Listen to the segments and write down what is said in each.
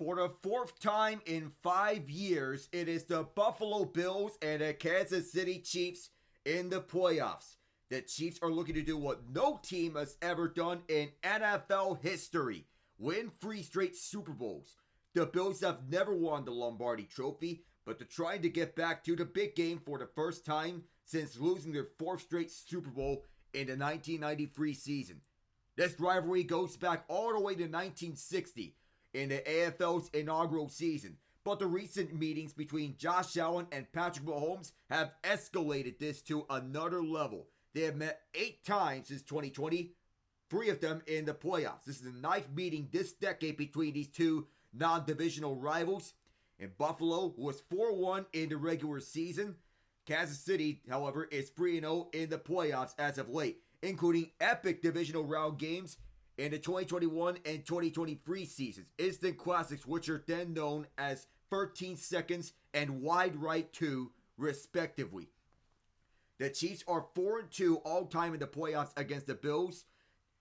For the fourth time in 5 years, it is the Buffalo Bills and the Kansas City Chiefs in the playoffs. The Chiefs are looking to do what no team has ever done in NFL history: win 3 straight Super Bowls. The Bills have never won the Lombardi Trophy, but they're trying to get back to the big game for the first time since losing their 4th straight Super Bowl in the 1993 season. This rivalry goes back all the way to 1960 in the AFL's inaugural season, but the recent meetings between Josh Allen and Patrick Mahomes have escalated this to another level. They have met 8 times since 2020, 3 of them in the playoffs. This is the 9th meeting this decade between these two non-divisional rivals. And Buffalo was 4-1 in the regular season. Kansas City, however, is 3-0 in the playoffs as of late, including epic divisional round games in the 2021 and 2023 seasons. Instant classics, which are then known as 13 seconds and wide right 2, respectively. The Chiefs are 4-2 all time in the playoffs against the Bills.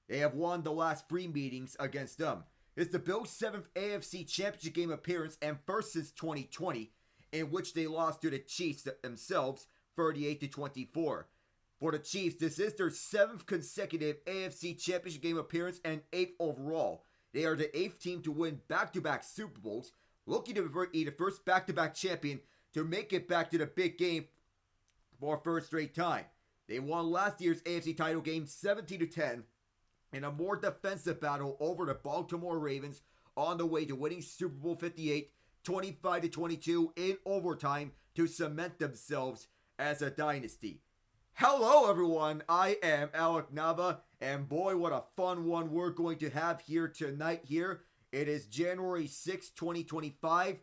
They have won the last 3 meetings against them. It's the Bills' 7th AFC Championship Game appearance and first since 2020, in which they lost to the Chiefs themselves 38-24. For the Chiefs, this is their 7th consecutive AFC Championship Game appearance and 8th overall. They are the 8th team to win back-to-back Super Bowls, looking to be the first back-to-back champion to make it back to the big game for a first straight time. They won last year's AFC title game 17-10 in a more defensive battle over the Baltimore Ravens on the way to winning Super Bowl 58 25-22 in overtime to cement themselves as a dynasty. Hello everyone, I am Alec Nava, and boy, what a fun one we're going to have here tonight here. It is January 6, 2025.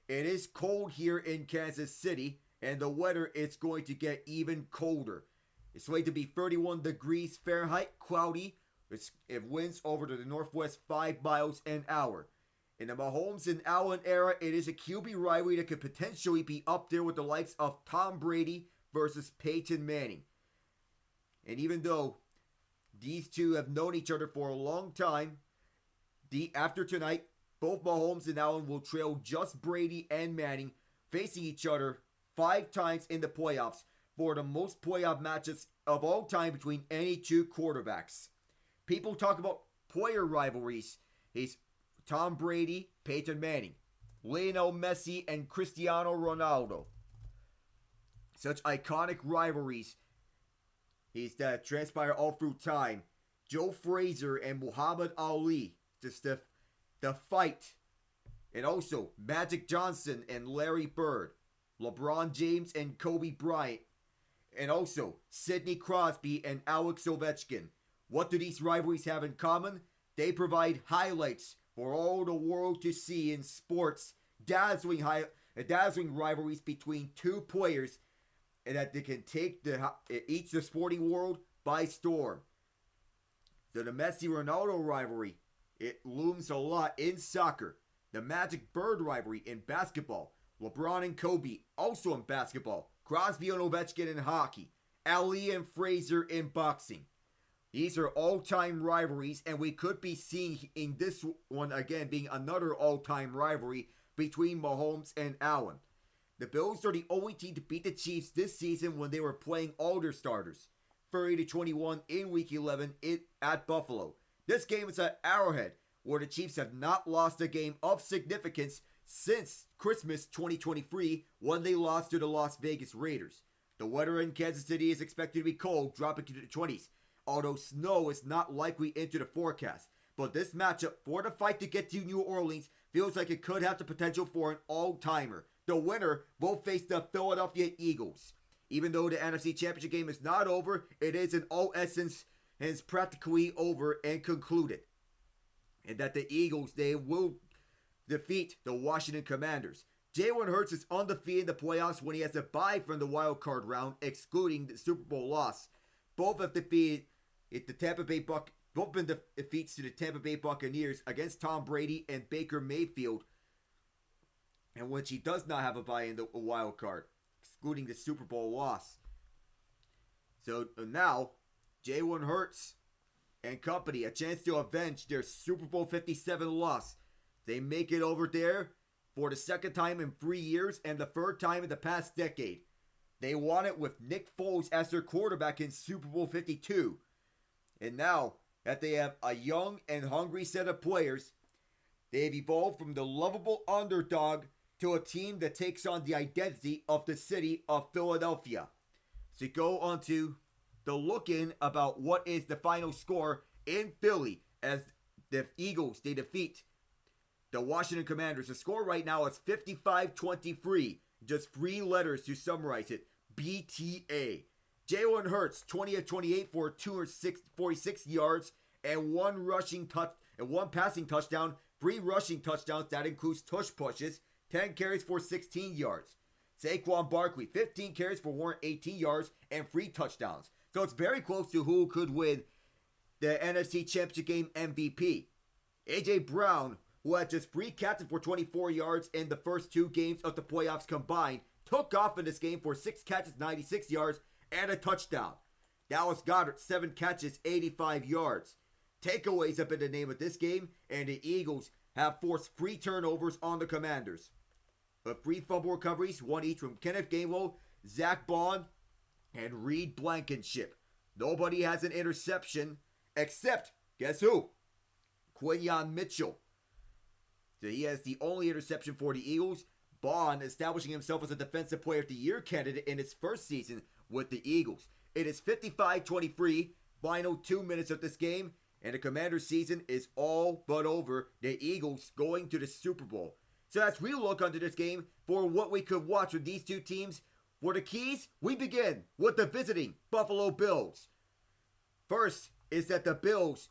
It is cold here in Kansas City, and the weather is going to get even colder. It's slated to be 31 degrees Fahrenheit, cloudy. It winds over to the northwest 5 miles an hour. In the Mahomes and Allen era, it is a QB rivalry that could potentially be up there with the likes of Tom Brady versus Peyton Manning. And even though these two have known each other for a long time, after tonight, both Mahomes and Allen will trail just Brady and Manning, facing each other 5 times in the playoffs for the most playoff matches of all time between any 2 quarterbacks. People talk about player rivalries. He's Tom Brady, Peyton Manning, Lionel Messi, and Cristiano Ronaldo. Such iconic rivalries that transpire all through time. Joe Frazier and Muhammad Ali, just the fight. And also Magic Johnson and Larry Bird, LeBron James and Kobe Bryant, and also Sidney Crosby and Alex Ovechkin. What do these rivalries have in common? They provide highlights for all the world to see in sports, dazzling rivalries between 2 players, and that they can take each the sporting world by storm. So the Messi-Ronaldo rivalry, it looms a lot in soccer. The Magic-Bird rivalry in basketball. LeBron and Kobe, also in basketball. Crosby and Ovechkin in hockey. Ali and Frazier in boxing. These are all-time rivalries, and we could be seeing in this one again being another all-time rivalry between Mahomes and Allen. The Bills are the only team to beat the Chiefs this season when they were playing all their starters. 30-21 in Week 11 at Buffalo. This game is at Arrowhead, where the Chiefs have not lost a game of significance since Christmas 2023 when they lost to the Las Vegas Raiders. The weather in Kansas City is expected to be cold, dropping to the 20s. Although snow is not likely into the forecast. But this matchup for the fight to get to New Orleans feels like it could have the potential for an all-timer. The winner will face the Philadelphia Eagles. Even though the NFC Championship Game is not over, it is in all essence and is practically over and concluded. And that the Eagles, they will defeat the Washington Commanders. Jalen Hurts is undefeated in the playoffs when he has a bye from the wild card round, excluding the Super Bowl loss. Both have defeated both been defeats to the Tampa Bay Buccaneers against Tom Brady and Baker Mayfield, and when he does not have a bye in the wild card, excluding the Super Bowl loss. So now, Jalen Hurts and company a chance to avenge their Super Bowl 57 loss They make it over there for the second time in 3 years and the third time in the past decade. They won it with Nick Foles as their quarterback in Super Bowl 52. And now that they have a young and hungry set of players, they've evolved from the lovable underdog to a team that takes on the identity of the city of Philadelphia. So go on to the look-in about what is the final score in Philly as the Eagles, they defeat the Washington Commanders. The score right now is 55-23. Just 3 letters to summarize it. BTA. Jalen Hurts, 20 of 28 for 246 yards and one passing touchdown, 3 rushing touchdowns. That includes tush pushes. 10 carries for 16 yards. Saquon Barkley, 15 carries for 118 yards and 3 touchdowns. So it's very close to who could win the NFC Championship Game MVP. A.J. Brown, who had just 3 catches for 24 yards in the first 2 games of the playoffs combined, took off in this game for 6 catches, 96 yards, and a touchdown. Dallas Goedert, 7 catches, 85 yards. Takeaways have been the name of this game, and the Eagles have forced 3 turnovers on the Commanders. But 3 fumble recoveries, 1 each from Kenneth Gainwell, Zach Bond, and Reed Blankenship. Nobody has an interception except, guess who? Quinyon Mitchell. So he has the only interception for the Eagles. Bond establishing himself as a Defensive Player of the Year candidate in his first season with the Eagles. It is 55-23, final 2 minutes of this game, and the Commanders' season is all but over. The Eagles going to the Super Bowl. So as we look onto this game for what we could watch with these 2 teams, for the keys, we begin with the visiting Buffalo Bills. First is that the Bills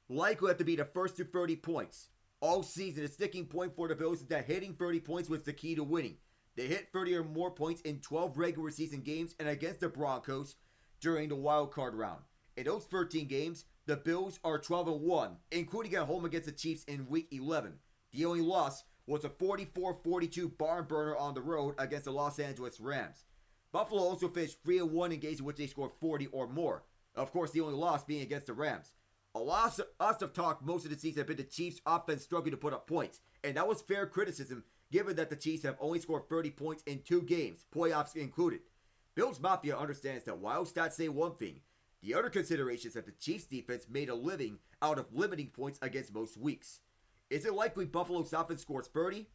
likely have to be the first to 30 points. All season, the sticking point for the Bills is that hitting 30 points was the key to winning. They hit 30 or more points in 12 regular season games and against the Broncos during the wild card round. In those 13 games, the Bills are 12-1, including at home against the Chiefs in Week 11. The only loss was a 44-42 barn burner on the road against the Los Angeles Rams. Buffalo also finished 3-1 in games in which they scored 40 or more. Of course, the only loss being against the Rams. A lot of talk most of the season have been the Chiefs' offense struggling to put up points, and that was fair criticism given that the Chiefs have only scored 30 points in 2 games, playoffs included. Bills Mafia understands that while stats say one thing, the other consideration is that the Chiefs' defense made a living out of limiting points against most weeks. Is it likely Buffalo's offense scores 30?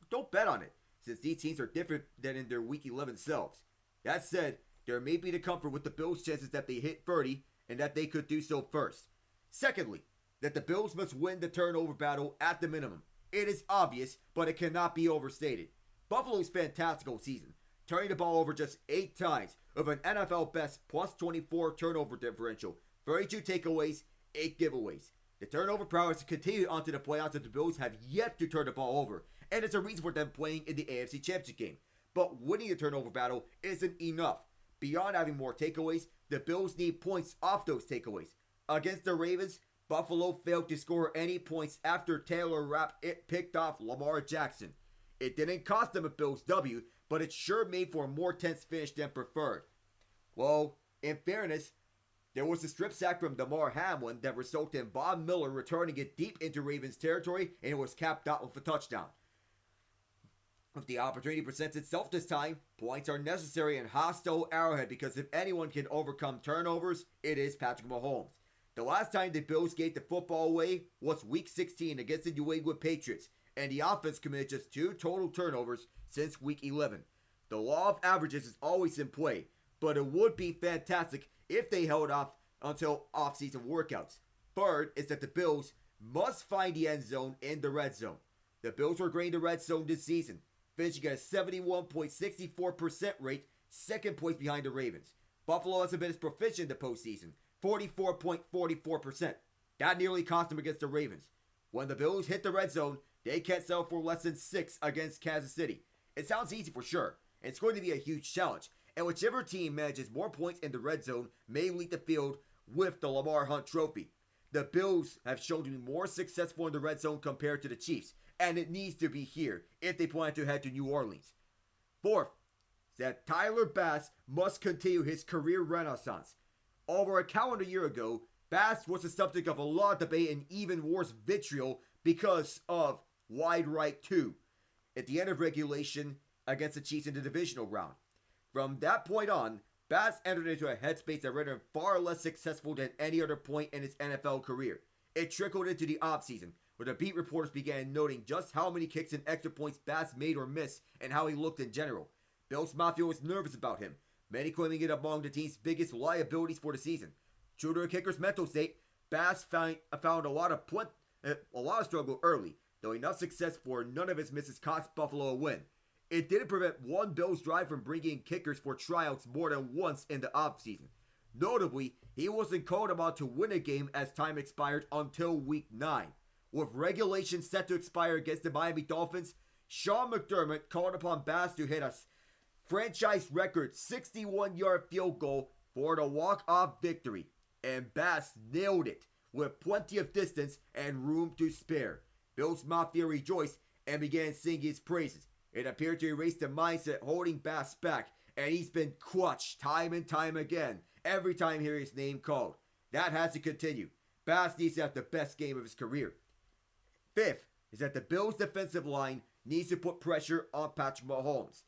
Don't bet on it, since these teams are different than in their Week 11 selves. That said, there may be the comfort with the Bills' chances that they hit 30 and that they could do so first. Secondly, that the Bills must win the turnover battle at the minimum. It is obvious, but it cannot be overstated. Buffalo's fantastic all season, turning the ball over just 8 times with an NFL best plus 24 turnover differential, 32 takeaways, 8 giveaways. The turnover prowess continued onto the playoffs as the Bills have yet to turn the ball over, and it's a reason for them playing in the AFC Championship Game. But winning the turnover battle isn't enough. Beyond having more takeaways, the Bills need points off those takeaways. Against the Ravens, Buffalo failed to score any points after Taylor Rapp picked off Lamar Jackson. It didn't cost them a Bills W, but it sure made for a more tense finish than preferred. Well, in fairness, there was a strip sack from Damar Hamlin that resulted in Von Miller returning it deep into Ravens territory, and it was capped out with a touchdown. If the opportunity presents itself this time, points are necessary in hostile Arrowhead because if anyone can overcome turnovers, it is Patrick Mahomes. The last time the Bills gave the football away was Week 16 against the New England Patriots, and the offense committed just 2 total turnovers since Week 11. The law of averages is always in play, but it would be fantastic if they held off until off-season workouts. Third is that the Bills must find the end zone in the red zone. The Bills were great in the red zone this season, finishing at a 71.64% rate, second place behind the Ravens. Buffalo hasn't been as proficient in the postseason, 44.44%. That nearly cost them against the Ravens. When the Bills hit the red zone, they can't settle for less than 6 against Kansas City. It sounds easy for sure, and it's going to be a huge challenge, and whichever team manages more points in the red zone may lead the field with the Lamar Hunt Trophy. The Bills have shown to be more successful in the red zone compared to the Chiefs, and it needs to be here if they plan to head to New Orleans. Fourth, that Tyler Bass must continue his career renaissance. Over a calendar year ago, Bass was the subject of a lot of debate and even worse vitriol because of wide right 2 at the end of regulation against the Chiefs in the divisional round. From that point on, Bass entered into a headspace that rendered him far less successful than any other point in his NFL career. It trickled into the offseason, where the beat reporters began noting just how many kicks and extra points Bass made or missed and how he looked in general. Bills Mafia was nervous about him, many claiming it among the team's biggest liabilities for the season. True to a kicker's mental state, Bass found a lot of struggle early, though enough success for none of his misses cost Buffalo a win. It didn't prevent one Bills drive from bringing in kickers for tryouts more than once in the offseason. Notably, he wasn't called upon to win a game as time expired until week 9. With regulation set to expire against the Miami Dolphins, Sean McDermott called upon Bass to hit a franchise record 61-yard field goal for the walk-off victory, and Bass nailed it with plenty of distance and room to spare. Bills Mafia rejoiced and began singing his praises. It appeared to erase the mindset holding Bass back, and he's been clutch time and time again every time hearing his name called. That has to continue. Bass needs to have the best game of his career. Fifth is that the Bills' defensive line needs to put pressure on Patrick Mahomes.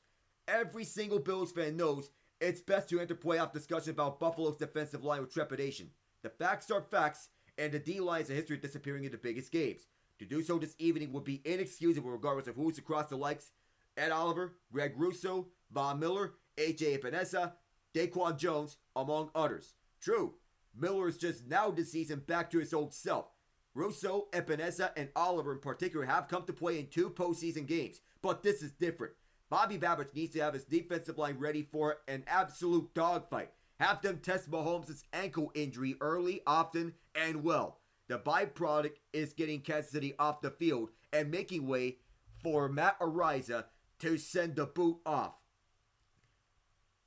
Every single Bills fan knows it's best to enter playoff discussion about Buffalo's defensive line with trepidation. The facts are facts, and the D-line has a history of disappearing in the biggest games. To do so this evening would be inexcusable regardless of who's across the likes Ed Oliver, Greg Russo, Von Miller, A.J. Epinesa, Daquan Jones, among others. True, Miller is just now this season back to his old self. Russo, Epinesa, and Oliver in particular have come to play in 2 postseason games, but this is different. Bobby Babbitt needs to have his defensive line ready for an absolute dogfight. Have them test Mahomes' ankle injury early, often, and well. The byproduct is getting Kansas City off the field and making way for Matt Araiza to send the boot off.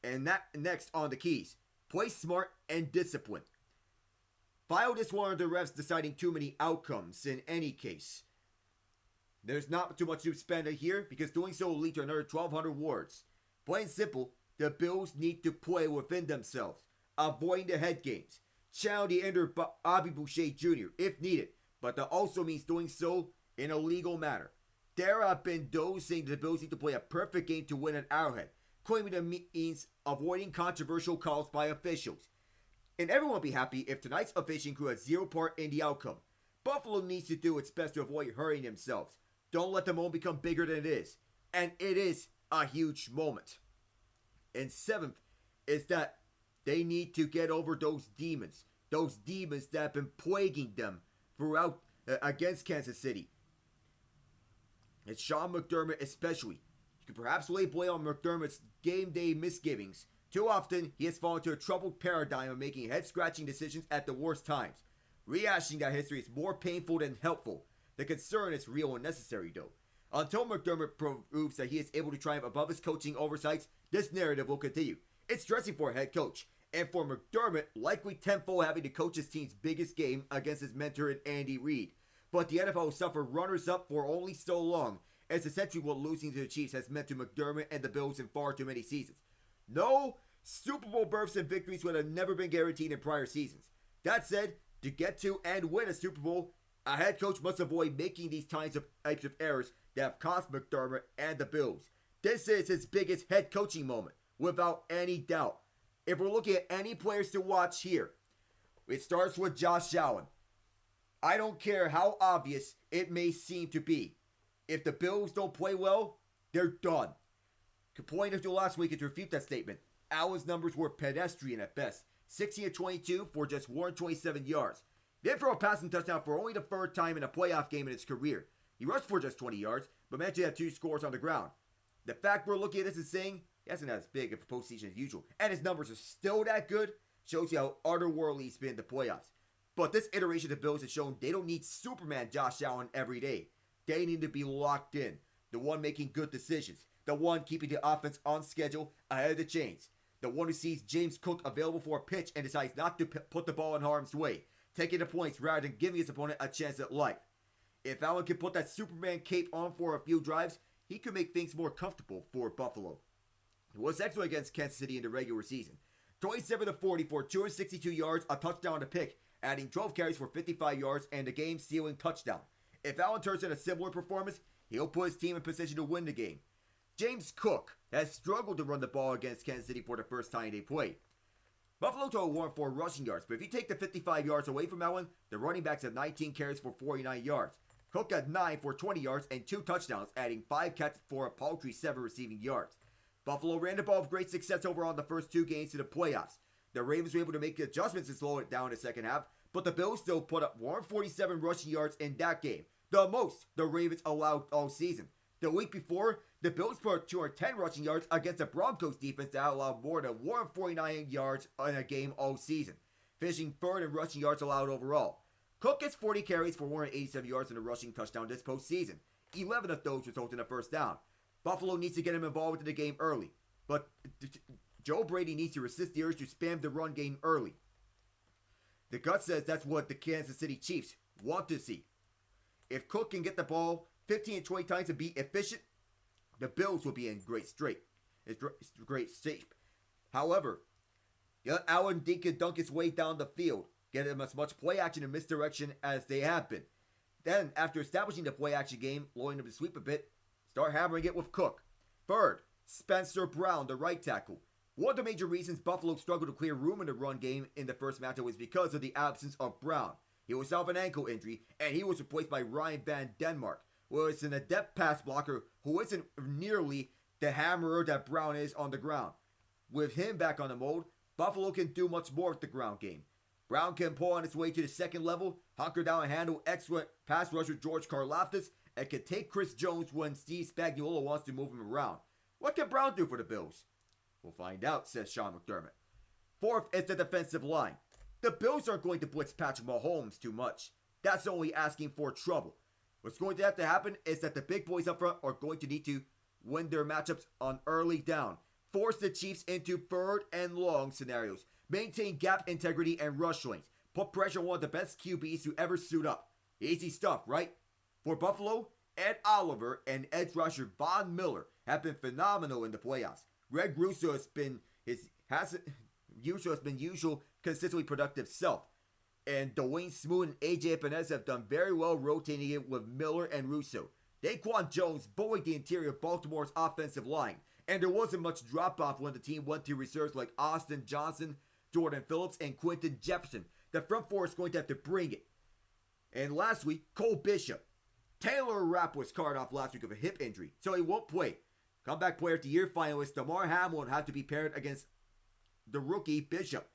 And that next on the keys. Play smart and discipline. File this one under refs deciding too many outcomes in any case. There's not too much to spend here because doing so will lead to another 1,200 words. Plain simple, the Bills need to play within themselves, avoiding the head games. Channel the inner Bobby Boucher Jr. if needed, but that also means doing so in a legal manner. There have been those saying the Bills need to play a perfect game to win at Arrowhead, claiming it means avoiding controversial calls by officials. And everyone will be happy if tonight's officiating crew has 0 part in the outcome. Buffalo needs to do its best to avoid hurting themselves. Don't let the moment become bigger than it is. And it is a huge moment. And 7th is that they need to get over those demons. Those demons that have been plaguing them throughout against Kansas City. And Sean McDermott especially. You could perhaps lay blame on McDermott's game day misgivings. Too often, he has fallen into a troubled paradigm of making head-scratching decisions at the worst times. Rehashing that history is more painful than helpful. The concern is real and necessary, though. Until McDermott proves that he is able to triumph above his coaching oversights, this narrative will continue. It's stressing for a head coach, and for McDermott, likely tenfold having to coach his team's biggest game against his mentor in Andy Reid. But the NFL will suffer runners-up for only so long, as essentially what losing to the Chiefs has meant to McDermott and the Bills in far too many seasons. No, Super Bowl berths and victories would have never been guaranteed in prior seasons. That said, to get to and win a Super Bowl, a head coach must avoid making these types of errors that have cost McDermott and the Bills. This is his biggest head coaching moment, without any doubt. If we're looking at any players to watch here, it starts with Josh Allen. I don't care how obvious it may seem to be. If the Bills don't play well, they're done. Complained until last week to refute that statement. Allen's numbers were pedestrian at best. 16 of 22 for just 127 yards. Didn't throw a passing touchdown for only the 3rd time in a playoff game in his career. He rushed for just 20 yards, but managed to have 2 scores on the ground. The fact we're looking at this and saying he hasn't had as big of a postseason as usual, and his numbers are still that good, shows you how otherworldly he's been in the playoffs. But this iteration of the Bills has shown they don't need Superman Josh Allen every day. They need to be locked in. The one making good decisions. The one keeping the offense on schedule ahead of the chains. The one who sees James Cook available for a pitch and decides not to put the ball in harm's way, taking the points rather than giving his opponent a chance at life. If Allen can put that Superman cape on for a few drives, he could make things more comfortable for Buffalo. He was excellent against Kansas City in the regular season. 27 of 40 for 262 yards, a touchdown and a pick, adding 12 carries for 55 yards and a game-sealing touchdown. If Allen turns in a similar performance, he'll put his team in position to win the game. James Cook has struggled to run the ball against Kansas City for the first time they played. Buffalo total 104 rushing yards, but if you take the 55 yards away from Allen, the running backs have 19 carries for 49 yards. Cook had 9 for 20 yards and 2 touchdowns, adding 5 catches for a paltry 7 receiving yards. Buffalo ran the ball with great success overall in the first 2 games to the playoffs. The Ravens were able to make adjustments and slow it down in the second half, but the Bills still put up 147 rushing yards in that game, the most the Ravens allowed all season. The week before, the Bills put up 210 rushing yards against the Broncos defense that allowed more than 149 yards in a game all season, finishing third in rushing yards allowed overall. Cook gets 40 carries for 187 yards and a rushing touchdown this postseason. 11 of those resulted in a first down. Buffalo needs to get him involved in the game early, but Joe Brady needs to resist the urge to spam the run game early. The gut says that's what the Kansas City Chiefs want to see. If Cook can get the ball 15 to 20 times and be efficient, the Bills will be in great shape. However, Allen can dunk his way down the field, get him as much play action and misdirection as they have been. Then, after establishing the play action game, allowing him to sweep a bit, start hammering it with Cook. Third, Spencer Brown, the right tackle. One of the major reasons Buffalo struggled to clear room in the run game in the first matchup was because of the absence of Brown. He was off an ankle injury, and he was replaced by Ryan Van Denmark, who is an adept pass blocker who isn't nearly the hammerer that Brown is on the ground. With him back on the mold, Buffalo can do much more with the ground game. Brown can pull on his way to the second level, hunker down and handle excellent pass rusher George Karlaftis, and can take Chris Jones when Steve Spagnuolo wants to move him around. What can Brown do for the Bills? We'll find out, says Sean McDermott. Fourth is the defensive line. The Bills aren't going to blitz Patrick Mahomes too much. That's only asking for trouble. What's going to have to happen is that the big boys up front are going to need to win their matchups on early down, force the Chiefs into third and long scenarios, maintain gap integrity and rush lanes, put pressure on one of the best QBs to ever suit up. Easy stuff, right? For Buffalo, Ed Oliver and edge rusher Von Miller have been phenomenal in the playoffs. Greg Russo has been usual consistently productive self. And Dwayne Smoot and AJ Epinesa have done very well rotating it with Miller and Russo. Daquan Jones bullied the interior of Baltimore's offensive line, and there wasn't much drop-off when the team went to reserves like Austin Johnson, Jordan Phillips, and Quinton Jefferson. The front four is going to have to bring it. And lastly, Cole Bishop. Taylor Rapp was carted off last week with a hip injury, so he won't play. Comeback Player of the Year finalist Damar Hamlin had to be paired against the rookie Bishop.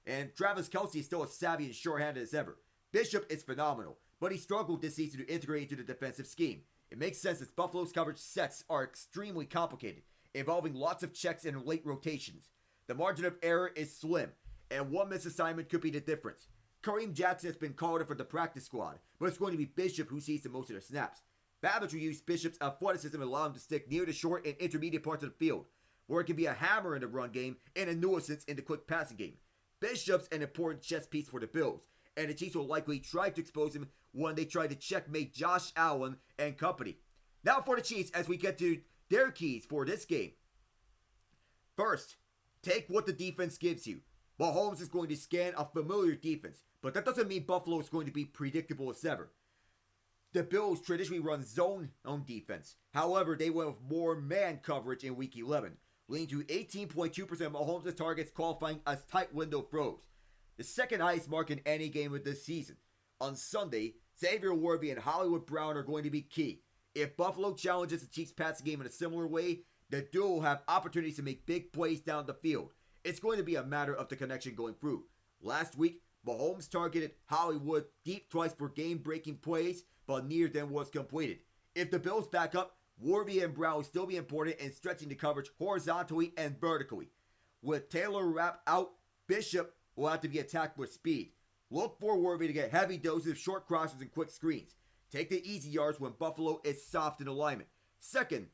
And Travis Kelce is still as savvy and sure-handed as ever. Bishop is phenomenal, but he struggled this season to integrate into the defensive scheme. It makes sense as Buffalo's coverage sets are extremely complicated, involving lots of checks and late rotations. The margin of error is slim, and one misassignment could be the difference. Kareem Jackson has been called in for the practice squad, but it's going to be Bishop who sees the most of the snaps. Babbage will use Bishop's athleticism and allow him to stick near the short and intermediate parts of the field, where it can be a hammer in the run game and a nuisance in the quick passing game. Bishop's an important chess piece for the Bills, and the Chiefs will likely try to expose him when they try to checkmate Josh Allen and company. Now for the Chiefs as we get to their keys for this game. First, take what the defense gives you. Mahomes is going to scan a familiar defense, but that doesn't mean Buffalo is going to be predictable as ever. The Bills traditionally run zone on defense. However, they went with more man coverage in Week 11, leading to 18.2% of Mahomes' targets qualifying as tight window throws, the second highest mark in any game of this season. On Sunday, Xavier Worthy and Hollywood Brown are going to be key. If Buffalo challenges the Chiefs' passing game in a similar way, the duo will have opportunities to make big plays down the field. It's going to be a matter of the connection going through. Last week, Mahomes targeted Hollywood deep twice for game-breaking plays, but neither of them was completed. If the Bills back up, Worthy and Brown will still be important in stretching the coverage horizontally and vertically. With Taylor Rapp out, Bishop will have to be attacked with speed. Look for Worthy to get heavy doses of short crosses and quick screens. Take the easy yards when Buffalo is soft in alignment. Second,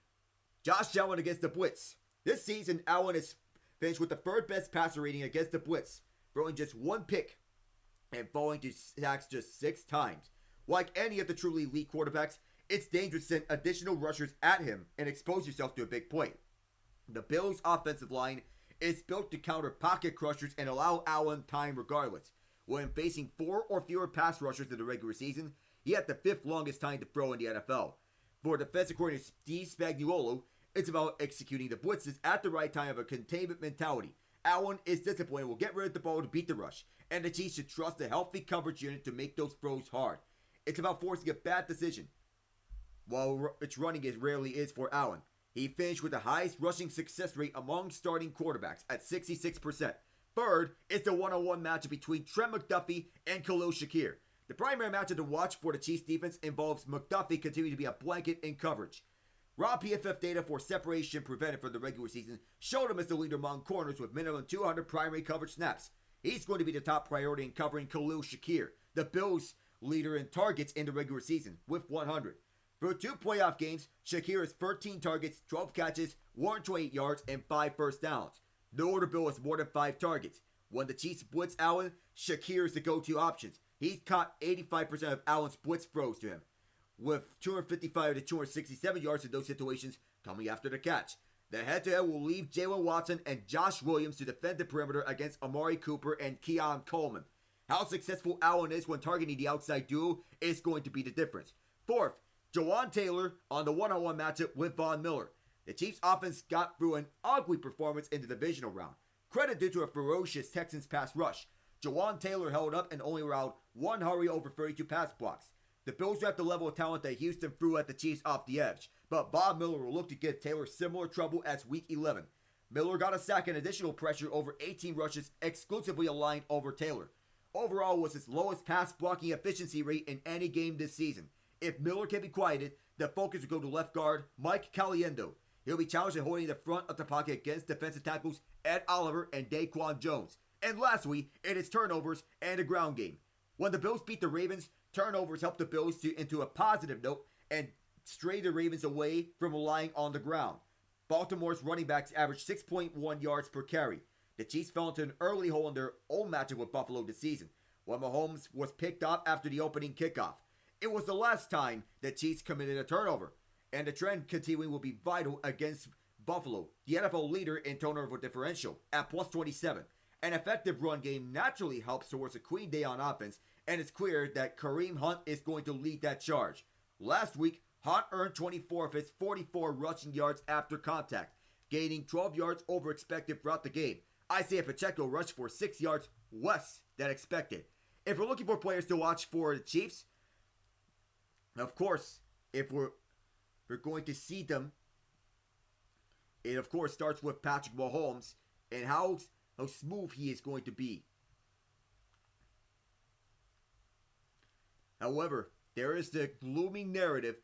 Josh Allen against the blitz. This season, Allen is finished with the third best passer rating against the blitz, throwing just one pick and falling to sacks just 6 times. Like any of the truly elite quarterbacks, it's dangerous to send additional rushers at him and expose yourself to a big play. The Bills' offensive line is built to counter pocket crushers and allow Allen time regardless. When facing 4 or fewer pass rushers in the regular season, he had the 5th longest time to throw in the NFL. For defensive coordinator Steve Spagnuolo, it's about executing the blitzes at the right time of a containment mentality. Allen is disciplined and will get rid of the ball to beat the rush, and the Chiefs should trust a healthy coverage unit to make those throws hard. It's about forcing a bad decision, while its running as rarely is for Allen. He finished with the highest rushing success rate among starting quarterbacks at 66%. Third is the one-on-one matchup between Trent McDuffie and Khalil Shakir. The primary matchup to watch for the Chiefs defense involves McDuffie continuing to be a blanket in coverage. Raw PFF data for separation prevented for the regular season showed him as the leader among corners with minimum 200 primary coverage snaps. He's going to be the top priority in covering Khalil Shakir, the Bills' leader in targets in the regular season, with 100. Through 2 playoff games, Shakir has 13 targets, 12 catches, 128 yards, and 5 first downs. No other Bill has more than 5 targets. When the Chiefs blitz Allen, Shakir is the go-to options. He's caught 85% of Allen's blitz throws to him, with 255 to 267 yards in those situations coming after the catch. The head-to-head will leave Jalen Watson and Josh Williams to defend the perimeter against Amari Cooper and Keon Coleman. How successful Allen is when targeting the outside duo is going to be the difference. Fourth, Jawan Taylor on the one-on-one matchup with Von Miller. The Chiefs offense got through an ugly performance in the divisional round. Credit due to a ferocious Texans pass rush. Jawan Taylor held up and only allowed 1 hurry over 32 pass blocks. The Bills have the level of talent that Houston threw at the Chiefs off the edge, but Von Miller will look to give Taylor similar trouble as Week 11. Miller got a sack and additional pressure over 18 rushes exclusively aligned over Taylor. Overall was his lowest pass blocking efficiency rate in any game this season. If Miller can be quieted, the focus will go to left guard Mike Caliendo. He'll be challenged in holding the front of the pocket against defensive tackles Ed Oliver and Daquan Jones. And lastly, it is turnovers and a ground game. When the Bills beat the Ravens, turnovers helped the Bills into a positive note and stray the Ravens away from relying on the ground. Baltimore's running backs averaged 6.1 yards per carry. The Chiefs fell into an early hole in their own matchup with Buffalo this season, when Mahomes was picked off after the opening kickoff. It was the last time the Chiefs committed a turnover, and the trend continuing will be vital against Buffalo, the NFL leader in turnover differential, at plus 27. An effective run game naturally helps towards a clean day on offense, and it's clear that Kareem Hunt is going to lead that charge. Last week, Hunt earned 24 of his 44 rushing yards after contact, gaining 12 yards over expected throughout the game. Isaiah Pacheco rushed for 6 yards less than expected. If we're looking for players to watch for the Chiefs, of course, if we're going to see them, it of course starts with Patrick Mahomes and how smooth he is going to be. However, there is the glooming narrative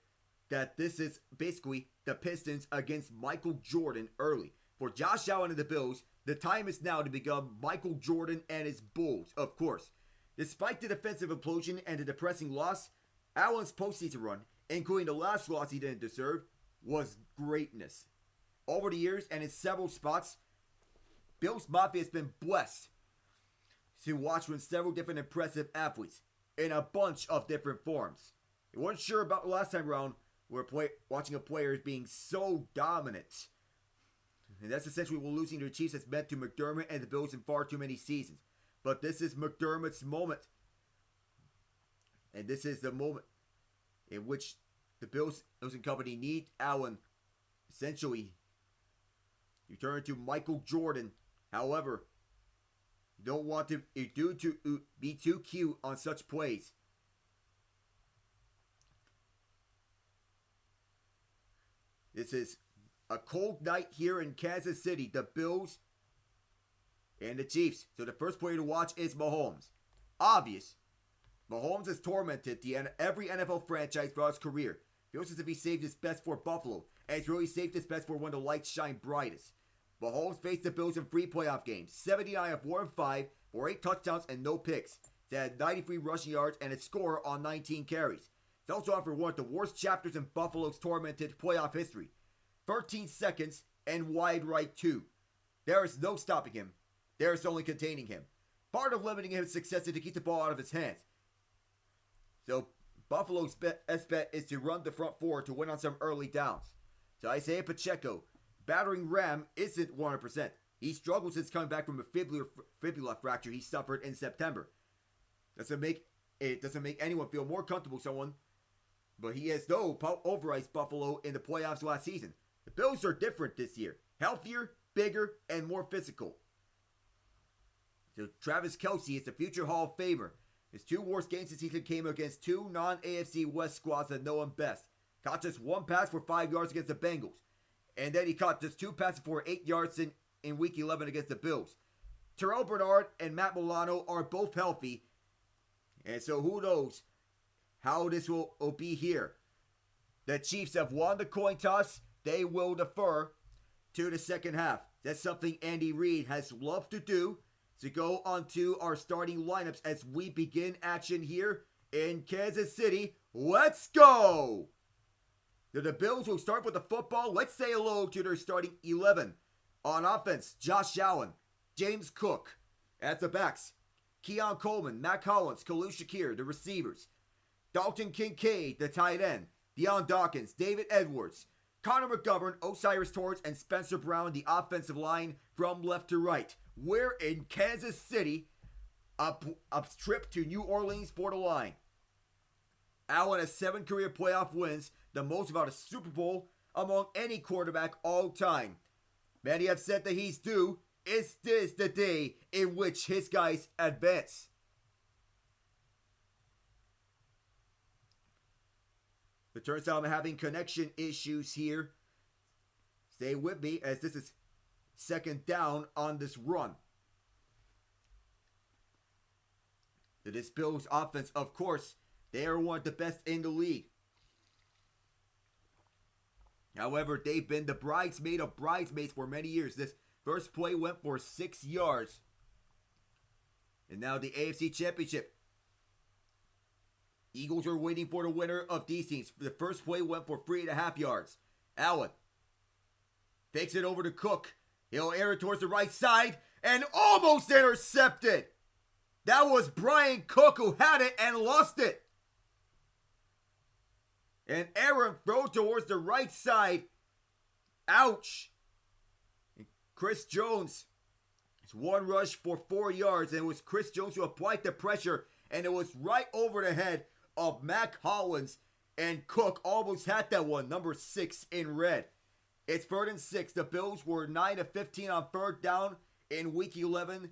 that this is basically the Pistons against Michael Jordan early. For Josh Allen and the Bills, the time is now to become Michael Jordan and his Bulls, of course. Despite the defensive implosion and the depressing loss, Allen's postseason run, including the last loss he didn't deserve, was greatness. Over the years and in several spots, Bills Mafia has been blessed to watch from several different impressive athletes in a bunch of different forms. We weren't sure about the last time around, we're watching a player being so dominant. And that's essentially what losing to the Chiefs has meant to McDermott and the Bills in far too many seasons. But this is McDermott's moment. And this is the moment in which the Bills and company need Allen essentially return to Michael Jordan. However, you don't want to be too cute on such plays. This is a cold night here in Kansas City. The Bills and the Chiefs. So the first player to watch is Mahomes. Obvious. Mahomes has tormented every NFL franchise throughout his career. He also says if he saved his best for Buffalo, and he's really saved his best for when the lights shine brightest. Mahomes faced the Bills in 3 playoff games, 79 of 4 and 5, for 8 touchdowns and no picks. He had 93 rushing yards and a score on 19 carries. He's also offered one of the worst chapters in Buffalo's tormented playoff history. 13 seconds and wide right 2. There is no stopping him. There is only containing him. Part of limiting his success is to keep the ball out of his hands. So Buffalo's best bet is to run the front 4 to win on some early downs. So Isaiah Pacheco, battering ram, isn't 100%. He struggled since coming back from a fibula fracture he suffered in September. Doesn't make it doesn't make anyone feel more comfortable with someone, but he has no overiced Buffalo in the playoffs last season. The Bills are different this year. Healthier, bigger, and more physical. So Travis Kelce is the future Hall of Famer. His 2 worst games this season came against 2 non-AFC West squads that know him best. Caught just 1 pass for 5 yards against the Bengals. And then he caught just 2 passes for 8 yards in Week 11 against the Bills. Terrell Bernard and Matt Milano are both healthy. And so who knows how this will be here. The Chiefs have won the coin toss. They will defer to the second half. That's something Andy Reid has loved to do. To go on to our starting lineups as we begin action here in Kansas City. Let's go! The Bills will start with the football. Let's say hello to their starting 11. On offense, Josh Allen, James Cook. At the backs, Keon Coleman, Mac Hollins, Khalil Shakir, the receivers. Dalton Kincaid, the tight end. Deion Dawkins, David Edwards, Connor McGovern, Osiris Torrance, and Spencer Brown, the offensive line from left to right. We're in Kansas City, a trip to New Orleans for the line. Allen has 7 career playoff wins, the most without a Super Bowl among any quarterback all time. Many have said that he's due. Is this the day in which his guys advance? It turns out I'm having connection issues here. Stay with me as this is second down on this run. This Bills offense, of course, they are one of the best in the league. However, they've been the bridesmaid of bridesmaids for many years. This first play went for 6 yards. And now the AFC Championship. Eagles are waiting for the winner of these teams. The first play went for 3.5 yards. Allen takes it over to Cook. He'll air it towards the right side and almost intercepted. That was Brian Cook who had it and lost it. And Aaron throw towards the right side. Ouch. And Chris Jones. It's one rush for 4 yards. And it was Chris Jones who applied the pressure. And it was right over the head of Mac Hollins. And Cook almost had that one. Number 6 in red. It's 3rd and 6. The Bills were 9 of 15 on 3rd down in Week 11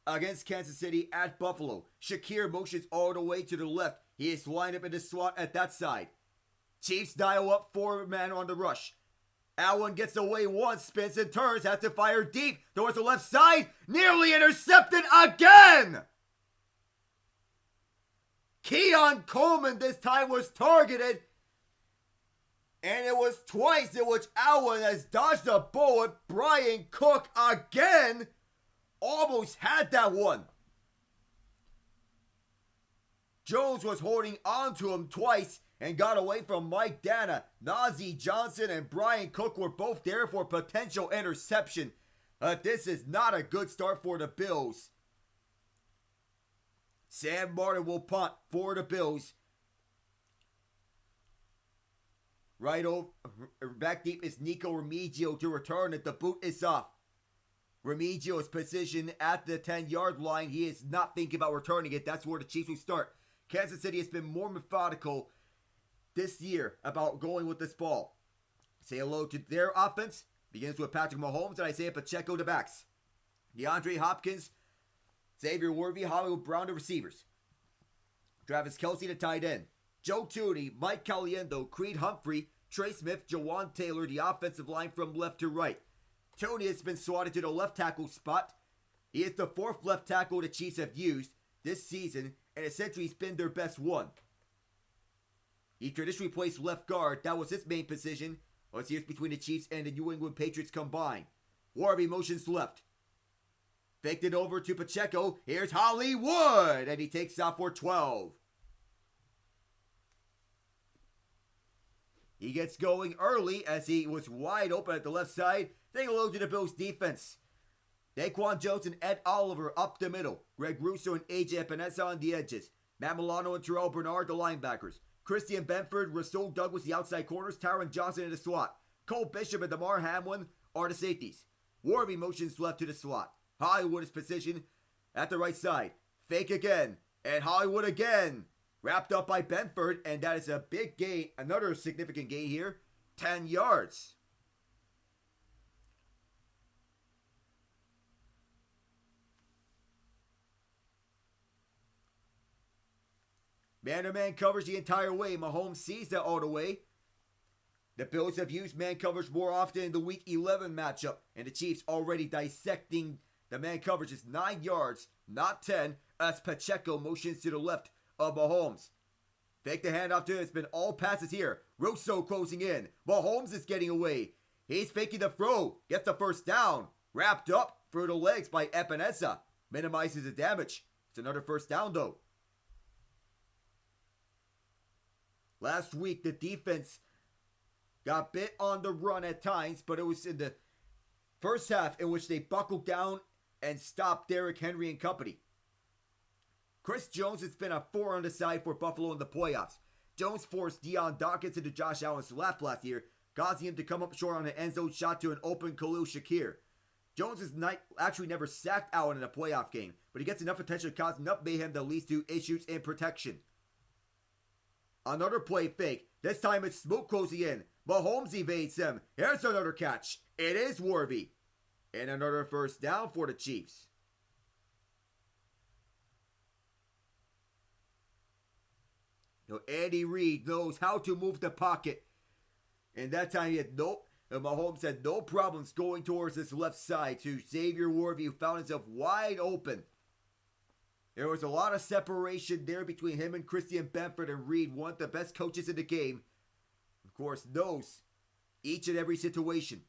against Kansas City at Buffalo. Shakir motions all the way to the left. He is lined up in the slot at that side. Chiefs dial up 4 men on the rush. Allen gets away once, spins and turns, has to fire deep towards the left side. Nearly intercepted again! Keon Coleman this time was targeted. And it was twice in which Allen has dodged a bullet. Brian Cook again almost had that one. Jones was holding on to him twice and got away from Mike Dana. Najee Johnson and Brian Cook were both there for potential interception. This is not a good start for the Bills. Sam Martin will punt for the Bills. Right over, back deep is Nico Remigio to return it. The boot is off. Remigio is positioned at the 10-yard line. He is not thinking about returning it. That's where the Chiefs will start. Kansas City has been more methodical this year about going with this ball. Say hello to their offense. Begins with Patrick Mahomes and Isaiah Pacheco the backs. DeAndre Hopkins, Xavier Worthy, Hollywood Brown the receivers. Travis Kelce the tight end. Joe Thuney, Mike Caliendo, Creed Humphrey, Trey Smith, Jawan Taylor, the offensive line from left to right. Thuney has been slotted to the left tackle spot. He is the 4th left tackle the Chiefs have used this season, and essentially he's been their best one. He traditionally plays left guard. That was his main position. Let's see, it's between the Chiefs and the New England Patriots combined. Warby motions left. Faked it over to Pacheco. Here's Hollywood, and he takes off for 12. He gets going early as he was wide open at the left side. Saying hello to the Bills defense. Daquan Jones and Ed Oliver up the middle. Greg Russo and AJ Epinesa on the edges. Matt Milano and Terrell Bernard, the linebackers. Christian Benford, Rasul Douglas, the outside corners. Tyron Johnson in the slot. Cole Bishop and DeMar Hamlin are the safeties. Warby motions left to the slot. Hollywood is positioned at the right side. Fake again. And Hollywood again. Wrapped up by Benford, and that is a big gain. Another significant gain here. 10 yards. Man-to-man coverage the entire way. Mahomes sees that all the way. The Bills have used man coverage more often in the Week 11 matchup, and the Chiefs already dissecting the man coverage is 9 yards, not 10, as Pacheco motions to the left of Mahomes. Fake the handoff to, it's been all passes here. Rosso closing in. Mahomes is getting away. He's faking the throw. Gets the first down. Wrapped up through the legs by Epinesa. Minimizes the damage. It's another first down though. Last week, the defense got bit on the run at times, but it was in the first half in which they buckled down and stopped Derrick Henry and company. Chris Jones has been a 4 on the side for Buffalo in the playoffs. Jones forced Deion Dawkins into Josh Allen's lap last year, causing him to come up short on an end zone shot to an open Khalil Shakir. Jones has actually never sacked Allen in a playoff game, but he gets enough attention to cause enough mayhem that leads to issues in protection. Another play fake. This time it's Smoke closing in. Mahomes evades him. Here's another catch. It is Warby. And another first down for the Chiefs. Now, Andy Reid knows how to move the pocket. And that time Mahomes had no problems going towards his left side to Xavier Warby, who found himself wide open. There was a lot of separation there between him and Christian Benford, and Reid, one of the best coaches in the game, of course, knows each and every situation.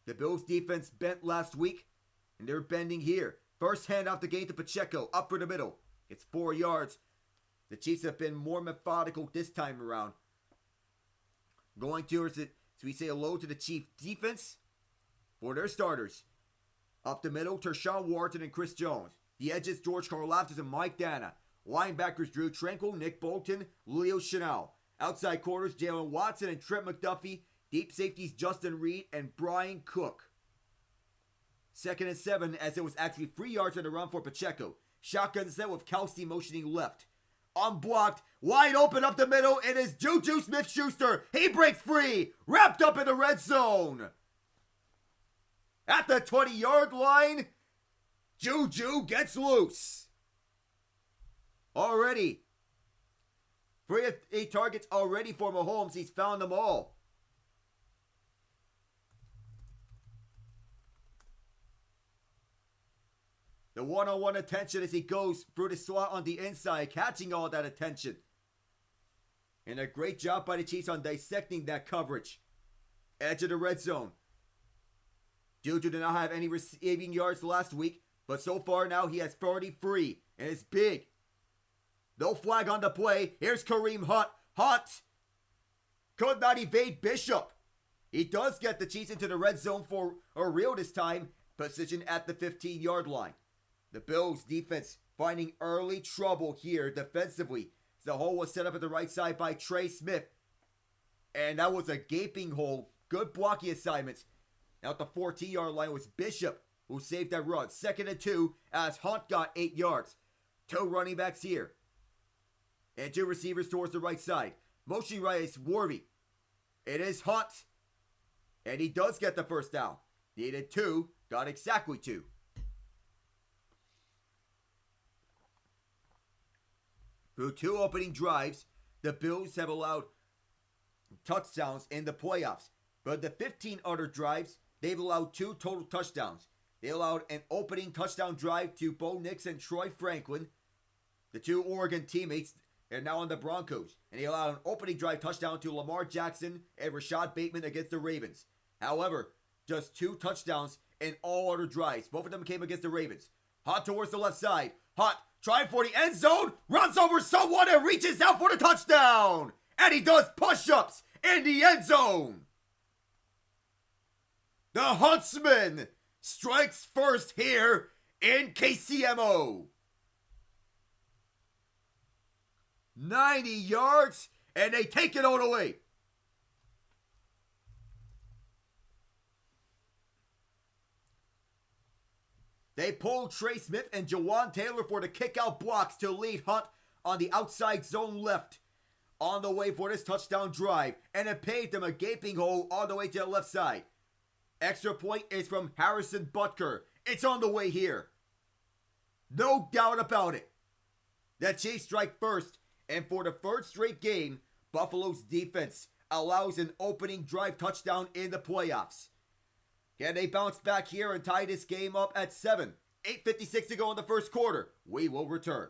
The Bills defense bent last week, and they're bending here. First hand off the game to Pacheco, up for the middle. It's 4 yards. The Chiefs have been more methodical this time around. Going towards it, so we say hello to the Chiefs defense for their starters. Up the middle, Tershawn Wharton and Chris Jones. The edges, George Karlaftis and Mike Dana. Linebackers, Drew Tranquil, Nick Bolton, Leo Chenal. Outside corners, Jalen Watson and Trent McDuffie. Deep safeties, Justin Reed and Brian Cook. 2nd and 7, as it was actually 3 yards on the run for Pacheco. Shotgun set with Kelsey motioning left. Unblocked, wide open up the middle, it is Juju Smith-Schuster. He breaks free, wrapped up in the red zone. At the 20-yard line, Juju gets loose. Already. 3 of 8 targets already for Mahomes. He's found them all. The one-on-one attention as he goes through the slot on the inside, catching all that attention. And a great job by the Chiefs on dissecting that coverage. Edge of the red zone. Juju did not have any receiving yards last week, but so far now he has 33, and it's big. No flag on the play. Here's Kareem Hunt. Hunt could not evade Bishop. He does get the Chiefs into the red zone for a real this time. Position at the 15-yard line. The Bills defense finding early trouble here defensively. The hole was set up at the right side by Trey Smith. And that was a gaping hole. Good blocking assignments. Now at the 14-yard line was Bishop, who saved that run. 2nd and 2 as Hunt got 8 yards. 2 running backs here. And 2 receivers towards the right side. Motion right is Warby. It is Hunt. And he does get the first down. Needed 2. Got exactly 2. Through 2 opening drives, the Bills have allowed touchdowns in the playoffs. But the 15 other drives, they've allowed 2 total touchdowns. They allowed an opening touchdown drive to Bo Nix and Troy Franklin. The 2 Oregon teammates are now on the Broncos. And they allowed an opening drive touchdown to Lamar Jackson and Rashad Bateman against the Ravens. However, just 2 touchdowns in all other drives. Both of them came against the Ravens. Hunt towards the left side. Hunt trying for the end zone. Runs over someone and reaches out for the touchdown. And he does push-ups in the end zone. The Huntsman strikes first here in KCMO. 90 yards, and they take it all the way. They pulled Trey Smith and Jawan Taylor for the kick-out blocks to lead Hunt on the outside zone left on the way for this touchdown drive, and it paved them a gaping hole on the way to the left side. Extra point is from Harrison Butker. It's on the way here. No doubt about it. The Chiefs strike first, and for the third straight game, Buffalo's defense allows an opening drive touchdown in the playoffs. Can they bounce back here and tie this game up at 7? 8:56 to go in the first quarter. We will return.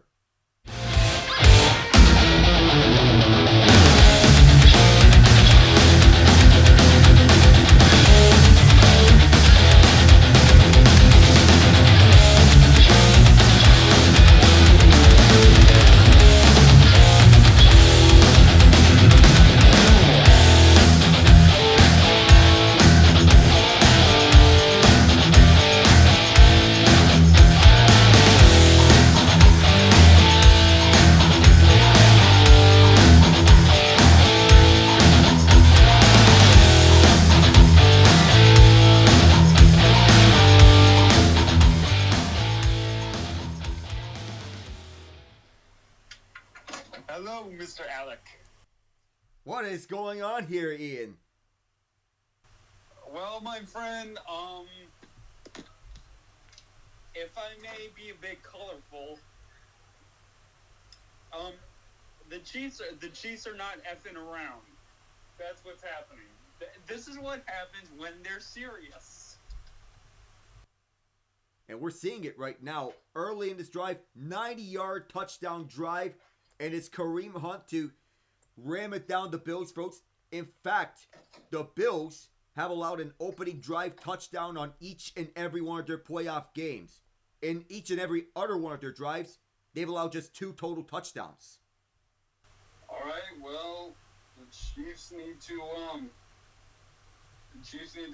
Hello, Mr. Alec. What is going on here, Ian? Well, my friend, if I may be a bit colorful, the Chiefs are not effing around. That's what's happening. This is what happens when they're serious. And we're seeing it right now. Early in this drive, 90-yard touchdown drive, and it's Kareem Hunt to ram it down the Bills' throats. In fact, the Bills have allowed an opening drive touchdown on each and every one of their playoff games. In each and every other one of their drives, they've allowed just 2 total touchdowns. All right, well, the Chiefs need to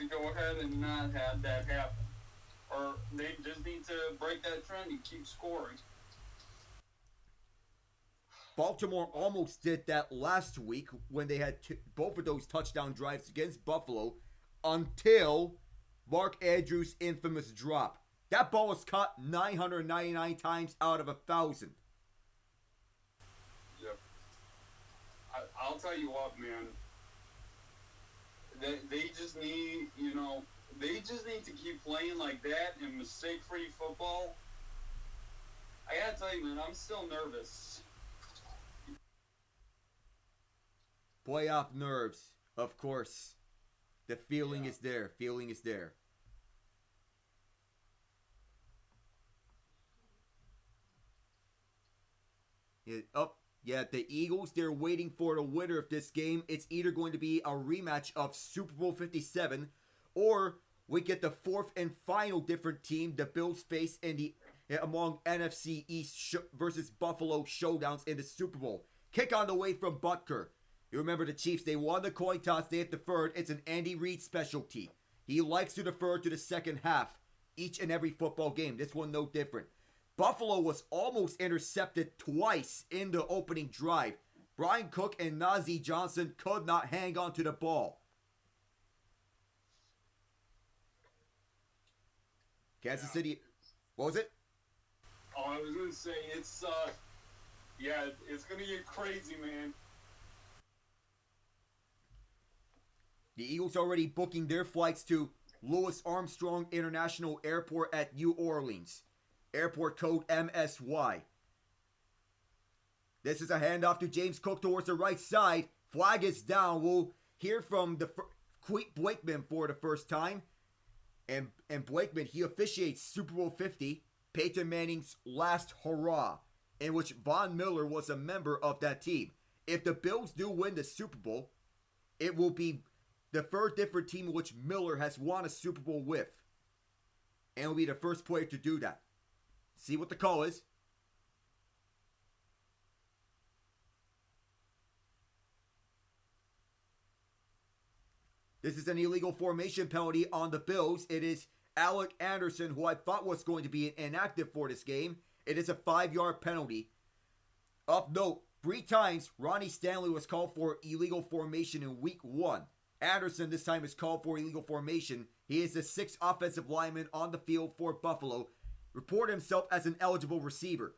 go ahead and not have that happen, or they just need to break that trend and keep scoring. Baltimore almost did that last week when they had both of those touchdown drives against Buffalo until Mark Andrews' infamous drop. That ball was caught 999 times out of 1,000. Yep. I'll tell you what, man. They just need, they just need to keep playing like that and mistake-free football. I gotta tell you, man, I'm still nervous. Playoff nerves, of course. The feeling is there. Feeling is there. The Eagles, they're waiting for the winner of this game. It's either going to be a rematch of Super Bowl 57, or we get the fourth and final different team the Bills face among NFC East versus Buffalo showdowns in the Super Bowl. Kick on the way from Butker. You remember the Chiefs, they won the coin toss, they have deferred. It's an Andy Reid specialty. He likes to defer to the second half each and every football game. This one no different. Buffalo was almost intercepted twice in the opening drive. Brian Cook and Najee Johnson could not hang on to the ball. Kansas City, what was it? Oh, I was going to say, it's going to get crazy, man. The Eagles already booking their flights to Louis Armstrong International Airport at New Orleans. Airport code MSY. This is a handoff to James Cook towards the right side. Flag is down. We'll hear from the Blakeman for the first time. And Blakeman, he officiates Super Bowl 50, Peyton Manning's last hurrah, in which Von Miller was a member of that team. If the Bills do win the Super Bowl, it will be the third different team in which Miller has won a Super Bowl with. And will be the first player to do that. See what the call is. This is an illegal formation penalty on the Bills. It is Alec Anderson, who I thought was going to be inactive for this game. It is a 5-yard penalty. Of note, 3 times Ronnie Stanley was called for illegal formation in week 1. Anderson this time is called for illegal formation. He is the 6th offensive lineman on the field for Buffalo. reported himself as an eligible receiver.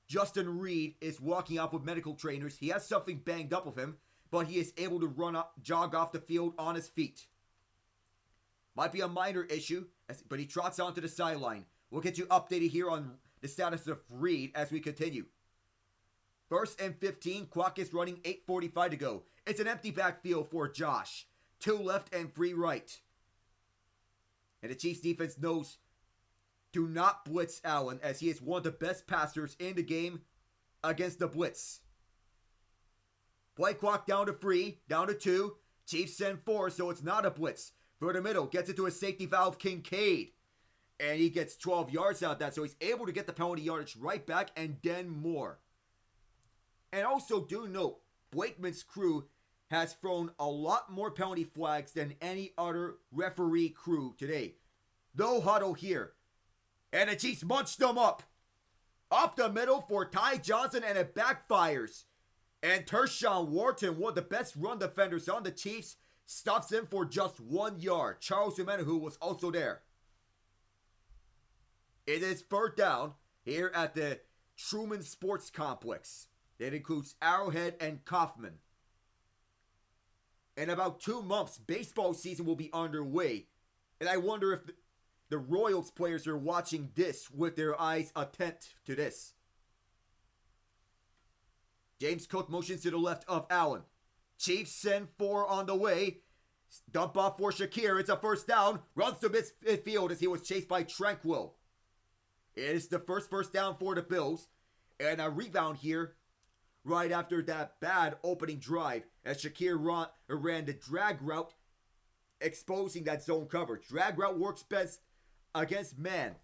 Justin Reed is walking off with medical trainers. He has something banged up with him, but he is able to jog off the field on his feet. Might be a minor issue, but he trots onto the sideline. We'll get you updated here on the status of Reed as we continue. 1st and 15, clock is running, 8:45 to go. It's an empty backfield for Josh. 2 left and 3 right. And the Chiefs defense knows do not blitz Allen, as he is one of the best passers in the game against the blitz. Play clock down to 3, down to 2. Chiefs send 4, so it's not a blitz. For the middle, gets it to a safety valve, Kincaid. And he gets 12 yards out of that, so he's able to get the penalty yardage right back and then more. And also do note, Blakeman's crew has thrown a lot more penalty flags than any other referee crew today. No huddle here. And the Chiefs munched them up. Up the middle for Ty Johnson, and it backfires. And Tershawn Wharton, one of the best run defenders on the Chiefs, stops him for just 1 yard. Charles Omenihu was also there. It is 3rd down here at the Truman Sports Complex. That includes Arrowhead and Kaufman. In about 2 months, baseball season will be underway. And I wonder if the Royals players are watching this with their eyes attent to this. James Cook motions to the left of Allen. Chiefs send 4 on the way. Dump off for Shakir. It's a 1st down. Runs to midfield as he was chased by Tranquil. It is the first down for the Bills. And a rebound here right after that bad opening drive as Shakir ran the drag route, exposing that zone coverage. Drag route works best against man.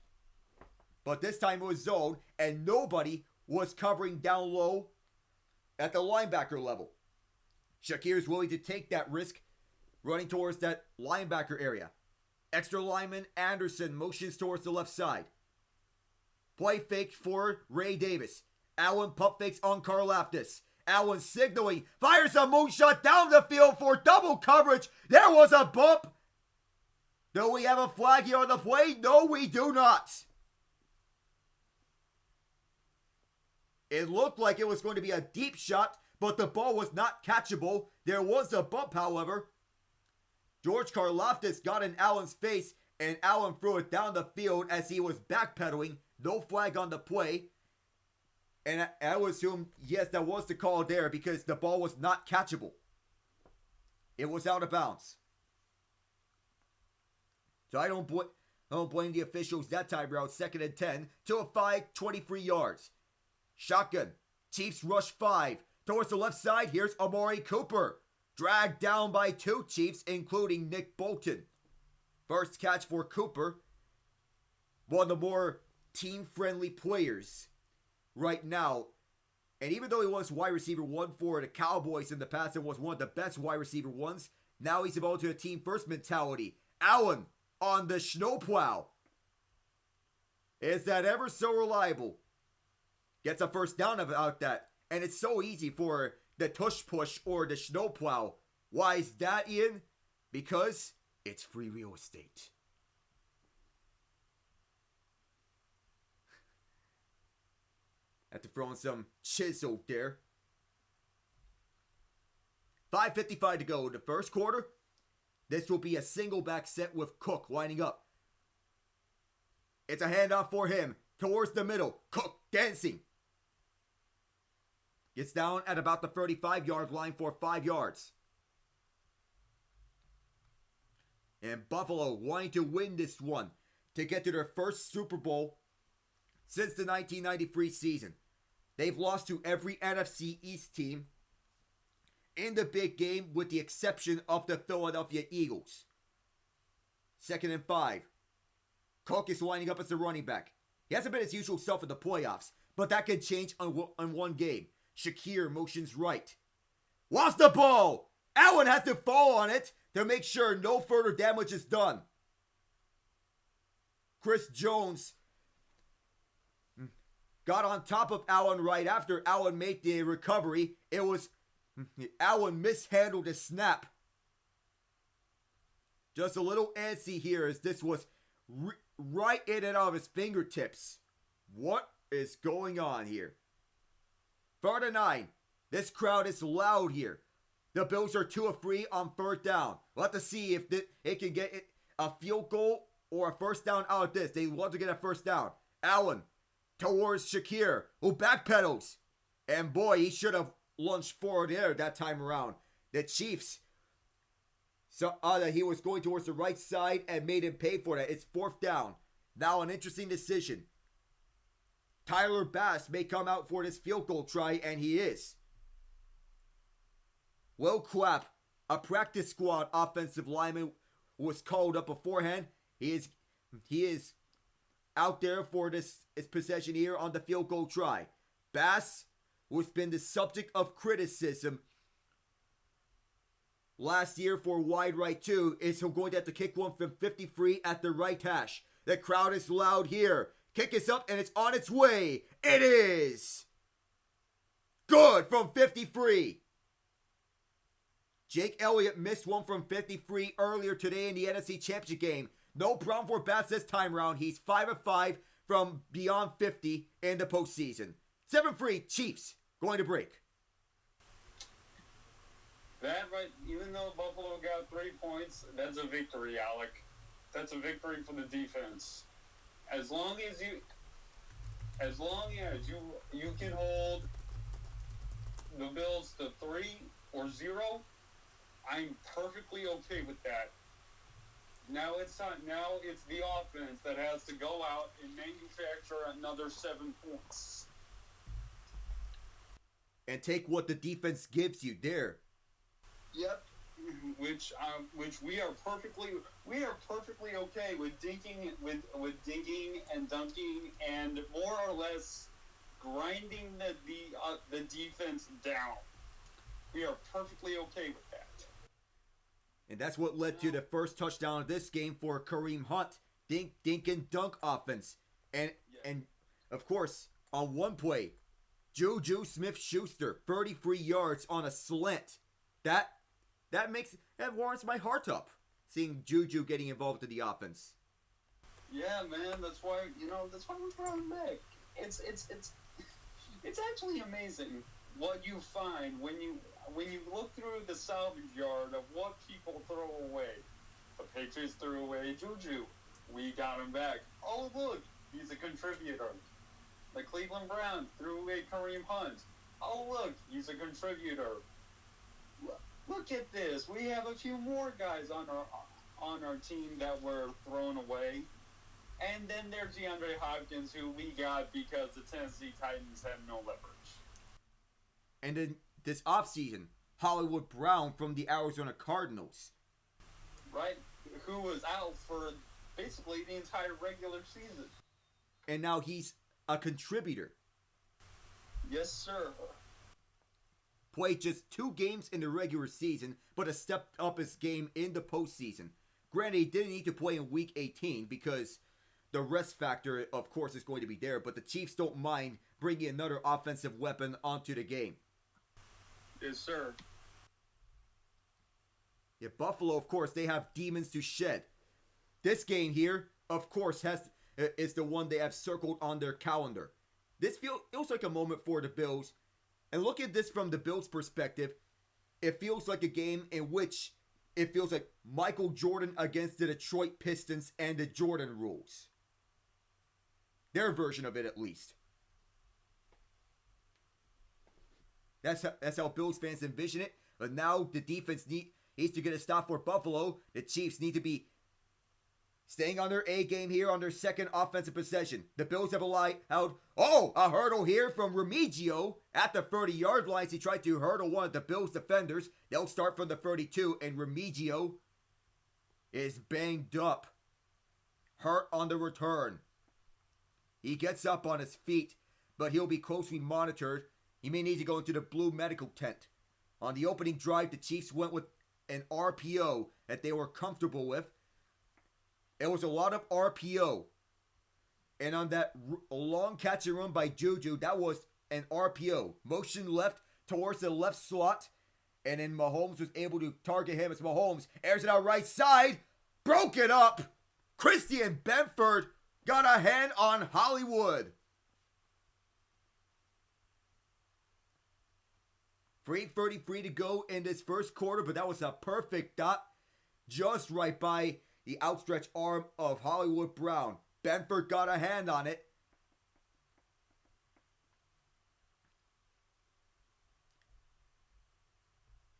But this time it was zone, and nobody was covering down low at the linebacker level. Shakir is willing to take that risk, running towards that linebacker area. Extra lineman Anderson motions towards the left side. Play fake for Ray Davis. Allen pump fakes on Karlaftis. Allen signaling, fires a moonshot down the field for double coverage. There was a bump. Do we have a flag here on the play? No, we do not. It looked like it was going to be a deep shot, but the ball was not catchable. There was a bump, however. George Karlaftis got in Allen's face, and Allen threw it down the field as he was backpedaling. No flag on the play. And I would assume, yes, that was the call there because the ball was not catchable. It was out of bounds. So I don't blame the officials that time around. 2nd and 10 to a 5, 23 yards. Shotgun. Chiefs rush 5. Towards the left side, here's Amari Cooper. Dragged down by 2 Chiefs, including Nick Bolton. First catch for Cooper. One of the more team-friendly players right now. And even though he was wide receiver 1 for the Cowboys in the past and was one of the best wide receiver 1s, now he's about to a team-first mentality. Allen on the snowplow. Is that ever so reliable? Gets a 1st down about that. And it's so easy for the tush push or the snowplow. Why is that, Ian? Because it's free real estate. Have to throw in some chisel there. 5:55 to go in the first quarter. This will be a single back set with Cook lining up. It's a handoff for him towards the middle. Cook dancing. Gets down at about the 35-yard line for 5 yards. And Buffalo wanting to win this one to get to their first Super Bowl since the 1993 season. They've lost to every NFC East team in the big game with the exception of the Philadelphia Eagles. 2nd and 5. Cook is lining up as the running back. He hasn't been his usual self in the playoffs, but that could change on one game. Shakir motions right. Lost the ball! Allen has to fall on it to make sure no further damage is done. Chris Jones got on top of Allen right after Allen made the recovery. It was Allen mishandled the snap. Just a little antsy here as this was right in and out of his fingertips. What is going on here? 3rd and 9. This crowd is loud here. The Bills are 2 of 3 on 3rd down. We'll have to see if it can get a field goal or a first down out of this. They want to get a first down. Allen towards Shakir, who backpedals. And boy, he should have lunged forward there that time around. The Chiefs saw that he was going towards the right side and made him pay for that. It's 4th down. Now an interesting decision. Tyler Bass may come out for this field goal try, and he is. Will Clapp, a practice squad offensive lineman, was called up beforehand. He is out there for this possession here on the field goal try. Bass, who's been the subject of criticism last year for wide right too, is going to have to kick one from 53 at the right hash. The crowd is loud here. Kick is up and it's on its way. It is good from 53. Jake Elliott missed one from 53 earlier today in the NFC Championship game. No problem for Bass this time around. He's 5 of 5 from beyond 50 in the postseason. 7-3 Chiefs going to break. That right, even though Buffalo got 3 points, that's a victory, Alec. That's a victory for the defense. As long as you can hold the Bills to 3 or 0, I'm perfectly okay with that. Now it's the offense that has to go out and manufacture another 7 points. And take what the defense gives you there. Yep. Which we are perfectly okay with dinking and dunking and more or less grinding the defense down. We are perfectly okay with that. And that's what led to the first touchdown of this game for Kareem Hunt. Dink and dunk offense. And of course, on one play, Juju Smith-Schuster, 33 yards on a slant. That warrants my heart up, seeing Juju getting involved in the offense. Yeah, man, that's why we're brought him back. It's actually amazing what you find when you look through the salvage yard of what people throw away. The Patriots threw away Juju. We got him back. Oh, look, he's a contributor. The Cleveland Browns threw away Kareem Hunt. Oh, look, he's a contributor. Look at this. We have a few more guys on our team that were thrown away. And then there's DeAndre Hopkins, who we got because the Tennessee Titans had no leverage. And then this offseason, Hollywood Brown from the Arizona Cardinals. Right? Who was out for basically the entire regular season. And now he's a contributor. Yes, sir. Played just 2 games in the regular season, but has stepped up his game in the postseason. Granted, he didn't need to play in Week 18 because the rest factor, of course, is going to be there, but the Chiefs don't mind bringing another offensive weapon onto the game. Yes, sir. Yeah, Buffalo, of course, they have demons to shed. This game here, of course, is the one they have circled on their calendar. This feels like a moment for the Bills. And look at this from the Bills' perspective. It feels like a game in which it feels like Michael Jordan against the Detroit Pistons and the Jordan rules. Their version of it, at least. That's how Bills fans envision it. But now the defense needs to get a stop for Buffalo. The Chiefs need to be staying on their A game here on their second offensive possession. The Bills have allowed, a hurdle here from Remigio at the 30-yard line. He tried to hurdle one of the Bills defenders. They'll start from the 32, and Remigio is banged up. Hurt on the return. He gets up on his feet, but he'll be closely monitored. He may need to go into the blue medical tent. On the opening drive, the Chiefs went with an RPO that they were comfortable with. It was a lot of RPO. And on that long catch and run by Juju, that was an RPO. Motion left towards the left slot. And then Mahomes was able to target him as Mahomes airs it out right side. Broke it up. Christian Benford got a hand on Hollywood. 3:33 to go in this first quarter, but that was a perfect dot just right by the outstretched arm of Hollywood Brown. Benford got a hand on it.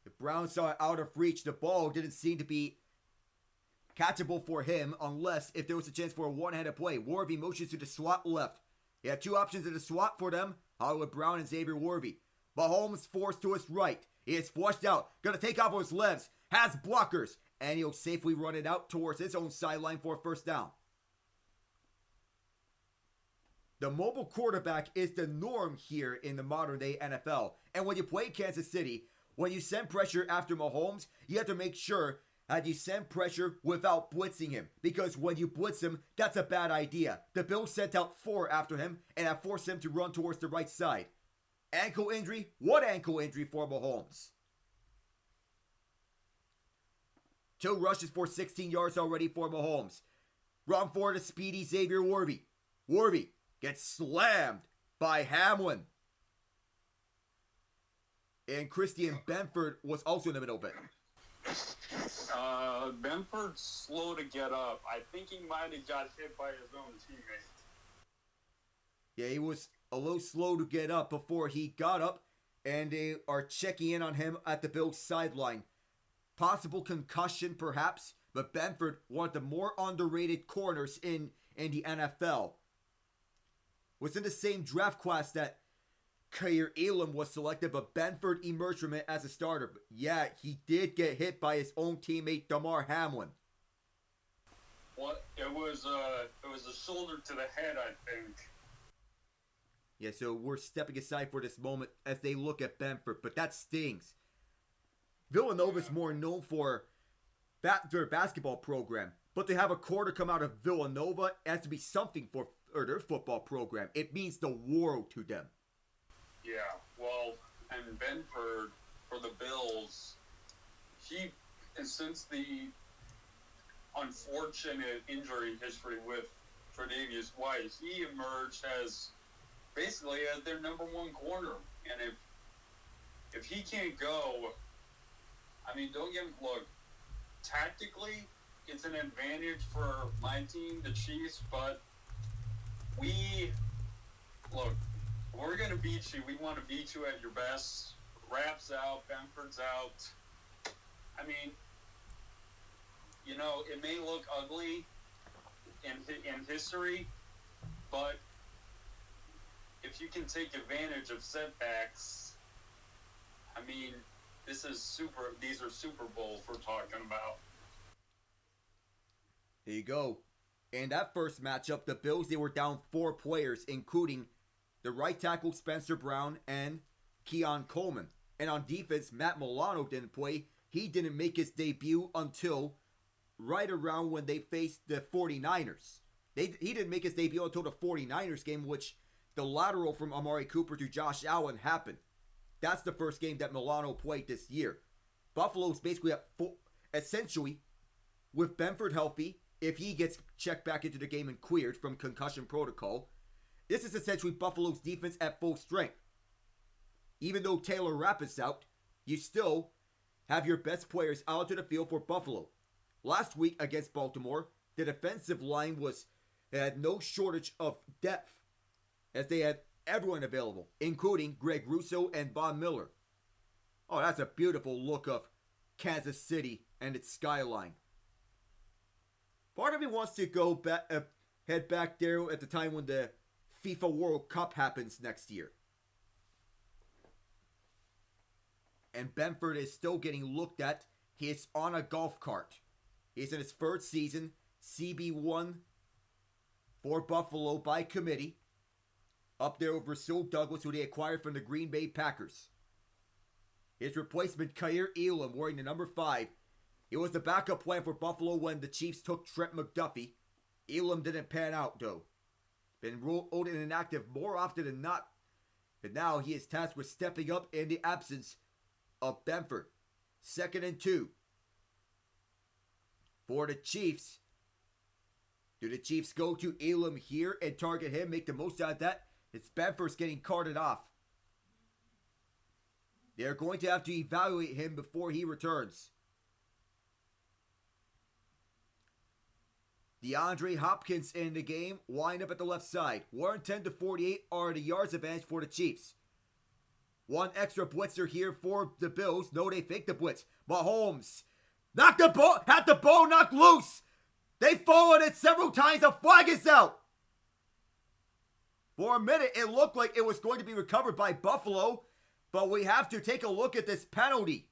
The Brown saw it out of reach. The ball didn't seem to be catchable for him unless if there was a chance for a one-handed play. Warby motions to the slot left. He had two options in the slot for them, Hollywood Brown and Xavier Warby. Mahomes forced to his right. He is flushed out. Gonna take off his legs. Has blockers. And he'll safely run it out towards his own sideline for a first down. The mobile quarterback is the norm here in the modern day NFL. And when you play Kansas City, when you send pressure after Mahomes, you have to make sure that you send pressure without blitzing him. Because when you blitz him, that's a bad idea. The Bills sent out 4 after him and have forced him to run towards the right side. Ankle injury? What ankle injury for Mahomes? 2 rushes for 16 yards already for Mahomes. Run for the speedy Xavier Warby. Warby gets slammed by Hamlin. And Christian Benford was also in the middle of it. Benford's slow to get up. I think he might have got hit by his own teammate. Yeah, he was a little slow to get up before he got up, and they are checking in on him at the Bills sideline. Possible concussion, perhaps, but Benford, one of the more underrated corners in the NFL. Was in the same draft class that Kaiir Elam was selected, but Benford emerged from it as a starter. But yeah, he did get hit by his own teammate, Damar Hamlin. What? It was a shoulder to the head, I think. Yeah, so we're stepping aside for this moment as they look at Benford, but that stings. Villanova's more known for their basketball program, but to have a quarter come out of Villanova has to be something for their football program. It means the world to them. Yeah, well, and Benford for the Bills, since the unfortunate injury history with Tre'Davious White, he emerged as basically as their number one corner. And if he can't go, I mean, look, tactically, it's an advantage for my team, the Chiefs, but we're going to beat you. We want to beat you at your best. Rapp's out, Benford's out. I mean, it may look ugly in history, but if you can take advantage of setbacks, I mean, these are Super Bowls we're talking about. There you go. In that first matchup, the Bills, they were down 4 players, including the right tackle Spencer Brown and Keon Coleman. And on defense, Matt Milano didn't play. He didn't make his debut until right around when they faced the 49ers. He didn't make his debut until the 49ers game, which the lateral from Amari Cooper to Josh Allen happened. That's the first game that Milano played this year. Buffalo's basically essentially, with Benford healthy, if he gets checked back into the game and cleared from concussion protocol, this is essentially Buffalo's defense at full strength. Even though Taylor Rapp is out, you still have your best players out to the field for Buffalo. Last week against Baltimore, the defensive line had no shortage of depth, as they had everyone available, including Greg Russo and Von Miller. Oh, that's a beautiful look of Kansas City and its skyline. Part of me wants to go back, head back there at the time when the FIFA World Cup happens next year. And Benford is still getting looked at. He is on a golf cart. He's in his first season, CB1 for Buffalo by committee. Up there with Rasul Douglas, who they acquired from the Green Bay Packers. His replacement, Kaiir Elam, wearing the number 5. It was the backup plan for Buffalo when the Chiefs took Trent McDuffie. Elam didn't pan out, though. Been ruled inactive more often than not. And now he is tasked with stepping up in the absence of Benford. 2nd and 2. For the Chiefs, Do the Chiefs go to Elam here and target him, make the most out of that? It's Benford's getting carted off. They're going to have to evaluate him before he returns. DeAndre Hopkins in the game, wind up at the left side. 110 to 48 are the yards advantage for the Chiefs. One extra blitzer here for the Bills. No, they fake the blitz. Mahomes knocked the ball, had the ball knocked loose. They followed it several times. The flag is out. For a minute, it looked like it was going to be recovered by Buffalo, but we have to take a look at this penalty.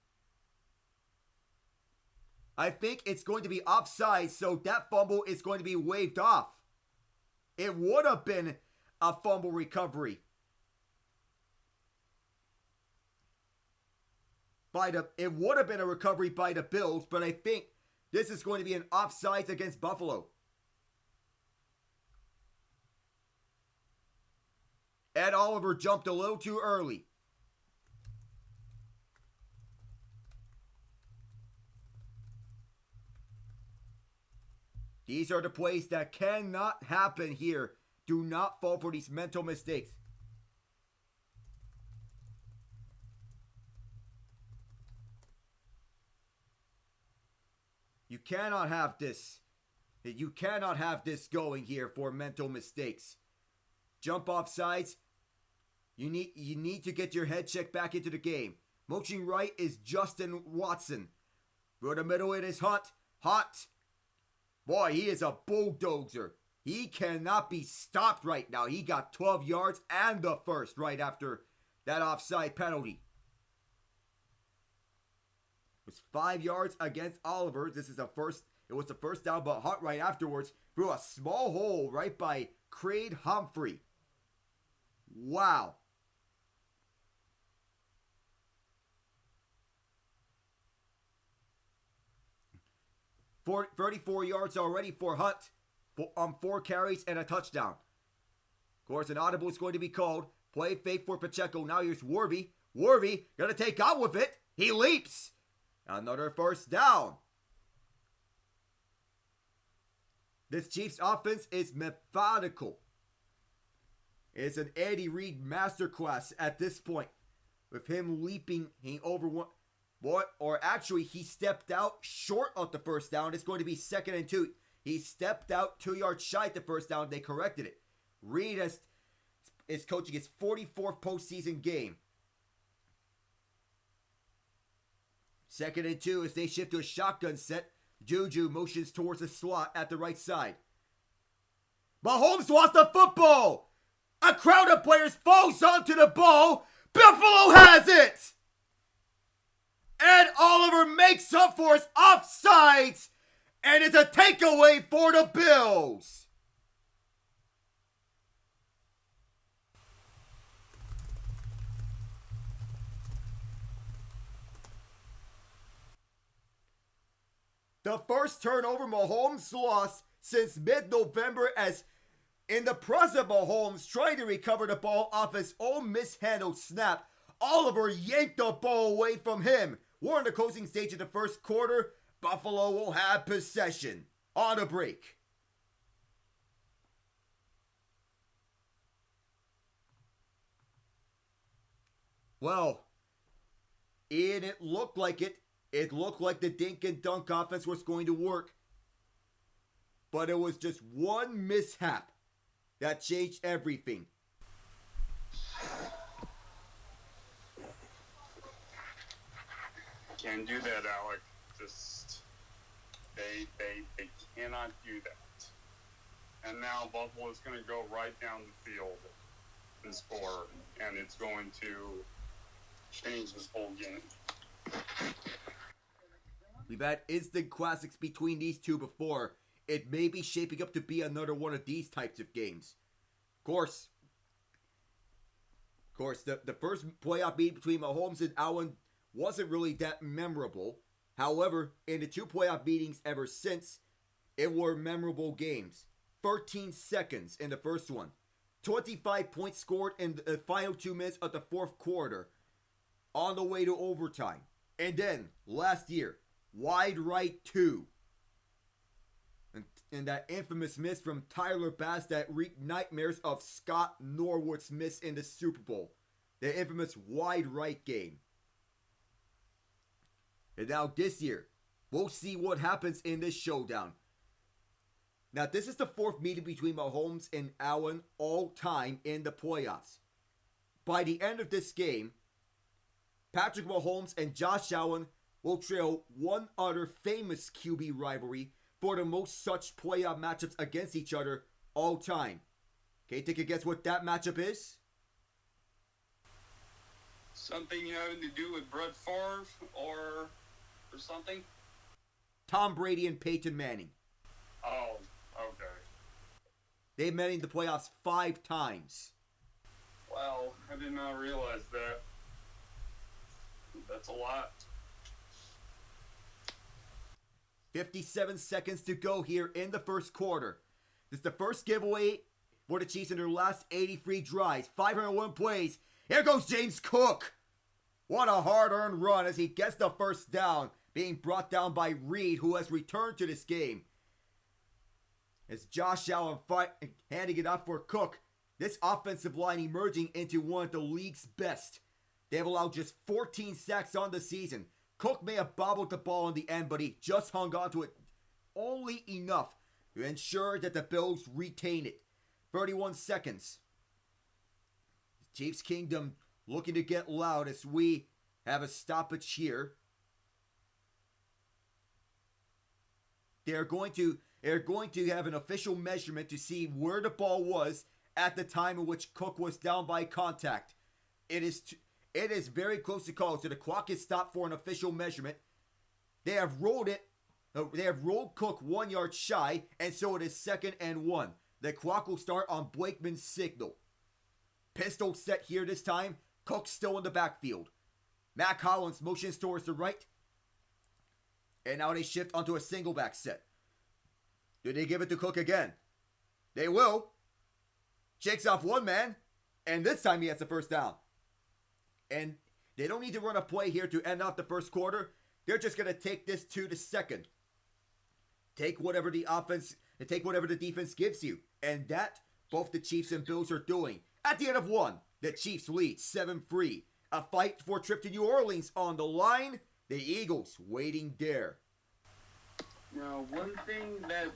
I think it's going to be offside, so that fumble is going to be waved off. It would have been a fumble recovery. It would have been a recovery by the Bills, but I think this is going to be an offside against Buffalo. Ed Oliver jumped a little too early. These are the plays that cannot happen here. Do not fall for these mental mistakes. You cannot have this. You cannot have this going here for mental mistakes. Jump off sides. You need to get your head checked back into the game. Motion right is Justin Watson. Through the middle it is Hunt. Hunt. Boy, he is a bulldozer. He cannot be stopped right now. He got 12 yards and the first right after that offside penalty. It was 5 yards against Oliver. This is the first. It was the first down, but Hunt right afterwards threw a small hole right by Creed Humphrey. Wow. For 34 yards already for Hunt on 4 carries and a touchdown. Of course, an audible is going to be called. Play fake for Pacheco. Now here's Warby. Warby gonna take out with it. He leaps. Another first down. This Chiefs offense is methodical. It's an Eddie Reed masterclass at this point. With him leaping over one. Or actually, he stepped out short of the first down. It's going to be 2nd and 2. He stepped out 2 yards shy at the first down. They corrected it. Reed is coaching his 44th postseason game. 2nd and 2 as they shift to a shotgun set. Juju motions towards the slot at the right side. Mahomes wants the football. A crowd of players falls onto the ball. Buffalo has it. Ed Oliver makes up for his offsides, and it's a takeaway for the Bills. The first turnover Mahomes lost since mid-November, as in the process of Mahomes trying to recover the ball off his own mishandled snap, Oliver yanked the ball away from him. We're in the closing stage of the first quarter. Buffalo will have possession on a break. Well, Ian, it looked like it. It looked like the dink and dunk offense was going to work. But it was just one mishap that changed everything. Can't do that, Alec. Just they cannot do that. And now Buffalo's going to go right down the field and score, and it's going to change this whole game. We've had instant classics between these two before. It may be shaping up to be another one of these types of games. Of course, the first playoff meeting between Mahomes and Allen wasn't really that memorable. However, in the 2 playoff meetings ever since, it were memorable games. 13 seconds in the first one. 25 points scored in the final 2 minutes of the fourth quarter. On the way to overtime. And then, last year, wide right 2. And And that infamous miss from Tyler Bass that wreaked nightmares of Scott Norwood's miss in the Super Bowl. The infamous wide right game. And now this year, we'll see what happens in this showdown. Now, this is the fourth meeting between Mahomes and Allen all time in the playoffs. By the end of this game, Patrick Mahomes and Josh Allen will trail one other famous QB rivalry for the most such playoff matchups against each other all time. Okay, take a guess what that matchup is? Something having to do with Brett Favre or something? Tom Brady and Peyton Manning. Oh, okay. They met in the playoffs 5 times. Wow, I did not realize that. That's a lot. 57 seconds to go here in the first quarter. This is the first giveaway for the Chiefs in their last 83 drives. 501 plays. Here goes James Cook. What a hard-earned run as he gets the first down, being brought down by Reed, who has returned to this game. As Josh Allen handing it off for Cook, this offensive line emerging into one of the league's best. They have allowed just 14 sacks on the season. Cook may have bobbled the ball in the end, but he just hung on to it only enough to ensure that the Bills retain it. 31 seconds. Chiefs Kingdom looking to get loud as we have a stoppage here. They're going to have an official measurement to see where the ball was at the time in which Cook was down by contact. It is very close to call, so the clock is stopped for an official measurement. They have rolled it. They have rolled Cook 1 yard shy, and so it is 2nd and 1. The clock will start on Blakeman's signal. Pistol set here this time. Cook still in the backfield. Mac Hollins motions towards the right. And now they shift onto a single back set. Do they give it to Cook again? They will. Shakes off one man, and this time he has the first down. And they don't need to run a play here to end off the first quarter. They're just going to take this to the second. Take whatever the defense gives you. And that, both the Chiefs and Bills are doing. At the end of one, the Chiefs lead 7-3. A fight for a trip to New Orleans on the line. The Eagles waiting there. Now, one thing that,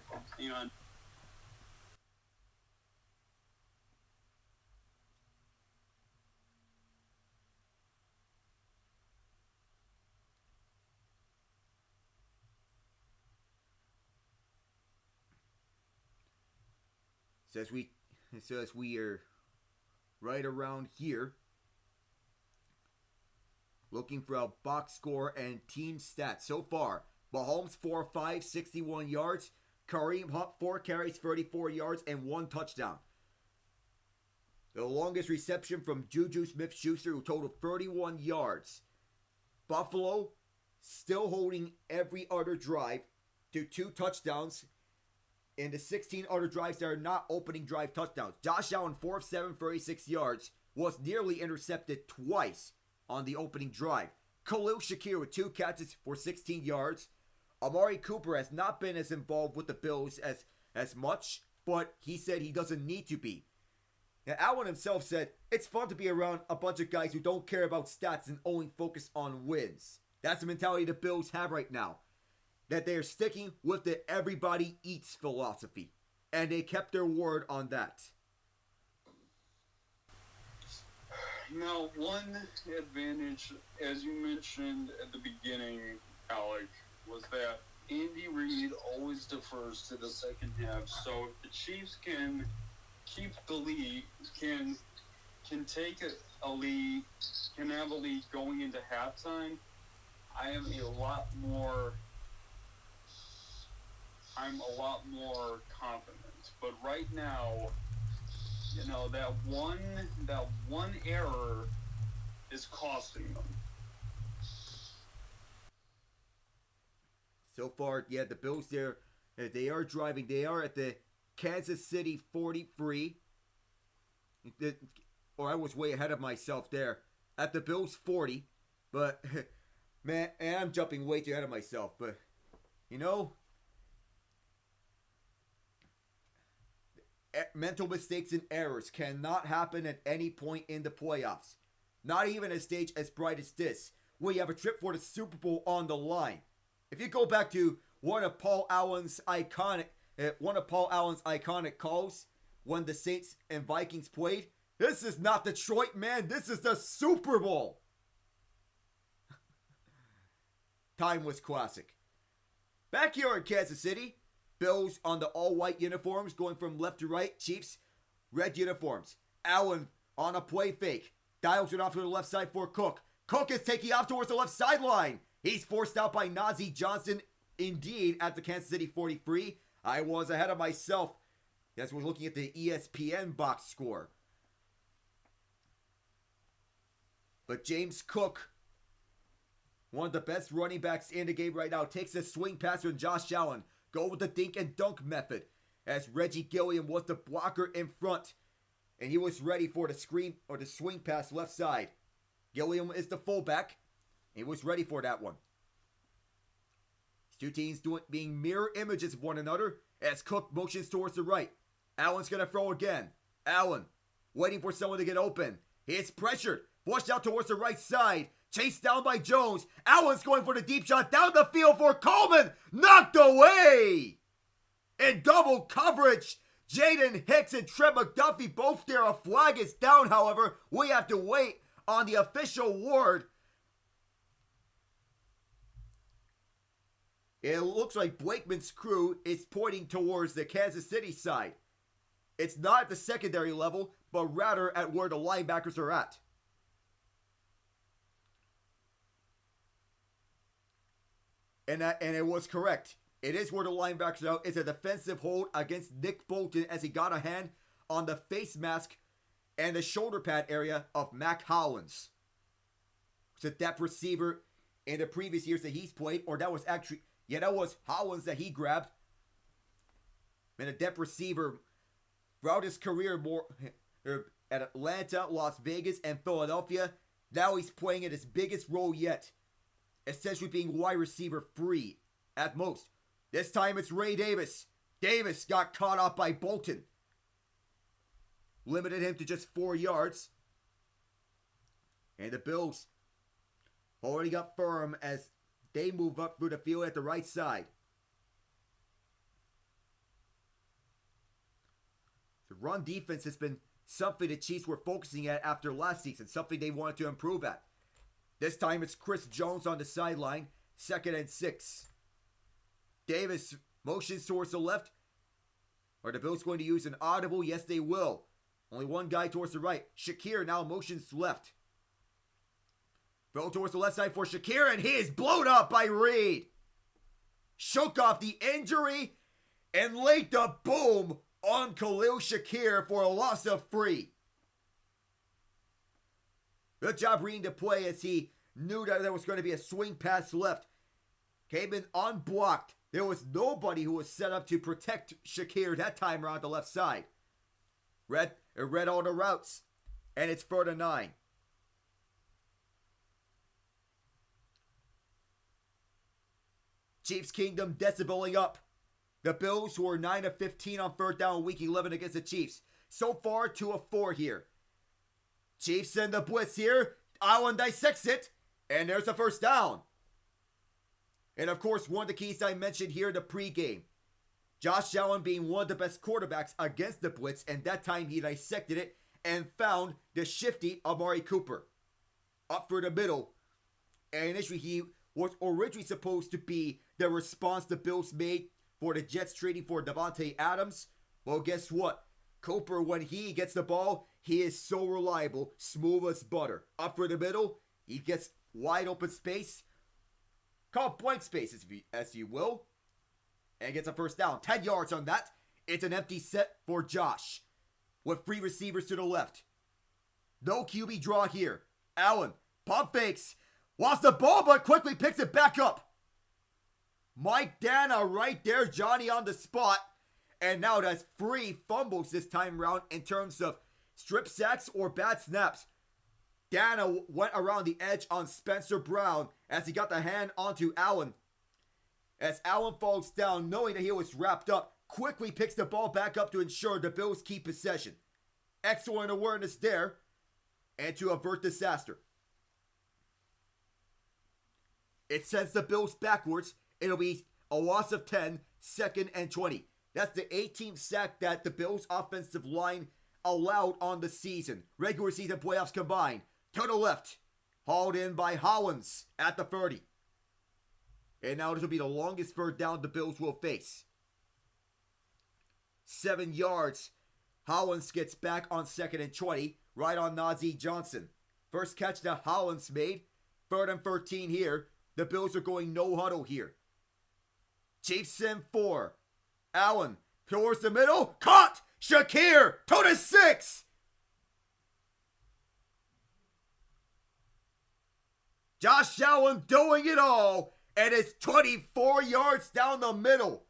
So as we are right around here, looking for a box score and team stats. So far, Mahomes 4-5, 61 yards. Kareem Hunt 4 carries, 34 yards, and 1 touchdown. The longest reception from Juju Smith-Schuster, who totaled 31 yards. Buffalo still holding every other drive to 2 touchdowns. In the 16 other drives that are not opening drive touchdowns. Josh Allen 4 of 7, 36 yards, was nearly intercepted twice on the opening drive. Khalil Shakir with 2 catches for 16 yards. Amari Cooper has not been as involved with the Bills as much, but he said he doesn't need to be. Now, Allen himself said, it's fun to be around a bunch of guys who don't care about stats and only focus on wins. That's the mentality the Bills have right now. That they are sticking with the everybody eats philosophy. And they kept their word on that. now one advantage, as you mentioned at the beginning, Alec, was that Andy Reid always defers to the second half. So if the Chiefs can keep the lead, can take a lead, can have a lead going into halftime, I'm a lot more confident. But right now, that one error is costing them. So far, yeah, the Bills there, they are driving. They are at the Kansas City 43. Or I was way ahead of myself there. At the Bills 40. But, man, I'm jumping way too ahead of myself. But, mental mistakes and errors cannot happen at any point in the playoffs. Not even a stage as bright as this, where you have a trip for the Super Bowl on the line. If you go back to one of Paul Allen's iconic calls when the Saints and Vikings played, this is not Detroit, man. This is the Super Bowl. Time was classic. Back here in Kansas City, Bills on the all-white uniforms going from left to right. Chiefs, red uniforms. Allen on a play fake. Dials it off to the left side for Cook. Cook is taking off towards the left sideline. He's forced out by Najee Johnson, indeed, at the Kansas City 43. I was ahead of myself as we're looking at the ESPN box score. But James Cook, one of the best running backs in the game right now, takes a swing pass from Josh Allen. Go with the dink and dunk method, as Reggie Gilliam was the blocker in front, and he was ready for the screen or the swing pass left side. Gilliam is the fullback. He was ready for that one. These two teams being mirror images of one another as Cook motions towards the right. Allen's going to throw again. Allen waiting for someone to get open. He is pressured. Pushed out towards the right side. Chased down by Jones. Allen's going for the deep shot down the field for Coleman. Knocked away. In double coverage. Jaden Hicks and Trent McDuffie both there. A flag is down, however. We have to wait on the official word. It looks like Blakeman's crew is pointing towards the Kansas City side. It's not at the secondary level, but rather at where the linebackers are at. And it was correct. It is where the linebackers are out. It's a defensive hold against Nick Bolton as he got a hand on the face mask and the shoulder pad area of Mac Hollins. It's a depth receiver in the previous years that he's played, or that was actually, that was Hollins that he grabbed. And a depth receiver throughout his career more at Atlanta, Las Vegas, and Philadelphia. Now he's playing at his biggest role yet, essentially being wide receiver free at most. This time it's Ray Davis. Davis got caught up by Bolton. Limited him to just 4 yards. And the Bills already got firm as they move up through the field at the right side. The run defense has been something the Chiefs were focusing at after last season, something they wanted to improve at. This time it's Chris Jones on the sideline, 2nd and 6. Davis motions towards the left. Are the Bills going to use an audible? Yes, they will. Only one guy towards the right. Shakir now motions left. Throw towards the left side for Shakir, and he is blown up by Reed. Shook off the injury and laid the boom on Khalil Shakir for a loss of 3. Good job reading the play as he knew that there was going to be a swing pass left. Came in unblocked. There was nobody who was set up to protect Shakir that time around the left side. Read all the routes. And it's 3rd and 9. Chiefs Kingdom decibeling up. The Bills, who are 9 of 15 on 3rd down week 11 against the Chiefs. So far, 2 of 4 here. Chiefs send the blitz here. Allen dissects it. And there's the 1st down. And of course, one of the keys I mentioned here in the pregame. Josh Allen being one of the best quarterbacks against the blitz. And that time he dissected it and found the shifty Amari Cooper. Up for the middle. And initially he was originally supposed to be the response the Bills made for the Jets trading for Davante Adams. Well, guess what? Cooper, when he gets the ball, he is so reliable, smooth as butter. Up for the middle, he gets wide open space. Call blank space, as you will. And gets a 1st down. 10 yards on that. It's an empty set for Josh. With 3 receivers to the left. No QB draw here. Allen, pump fakes. Lost the ball, but quickly picks it back up. Mike Dana right there, Johnny on the spot. And now that's 3 fumbles this time around in terms of strip sacks or bad snaps. Dana went around the edge on Spencer Brown as he got the hand onto Allen. As Allen falls down, knowing that he was wrapped up, quickly picks the ball back up to ensure the Bills keep possession. Excellent awareness there, and to avert disaster. It sends the Bills backwards. It'll be a loss of 10, 2nd and 20. That's the 18th sack that the Bills' offensive line allowed on the season. Regular season playoffs combined. To the left. Hauled in by Hollins at the 30. And now this will be the longest third down the Bills will face. 7 yards. Hollins gets back on 2nd and 20. Right on Najee Johnson. First catch that Hollins made. 3rd and 13 here. The Bills are going no huddle here. Chiefs send 4. Allen towards the middle. Caught! Shakir to the 6. Josh Allen doing it all. And it's 24 yards down the middle.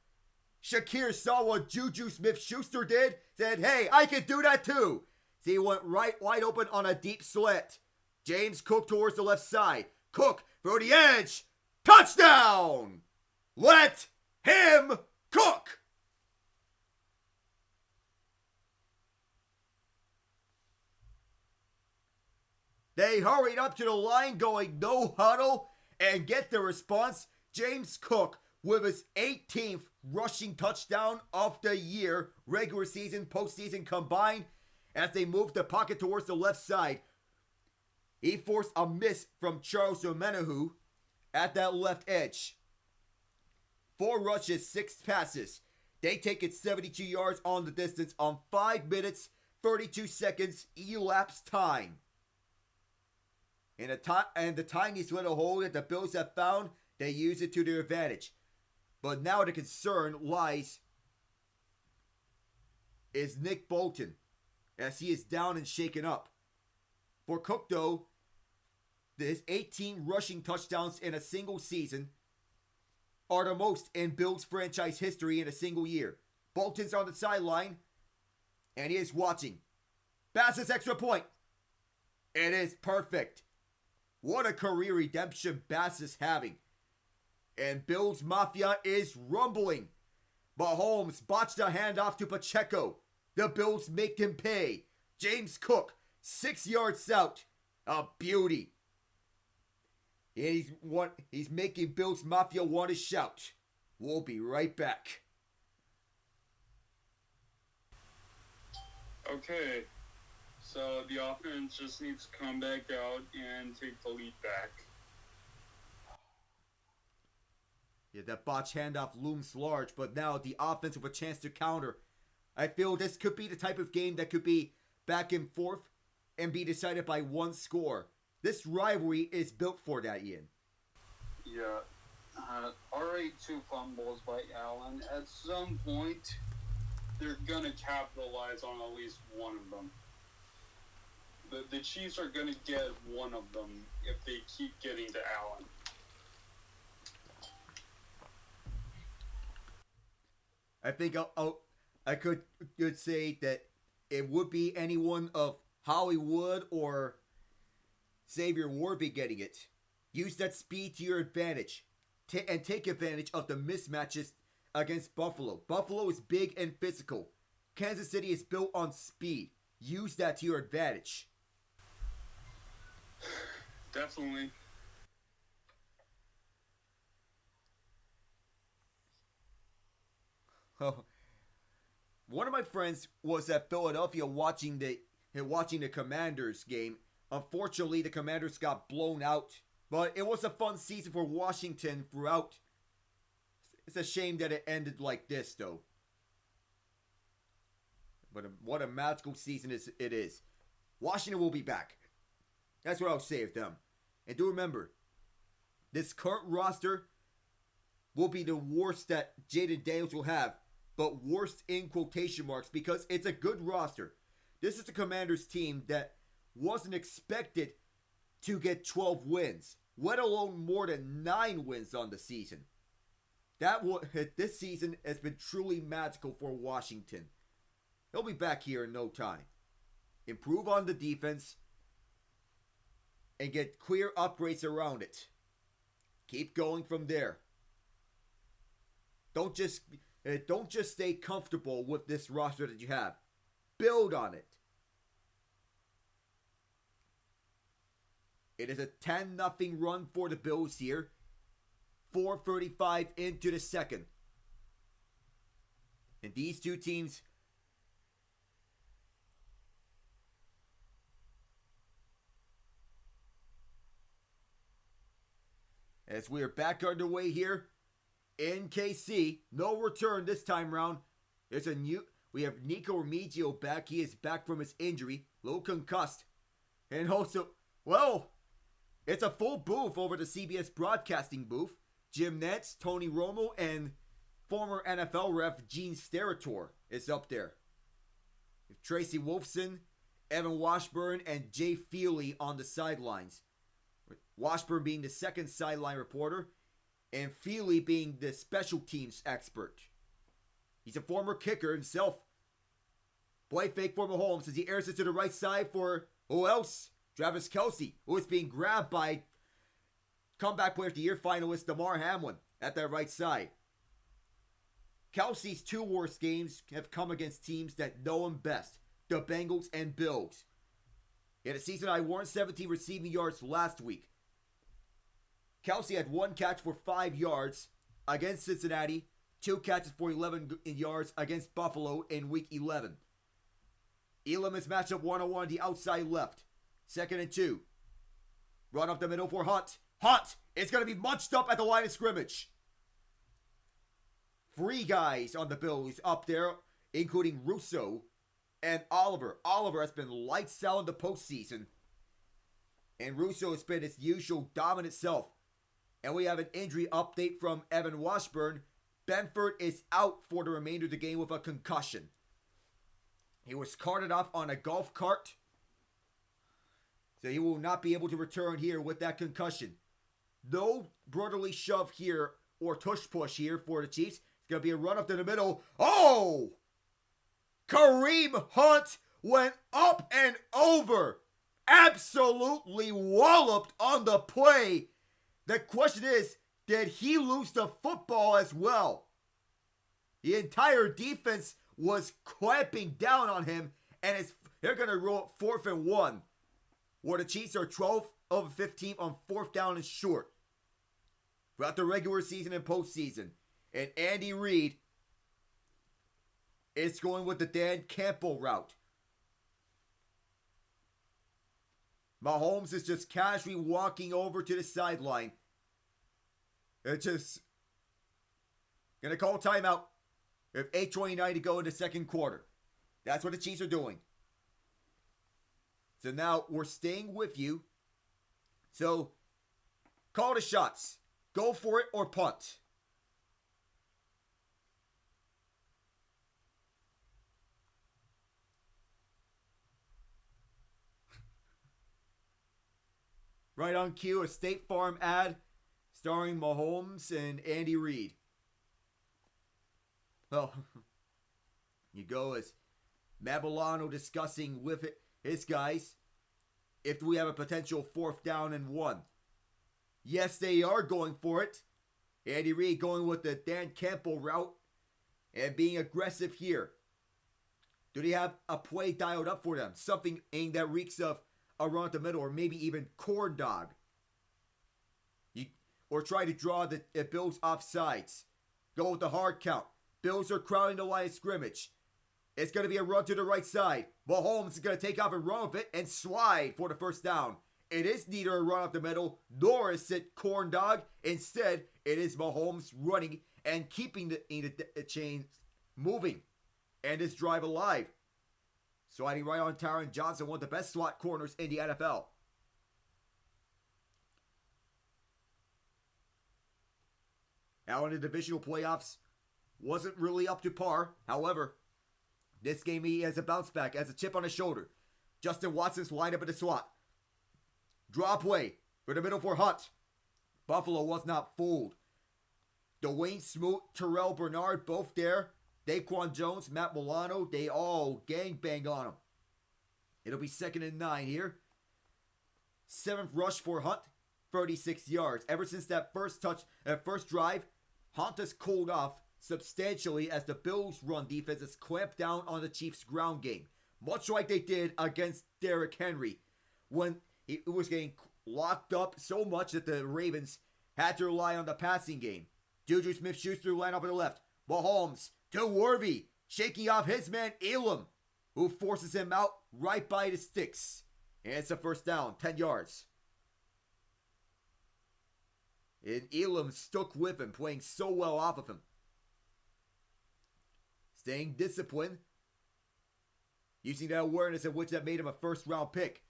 Shakir saw what Juju Smith-Schuster did. Said, hey, I can do that too. So he went right wide open on a deep slant. James Cook towards the left side. Cook for the edge. Touchdown! Let him cook! They hurried up to the line going no huddle and get the response. James Cook with his 18th rushing touchdown of the year, regular season, postseason combined, as they moved the pocket towards the left side. He forced a miss from Charles Omenihu at that left edge. 4 rushes, 6 passes. They take it 72 yards on the distance on 5 minutes, 32 seconds elapsed time. And the tiniest little hole that the Bills have found, they use it to their advantage. But now the concern lies is Nick Bolton, as he is down and shaken up. For Cook, though, his 18 rushing touchdowns in a single season are the most in Bills franchise history in a single year. Bolton's on the sideline, and he is watching. Bass's extra point. It is perfect. What a career redemption Bass is having. And Bills Mafia is rumbling. Mahomes botched a handoff to Pacheco. The Bills make him pay. James Cook, 6 yards out. A beauty. And he's making Bills Mafia want to shout. We'll be right back. Okay, so the offense just needs to come back out and take the lead back. Yeah, that botch handoff looms large, but now the offense with a chance to counter. I feel this could be the type of game that could be back and forth and be decided by one score. This rivalry is built for that, Ian. Yeah. Already 2 fumbles by Allen. At some point, They're going to capitalize on at least one of them. The Chiefs are going to get one of them if they keep getting to Allen. I think I could say that it would be anyone of Hollywood or Xavier Ward be getting it. Use that speed to your advantage and take advantage of the mismatches against Buffalo. Buffalo is big and physical. Kansas City is built on speed. Use that to your advantage. Definitely. Oh, one of my friends was at Philadelphia watching the Commanders game. Unfortunately, the Commanders got blown out, but it was a fun season for Washington throughout. It's a shame that it ended like this, though. But what a magical season it is. Washington will be back. That's what I'll say of them. And do remember, this current roster will be the worst that Jaden Daniels will have. But worst in quotation marks, because it's a good roster. This is the Commanders team that wasn't expected to get 12 wins, let alone more than 9 wins on the season. This season has been truly magical for Washington. He'll be back here in no time. Improve on the defense and get clear upgrades around it. Keep going from there. Don't just Don't just stay comfortable with this roster that you have. Build on it. It is a 10-0 run for the Bills here. 4:35 into the second. And these two teams, as we are back underway here in KC, no return this time round. We have Nico Remigio back. He is back from his injury, low concussed. And also, well, it's a full booth over the CBS broadcasting booth. Jim Nantz, Tony Romo, and former NFL ref Gene Steratore is up there. Tracy Wolfson, Evan Washburn, and Jay Feely on the sidelines. Washburn being the second sideline reporter, and Feely being the special teams expert. He's a former kicker himself. Play fake for Mahomes as he airs it to the right side for who else? Travis Kelce, who is being grabbed by comeback player of the year finalist Damar Hamlin at that right side. Kelce's two worst games have come against teams that know him best, the Bengals and Bills. He had a season-high 117 receiving yards last week. Kelce had one catch for 5 yards against Cincinnati, 2 catches for 11 yards against Buffalo in Week 11. Elam is matched up 1-on-1 on the outside left. 2nd and 2. Run up the middle for Hunt. Hunt is going to be munched up at the line of scrimmage. 3 guys on the Bills up there, including Russo and Oliver. Oliver has been lights out in the postseason. And Russo has been his usual dominant self. And we have an injury update from Evan Washburn. Benford is out for the remainder of the game with a concussion. He was carted off on a golf cart. So he will not be able to return here with that concussion. No brotherly shove here or tush push here for the Chiefs. It's going to be a run up to the middle. Oh! Kareem Hunt went up and over. Absolutely walloped on the play. The question is, did he lose the football as well? The entire defense was clamping down on him, and they're going to roll it 4th and 1, where the Chiefs are 12 of 15 on 4th down and short throughout the regular season and postseason. And Andy Reid is going with the Dan Campbell route. Mahomes is just casually walking over to the sideline. It's just going to call timeout. We have 8:29 to go in the second quarter. That's what the Chiefs are doing. So now we're staying with you. So call the shots. Go for it or punt. Right on cue, a State Farm ad starring Mahomes and Andy Reid. Well, you go as Matt Milano discussing with his guys if we have a potential 4th down and 1. Yes, they are going for it. Andy Reid going with the Dan Campbell route and being aggressive here. Do they have a play dialed up for them? Something that reeks of a run at the middle, or maybe even corn dog. Or try to draw the Bills off sides. Go with the hard count. Bills are crowding the line of scrimmage. It's going to be a run to the right side. Mahomes is going to take off and run with it and slide for the 1st down. It is neither a run up the middle, nor is it corn dog. Instead, it is Mahomes running and keeping the chains moving and his drive alive. Sliding right on Tyron Johnson, one of the best slot corners in the NFL. Now in the divisional playoffs, wasn't really up to par. However, this game he has a bounce back, as a chip on his shoulder. Justin Watson's lined up in the slot. Draw play for the middle for Hunt. Buffalo was not fooled. Dwayne Smoot, Terrell Bernard, both there. Daquan Jones, Matt Milano, they all gangbang on him. It'll be 2nd and 9 here. 7th rush for Hunt, 36 yards. Ever since that first drive, Hunt has cooled off substantially as the Bills' run defense has clamped down on the Chiefs' ground game, much like they did against Derrick Henry when it was getting locked up so much that the Ravens had to rely on the passing game. Juju Smith-Schuster line up on the left. Mahomes to Worthy, shaking off his man Elam, who forces him out right by the sticks. And it's a first down, 10 yards. And Elam stuck with him, playing so well off of him. Staying disciplined, using that awareness in which that made him a first-round pick.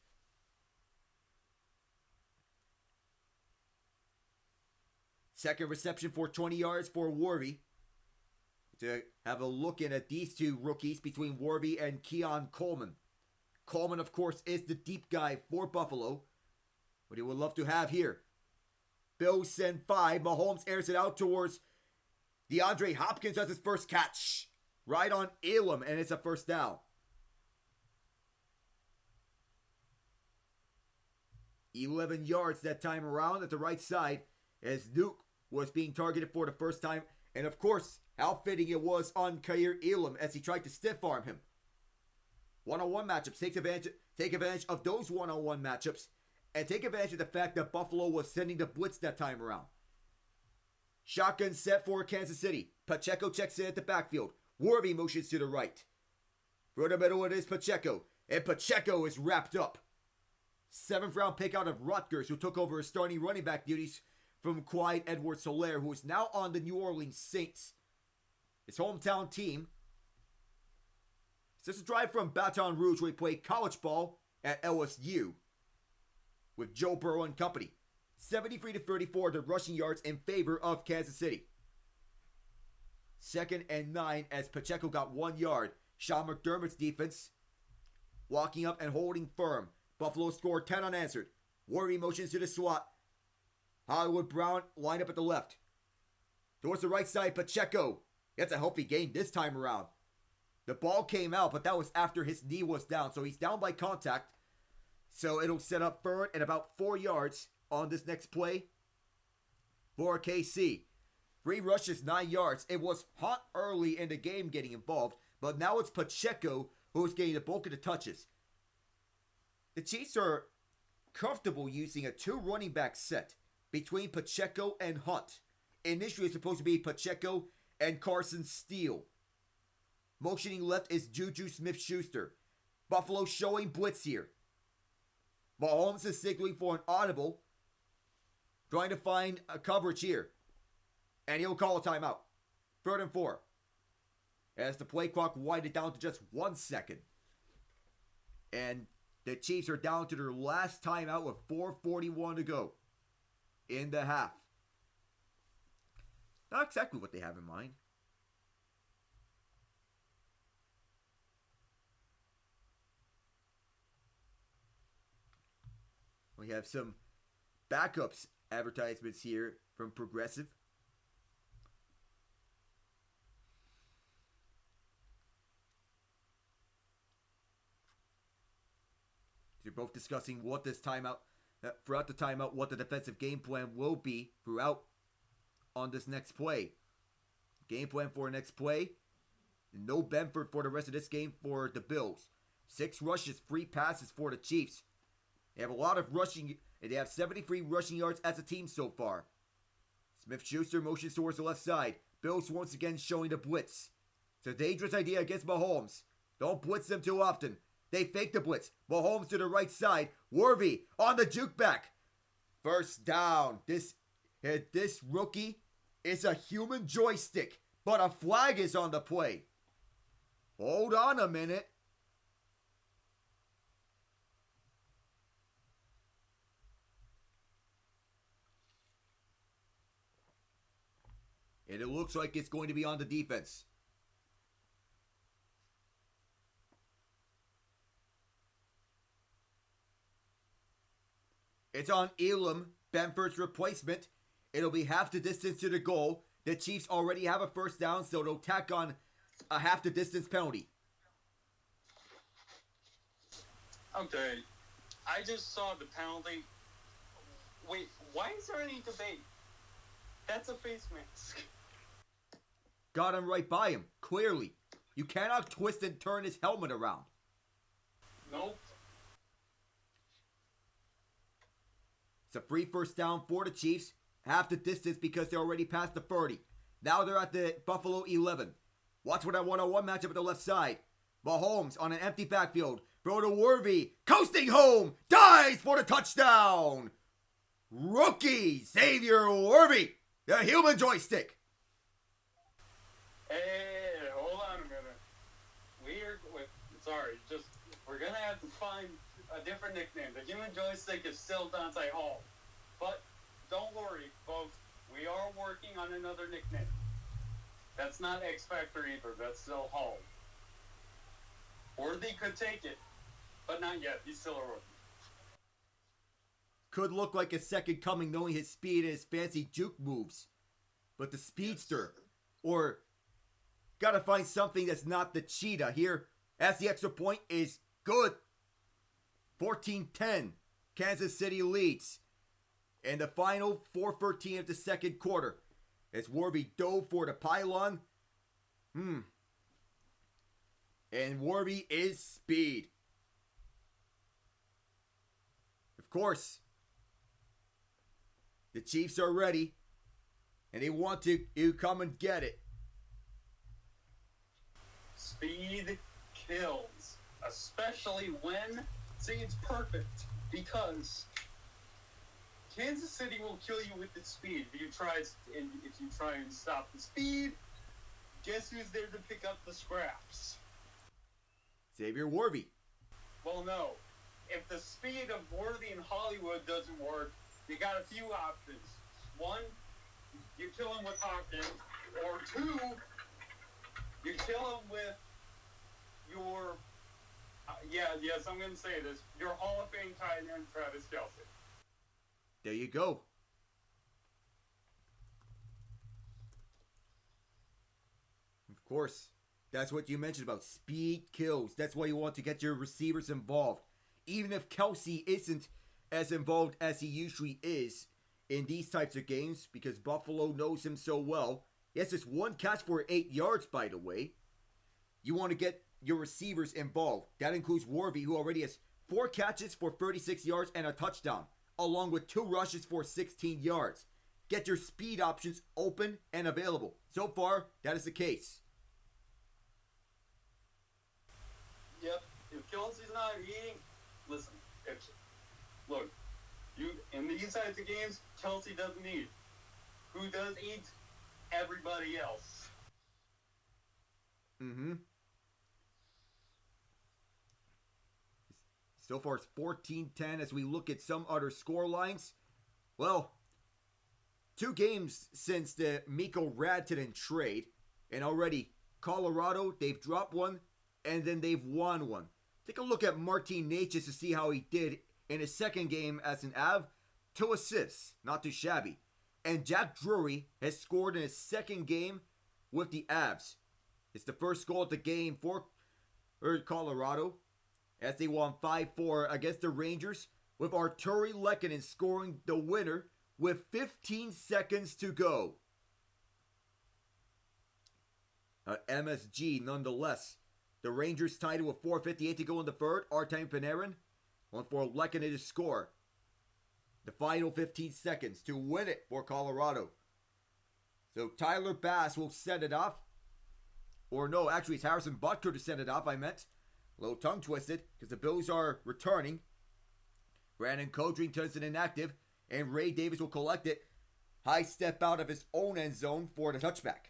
Second reception for 20 yards for Worthy. To have a look in at these two rookies between Worthy and Keon Coleman. Coleman, of course, is the deep guy for Buffalo. What he would love to have here. Bills send 5. Mahomes airs it out towards DeAndre Hopkins as his first catch. Right on Elam, and it's a first down. 11 yards that time around at the right side as Duke was being targeted for the first time. And of course, how fitting it was on Kaiir Elam as he tried to stiff arm him. One-on-one matchups. Take advantage of those one-on-one matchups. And take advantage of the fact that Buffalo was sending the blitz that time around. Shotgun set for Kansas City. Pacheco checks in at the backfield. Worthy motions to the right. Through the middle it is Pacheco. And Pacheco is wrapped up. 7th round pick out of Rutgers, who took over his starting running back duties from Clyde Edwards-Helaire, who is now on the New Orleans Saints, his hometown team. It's just a drive from Baton Rouge, where he played college ball at LSU with Joe Burrow and company. 73-34 the rushing yards in favor of Kansas City. 2nd and 9 as Pacheco got 1 yard. Sean McDermott's defense walking up and holding firm. Buffalo scored 10 unanswered. Worthy motions to the slot. Hollywood Brown lined up at the left. Towards the right side, Pacheco. That's a healthy gain this time around. The ball came out, but that was after his knee was down. So he's down by contact. So it'll set up 3rd and about 4 yards on this next play for KC. 3 rushes, 9 yards. It was hot early in the game getting involved, but now it's Pacheco who's getting the bulk of the touches. The Chiefs are comfortable using a 2 running back set between Pacheco and Hunt. Initially, it's supposed to be Pacheco and Carson Steele. Motioning left is Juju Smith-Schuster. Buffalo showing blitz here. Mahomes is signaling for an audible, trying to find a coverage here. And he'll call a timeout. 3rd and 4. As the play clock winded down to just 1 second. And the Chiefs are down to their last timeout with 4:41 to go in the half. Not exactly what they have in mind. We have some backups advertisements here from Progressive. They're both discussing what this timeout, throughout the timeout, what the defensive game plan will be throughout on this next play. Game plan for next play. No Benford for the rest of this game for the Bills. 6 rushes, 3 passes for the Chiefs. They have a lot of rushing, and they have 73 rushing yards as a team so far. Smith-Schuster motions towards the left side. Bills once again showing the blitz. It's a dangerous idea against Mahomes. Don't blitz them too often. They fake the blitz. Mahomes to the right side. Worthy on the juke back. First down. This rookie is a human joystick, but a flag is on the play. Hold on a minute. And it looks like it's going to be on the defense. It's on Elam, Benford's replacement. It'll be half the distance to the goal. The Chiefs already have a first down, so they'll tack on a half the distance penalty. Okay, I just saw the penalty. Wait, why is there any debate? That's a face mask. got him right by him, clearly. You cannot twist and turn his helmet around. Nope. It's a free first down for the Chiefs. Half the distance because they're already past the 30. Now they're at the Buffalo 11. Watch for that one-on-one matchup at the left side. Mahomes on an empty backfield. Throw to Worthy. Coasting home. Dives for the touchdown. Rookie Xavier Worthy. The human joystick. Hey, hold on a minute. We're going to have to find a different nickname. The human joystick is still Dante Hall. But don't worry, folks. We are working on another nickname. That's not X Factor either. That's still Hall. Worthy could take it, but not yet. He's still a rookie. Could look like a second coming knowing his speed and his fancy juke moves. But the speedster, or gotta find something that's not the cheetah here, as the extra point is good. 14-10. Kansas City leads. And the final 4:13 of the second quarter. As Warby dove for the pylon. And Warby is speed. Of course. The Chiefs are ready. And they want to come and get it. Speed kills. Especially when... See, it's perfect. Because... Kansas City will kill you with its speed. If you try and stop the speed, guess who's there to pick up the scraps? Xavier Worthy. Well, no. If the speed of Worthy in Hollywood doesn't work, you got a few options. One, you kill him with Hopkins. Or two, you kill him with your... yes, I'm going to say this. Your Hall of Fame tight end, Travis Kelce. There you go. Of course, that's what you mentioned about speed kills. That's why you want to get your receivers involved. Even if Kelce isn't as involved as he usually is in these types of games, because Buffalo knows him so well. He has just one catch for 8 yards, by the way. You want to get your receivers involved. That includes Warby, who already has 4 catches for 36 yards and a touchdown, along with 2 rushes for 16 yards. Get your speed options open and available. So far, that is the case. Yep. If Kelsey's not eating, listen. Look, in these types of games, Kelsey doesn't eat. Who does eat? Everybody else. So far, it's 14-10 as we look at some other score lines. Well, 2 games since the Mikko Rantanen trade, and already Colorado, they've dropped one, and then they've won one. Take a look at Martin Necas to see how he did in his second game as an Av. 2 assists, not too shabby. And Jack Drury has scored in his second game with the Avs. It's the first goal of the game for Colorado, as they won 5-4 against the Rangers, with Arturi Lehkonen scoring the winner with 15 seconds to go. MSG nonetheless. The Rangers tied it with 4:58 to go in the third. Artemi Panarin went for Lehkonen to score. The final 15 seconds to win it for Colorado. So Tyler Bass will set it off. Or no, actually it's Harrison Butker to set it off, I meant. A little tongue twisted, because the Bills are returning. Brandon Codring turns it inactive, and Ray Davis will collect it. High step out of his own end zone for the touchback.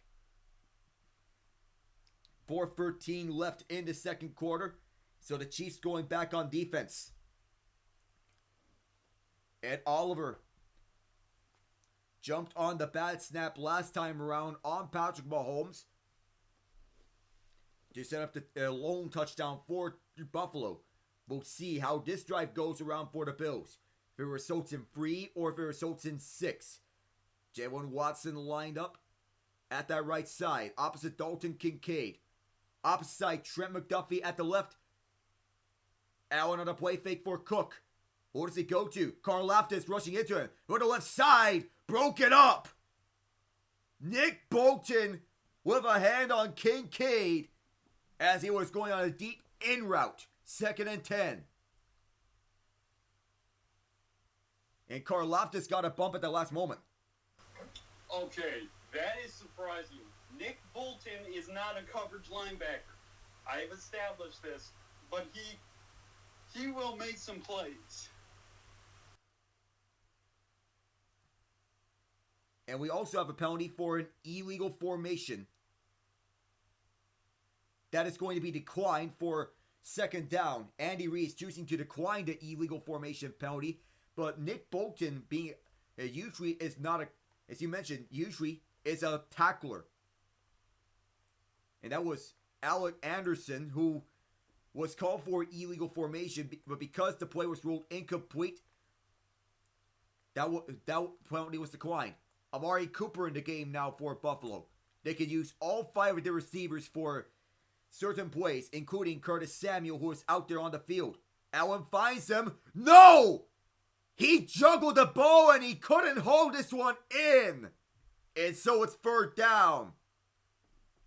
4:13 left in the second quarter, so the Chiefs going back on defense. Ed Oliver jumped on the bad snap last time around on Patrick Mahomes to set up the lone touchdown for Buffalo. We'll see how this drive goes around for the Bills. If it results in 3 or if it results in 6. Jalen Watson lined up at that right side, opposite Dalton Kincaid. Opposite side, Trent McDuffie at the left. Allen on a play fake for Cook. Who does he go to? Karlaftis rushing into him. Go to the left side. Broke it up. Nick Bolton with a hand on Kincaid as he was going on a deep in route. 2nd and 10. And Karlaftis got a bump at the last moment. Okay, that is surprising. Nick Bolton is not a coverage linebacker. I've established this, but he will make some plays. And we also have a penalty for an illegal formation. That is going to be declined for 2nd down. Andy Reid is choosing to decline the illegal formation penalty. But Nick Bolton being usually is not a, as you mentioned, usually is a tackler. And that was Alec Anderson who was called for illegal formation, but because the play was ruled incomplete, that penalty was declined. Amari Cooper in the game now for Buffalo. They could use all 5 of their receivers for certain plays, including Curtis Samuel, who is out there on the field. Allen finds him. No! He juggled the ball and he couldn't hold this one in. And so it's 3rd down.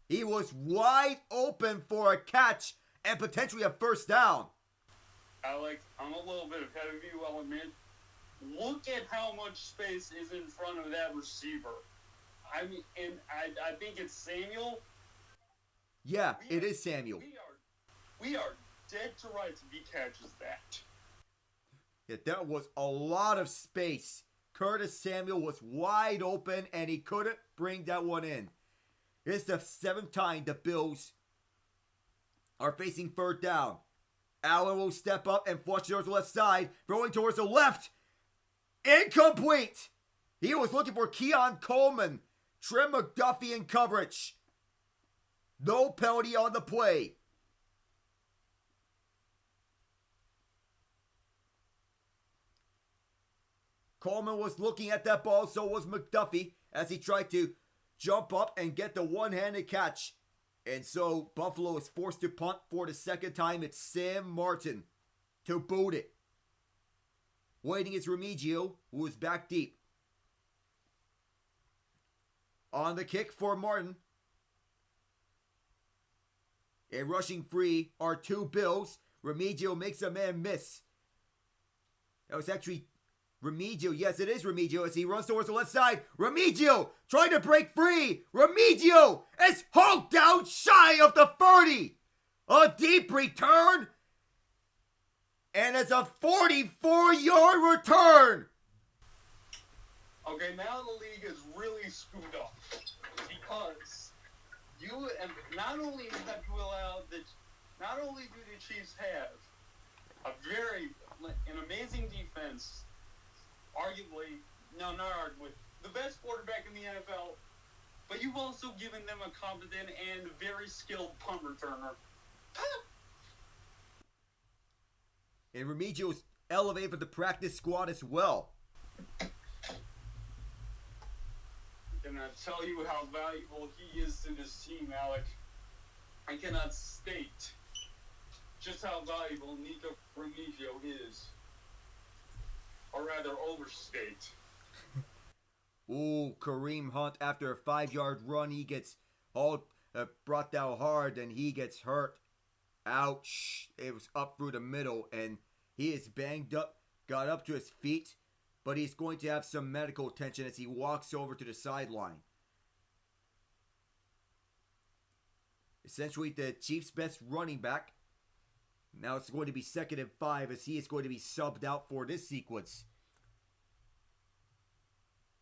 He was wide open for a catch and potentially a 1st down. Alex, I'm a little bit ahead of you, I'll admit. Look at how much space is in front of that receiver. I mean, and I think it's Samuel. Yeah, it is Samuel. We are dead to rights if he catches that. Yeah, that was a lot of space. Curtis Samuel was wide open and he couldn't bring that one in. It's the 7th time the Bills are facing 3rd down. Allen will step up and flush towards the left side, throwing towards the left. Incomplete! He was looking for Keon Coleman. Trent McDuffie in coverage. No penalty on the play. Coleman was looking at that ball, so was McDuffie, as he tried to jump up and get the one-handed catch. And so Buffalo is forced to punt for the 2nd time. It's Sam Martin to boot it. Waiting is Remigio, who is back deep. On the kick for Martin. And rushing free are 2 Bills. Remigio makes a man miss. That was actually Remigio. Yes, it is Remigio as he runs towards the left side. Remigio trying to break free. Remigio is hauled down shy of the 30. A deep return. And it's a 44-yard return. Okay, now the league is really screwed up because you and not only have you allowed not only do the Chiefs have an amazing defense, arguably, not arguably, the best quarterback in the NFL, but you've also given them a competent and very skilled punt returner. And Remigio's elevated for the practice squad as well. Can I tell you how valuable he is to this team, Alec? I cannot state just how valuable Nico Remigio is. Or rather, overstate. Ooh, Kareem Hunt, after a 5-yard run, he gets all brought down hard and he gets hurt. Ouch. It was up through the middle and he is banged up, got up to his feet, but he's going to have some medical attention as he walks over to the sideline. Essentially the Chiefs' best running back. Now it's going to be 2nd and 5 as he is going to be subbed out for this sequence.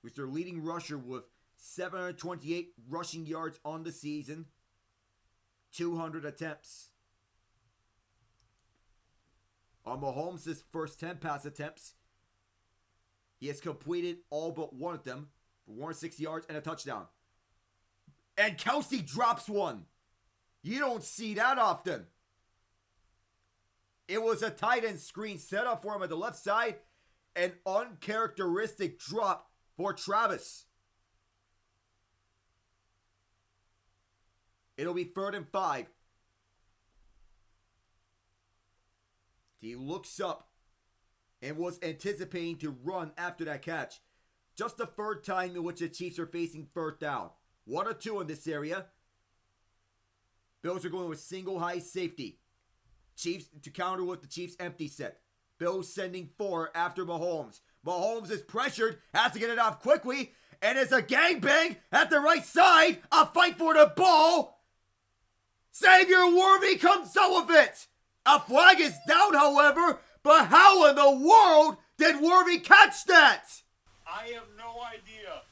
Who's their leading rusher with 728 rushing yards on the season. 200 attempts. On Mahomes' first 10 pass attempts, he has completed all but one of them for 160 yards and a touchdown. And Kelsey drops one. You don't see that often. It was a tight end screen set up for him at the left side. An uncharacteristic drop for Travis. It'll be 3rd and 5. He looks up and was anticipating to run after that catch. Just the 3rd time in which the Chiefs are facing 3rd down. 1 or 2 in this area. Bills are going with single high safety. Chiefs to counter with the Chiefs empty set. Bills sending 4 after Mahomes. Mahomes is pressured, has to get it off quickly, and it's a gangbang at the right side. A fight for the ball. Xavier Worthy comes out of it. A flag is down, however, but how in the world did Worthy catch that? I have no idea.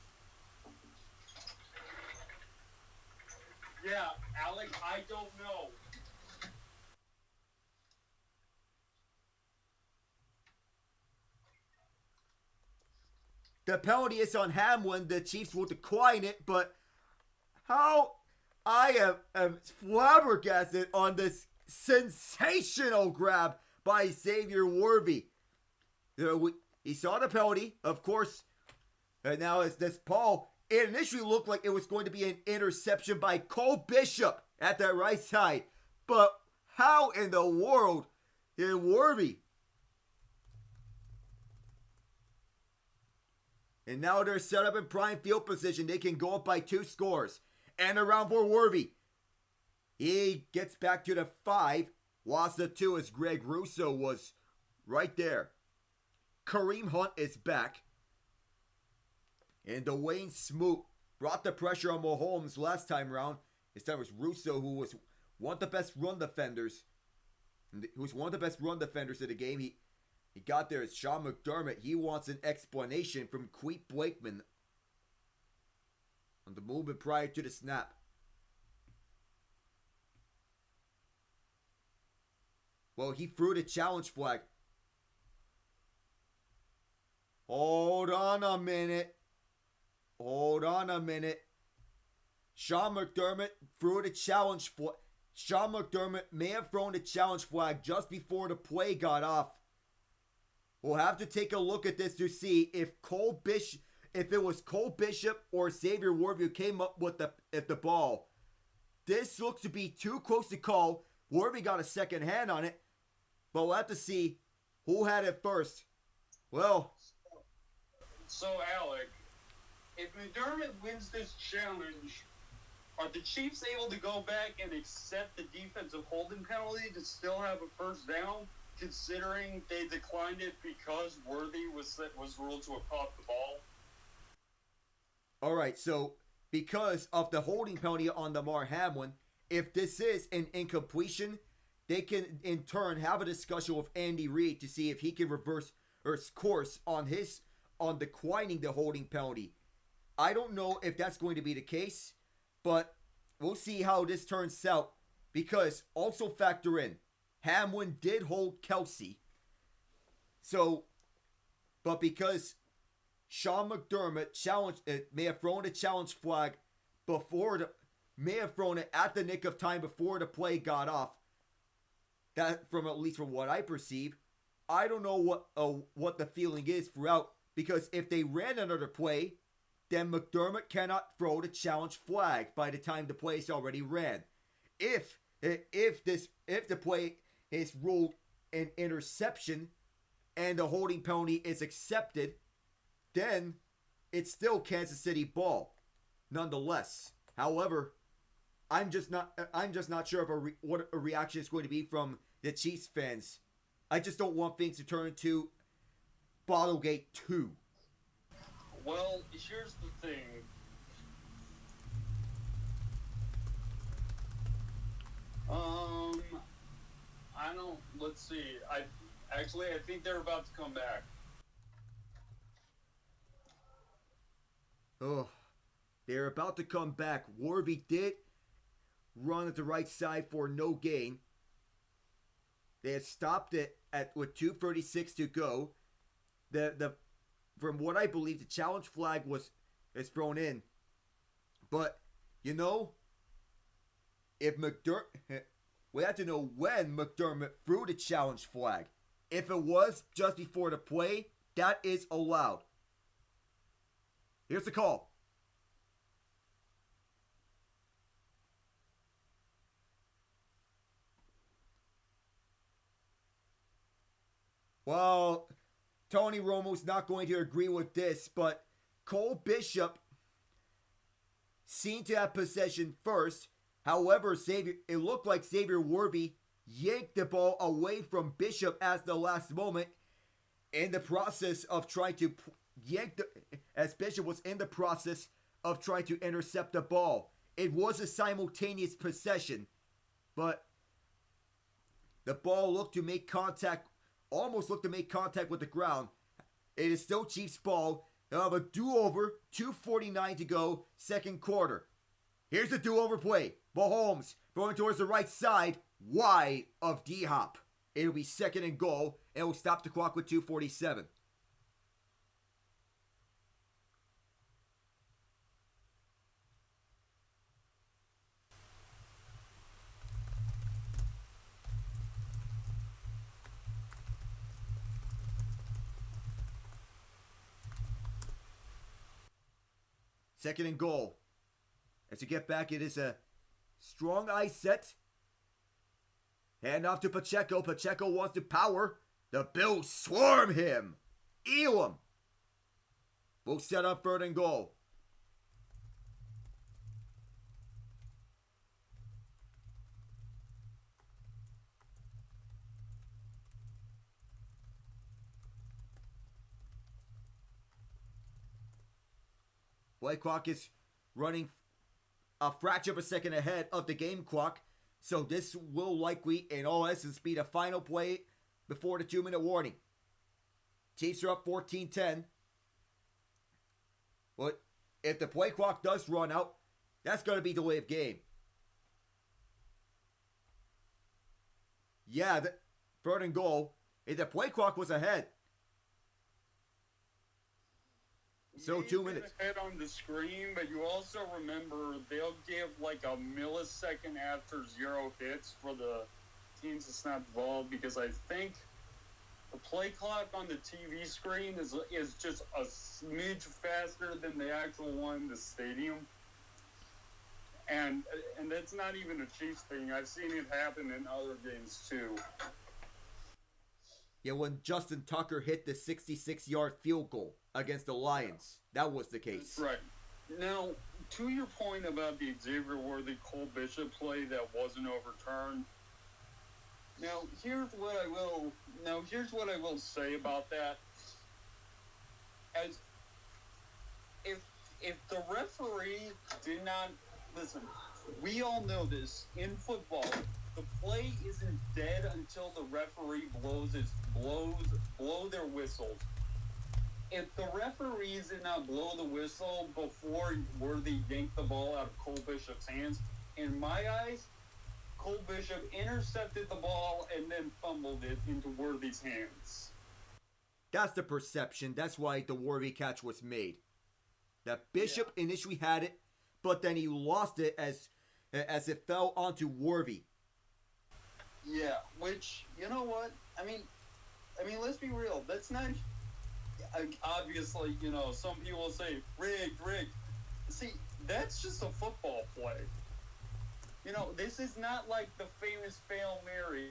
Yeah, Alex, I don't know. The penalty is on Hamlin. The Chiefs will decline it, but how I am flabbergasted on this sensational grab by Xavier Worthy. He saw the penalty, of course, and now it's this Paul. It initially looked like it was going to be an interception by Cole Bishop at the right side, but how in the world did Worthy? And now they're set up in prime field position. They can go up by 2 scores. And around for Worthy. He gets back to the 5. Lost the 2 as Greg Russo was right there. Kareem Hunt is back. And Dwayne Smoot brought the pressure on Mahomes last time around. This time it was Russo, who was one of the best run defenders. Who's one of the best run defenders of the game. He got there as Sean McDermott. He wants an explanation from Queet Blakeman on the movement prior to the snap. Well, he threw the challenge flag. Hold on a minute. Sean McDermott threw the challenge flag. Sean McDermott may have thrown the challenge flag just before the play got off. We'll have to take a look at this to see if it was Cole Bishop or Xavier Worthy who came up with the ball. This looks to be too close to call. Worthy got a second hand on it, but we'll have to see who had it first. Well, so Alec, if McDermott wins this challenge, are the Chiefs able to go back and accept the defensive holding penalty to still have a first down? Considering they declined it because Worthy was ruled to have caught the ball. All right, so because of the holding penalty on Damar Hamlin, if this is an incompletion, they can in turn have a discussion with Andy Reid to see if he can reverse or course on declining the holding penalty. I don't know if that's going to be the case, but we'll see how this turns out. Because also factor in, Hamlin did hold Kelsey. So, but because Sean McDermott may have thrown the challenge flag may have thrown it at the nick of time before the play got off. That, at least from what I perceive, I don't know what the feeling is throughout. Because if they ran another play, then McDermott cannot throw the challenge flag by the time the play is already ran. If the play is ruled an interception and the holding penalty is accepted, then it's still Kansas City ball nonetheless. However, I'm just not sure of what a reaction is going to be from the Chiefs fans. I just don't want things to turn into Bottlegate 2. Well, here's the thing. Let's see. I think they're about to come back. Oh, they're about to come back. Worthy did run at the right side for no gain. They had stopped it with 2:36 to go. From what I believe, the challenge flag is thrown in. But if McDermott, we have to know when McDermott threw the challenge flag. If it was just before the play, that is allowed. Here's the call. Well, Tony Romo's not going to agree with this, but Cole Bishop seemed to have possession first. However, it looked like Xavier Worthy yanked the ball away from Bishop at the last moment in the process of trying to as Bishop was in the process of trying to intercept the ball. It was a simultaneous possession, but the ball almost looked to make contact with the ground. It is still Chiefs ball. They'll have a do-over, 2:49 to go, second quarter. Here's the do-over play. Mahomes going towards the right side, wide of D-Hop. It'll be second and goal, and will stop the clock with 2:47. Second and goal. As you get back, it is a strong eye set. Hand off to Pacheco. Pacheco wants to power. The Bills swarm him. Elam. We'll set up third and goal. Play clock is running a fraction of a second ahead of the game clock. So this will likely, in all essence, be the final play before the 2-minute warning. Chiefs are up 14-10. But if the play clock does run out, that's going to be delay of game. Yeah, third and goal. If the play clock was ahead. So 2 minutes. Head on the screen, but you also remember they'll give like a millisecond after 0 hits for the teams to snap the ball, because I think the play clock on the TV screen is just a smidge faster than the actual one in the stadium. And that's not even a Chiefs thing. I've seen it happen in other games too. Yeah, when Justin Tucker hit the 66-yard field goal against the Lions, that was the case. Right. Now, to your point about the Xavier Worthy Cole Bishop play that wasn't overturned, here's what I will say about that. As if the referee did not listen, we all know this in football. The play isn't dead until the referee blow their whistles. If the referees did not blow the whistle before Worthy yanked the ball out of Cole Bishop's hands, in my eyes, Cole Bishop intercepted the ball and then fumbled it into Worthy's hands. That's the perception. That's why the Worthy catch was made. That Bishop initially had it, but then he lost it as it fell onto Worthy. Yeah, which, you know what? I mean, let's be real. That's not... Obviously, some people say, rigged. See, that's just a football play. This is not like the famous Hail Mary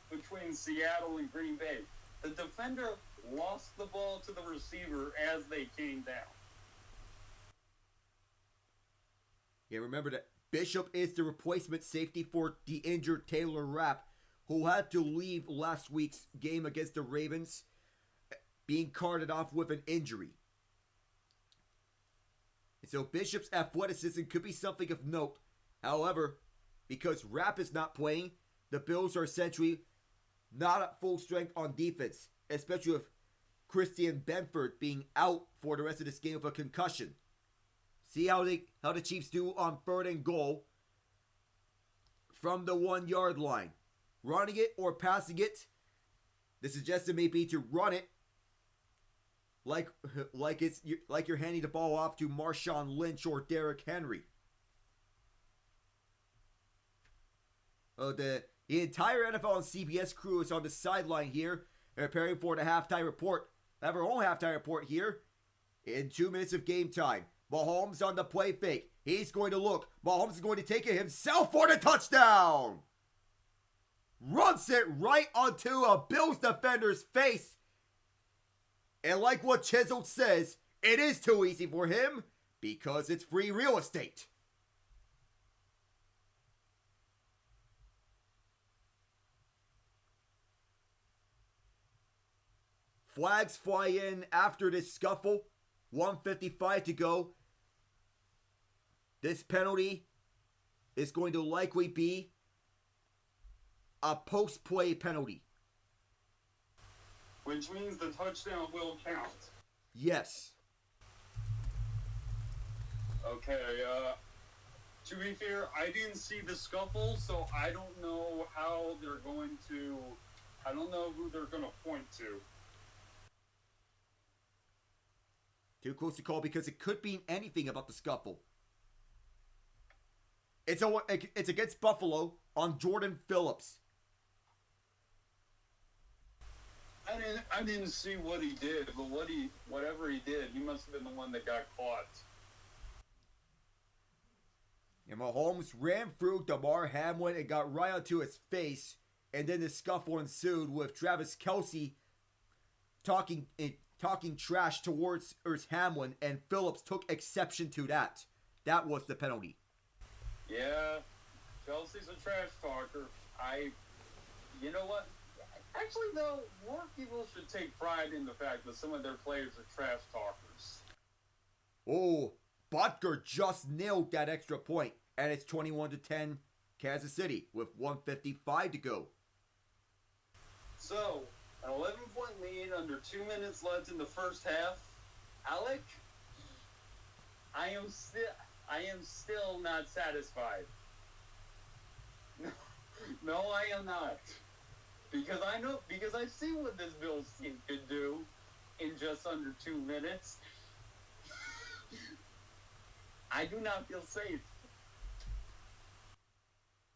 between Seattle and Green Bay. The defender lost the ball to the receiver as they came down. Yeah, remember that Bishop is the replacement safety for the injured Taylor Rapp, who had to leave last week's game against the Ravens, being carted off with an injury. And so Bishop's athleticism could be something of note. However, because Rapp is not playing, the Bills are essentially not at full strength on defense, especially with Christian Benford being out for the rest of this game with a concussion. See how the Chiefs do on third and goal from the 1-yard line. Running it or passing it. The suggestion may be to run it like you're handing the ball off to Marshawn Lynch or Derrick Henry. The entire NFL and CBS crew is on the sideline here, preparing for the halftime report. I have our own halftime report here in 2 minutes of game time. Mahomes on the play fake. He's going to look. Mahomes is going to take it himself for the touchdown. Runs it right onto a Bills defender's face. And like what Chisholm says, it is too easy for him because it's free real estate. flags fly in after this scuffle. 1:55 to go. This penalty is going to likely be a post-play penalty. Which means the touchdown will count. Yes. Okay, to be fair, I didn't see the scuffle, so I don't know how they're going to... I don't know who they're going to point to. Too close to call because it could mean anything about the scuffle. It's against Buffalo on Jordan Phillips. I didn't see what he did, but whatever he did, he must have been the one that got caught. And Mahomes ran through Damar Hamlin and got right onto his face, and then the scuffle ensued with Travis Kelce talking trash towards Hamlin, and Phillips took exception to that. That was the penalty. Yeah, Chelsea's a trash talker. You know what? Actually, though, more people should take pride in the fact that some of their players are trash talkers. Oh, Butker just nailed that extra point, and it's 21-10 Kansas City with 1:55 to go. So, an 11-point lead under 2 minutes left in the first half. Alec, I am still not satisfied. No, I am not. Because I see what this Bills team can do in just under 2 minutes. I do not feel safe.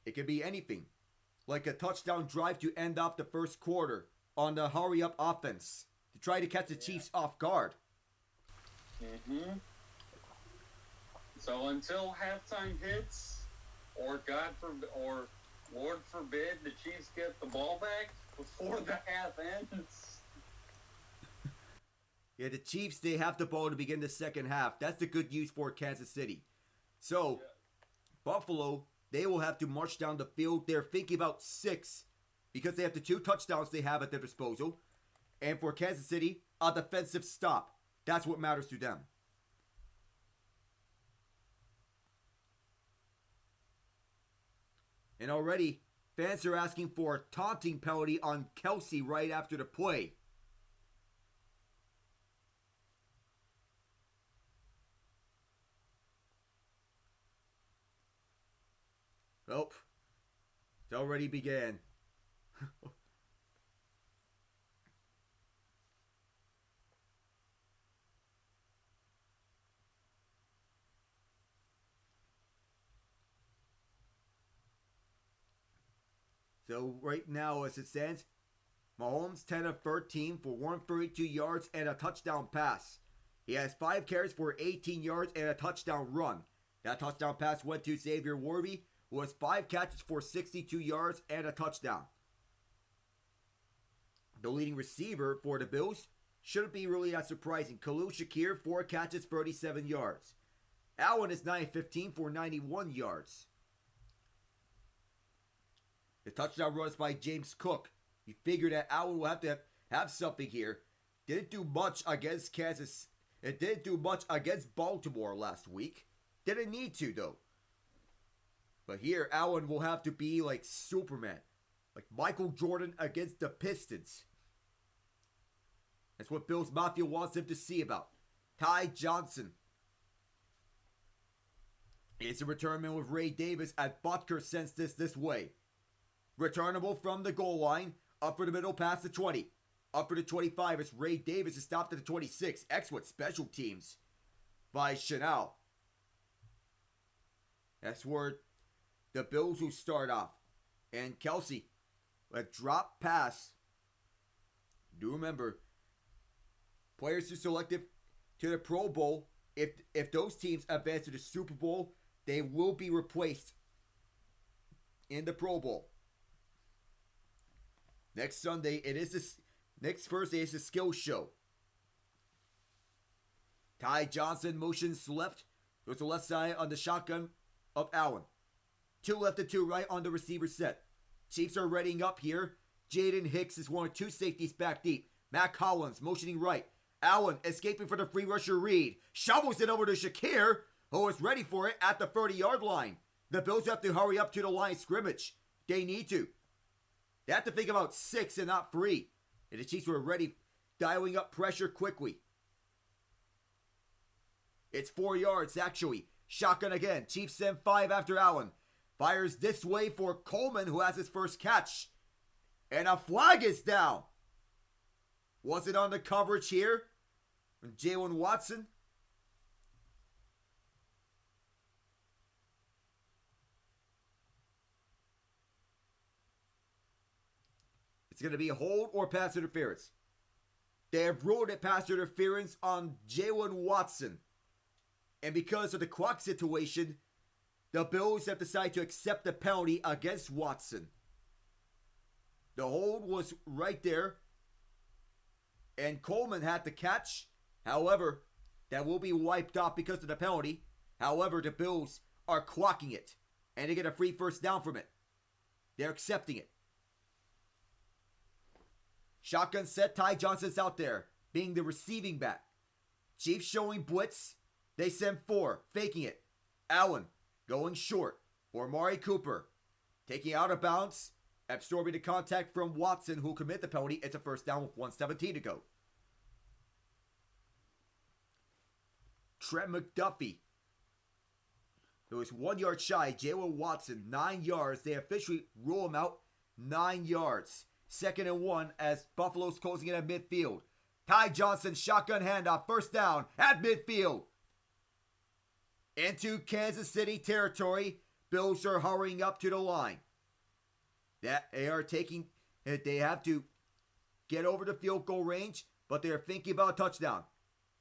It could be anything, like a touchdown drive to end off the first quarter on the hurry-up offense to try to catch the Chiefs off guard. Mm-hmm. So until halftime hits, or Lord forbid, the Chiefs get the ball back before the half ends. Yeah, the Chiefs, they have the ball to begin the second half. That's the good news for Kansas City. So, Buffalo, they will have to march down the field. They're thinking about 6 because they have the 2 touchdowns they have at their disposal. And for Kansas City, a defensive stop. That's what matters to them. And already, fans are asking for a taunting penalty on Kelce right after the play. Nope. It already began. So right now, as it stands, Mahomes 10 of 13 for 132 yards and a touchdown pass. He has 5 carries for 18 yards and a touchdown run. That touchdown pass went to Xavier Worthy, who has 5 catches for 62 yards and a touchdown. The leading receiver for the Bills shouldn't be really that surprising. Khalil Shakir, 4 catches, 37 yards. Allen is 9-15 for 91 yards. The touchdown run is by James Cook. You figure that Allen will have to have something here. Didn't do much against Kansas. It didn't do much against Baltimore last week. Didn't need to, though. But here, Allen will have to be like Superman. Like Michael Jordan against the Pistons. That's what Bills Mafia wants him to see about. Ty Johnson is a return man with Ray Davis, and Butker sends this way. Returnable from the goal line, up for the middle past the 20. Up for the 25 as Ray Davis is stopped at the 26. Excellent special teams by Chanel. That's where the Bills will start off. And Kelce, a drop pass. Do remember, players who selected to the Pro Bowl, if those teams advance to the Super Bowl, they will be replaced in the Pro Bowl. Next Sunday, next Thursday is the skills show. Ty Johnson motions left. Goes to the left side on the shotgun of Allen. 2 left and 2 right on the receiver set. Chiefs are readying up here. Jaden Hicks is one of 2 safeties back deep. Matt Collins motioning right. Allen escaping for the free rusher Reed. Shovels it over to Shakir, who is ready for it at the 30-yard line. The Bills have to hurry up to the line of scrimmage. They need to. They have to think about 6 and not 3. And the Chiefs were ready, dialing up pressure quickly. It's 4 yards, actually. Shotgun again. Chiefs send 5 after Allen. Fires this way for Coleman, who has his first catch. And a flag is down. Was it on the coverage here? From Jalen Watson? It's going to be a hold or pass interference. They have ruled it pass interference on Jalen Watson. And because of the clock situation, the Bills have decided to accept the penalty against Watson. The hold was right there. And Coleman had the catch. However, that will be wiped off because of the penalty. However, the Bills are clocking it. And they get a free first down from it. They're accepting it. Shotgun set. Ty Johnson's out there, being the receiving back. Chiefs showing blitz. They send 4, faking it. Allen going short. Or Amari Cooper taking out of bounds, absorbing the contact from Watson, who commit the penalty. It's a first down with 1:17 to go. Trent McDuffie, who is 1 yard shy. Jalen Watson, 9 yards. They officially rule him out. 9 yards. 2nd and 1 as Buffalo's closing in at midfield. Ty Johnson, shotgun handoff, first down at midfield. Into Kansas City territory. Bills are hurrying up to the line. They have to get over the field goal range, but they're thinking about a touchdown.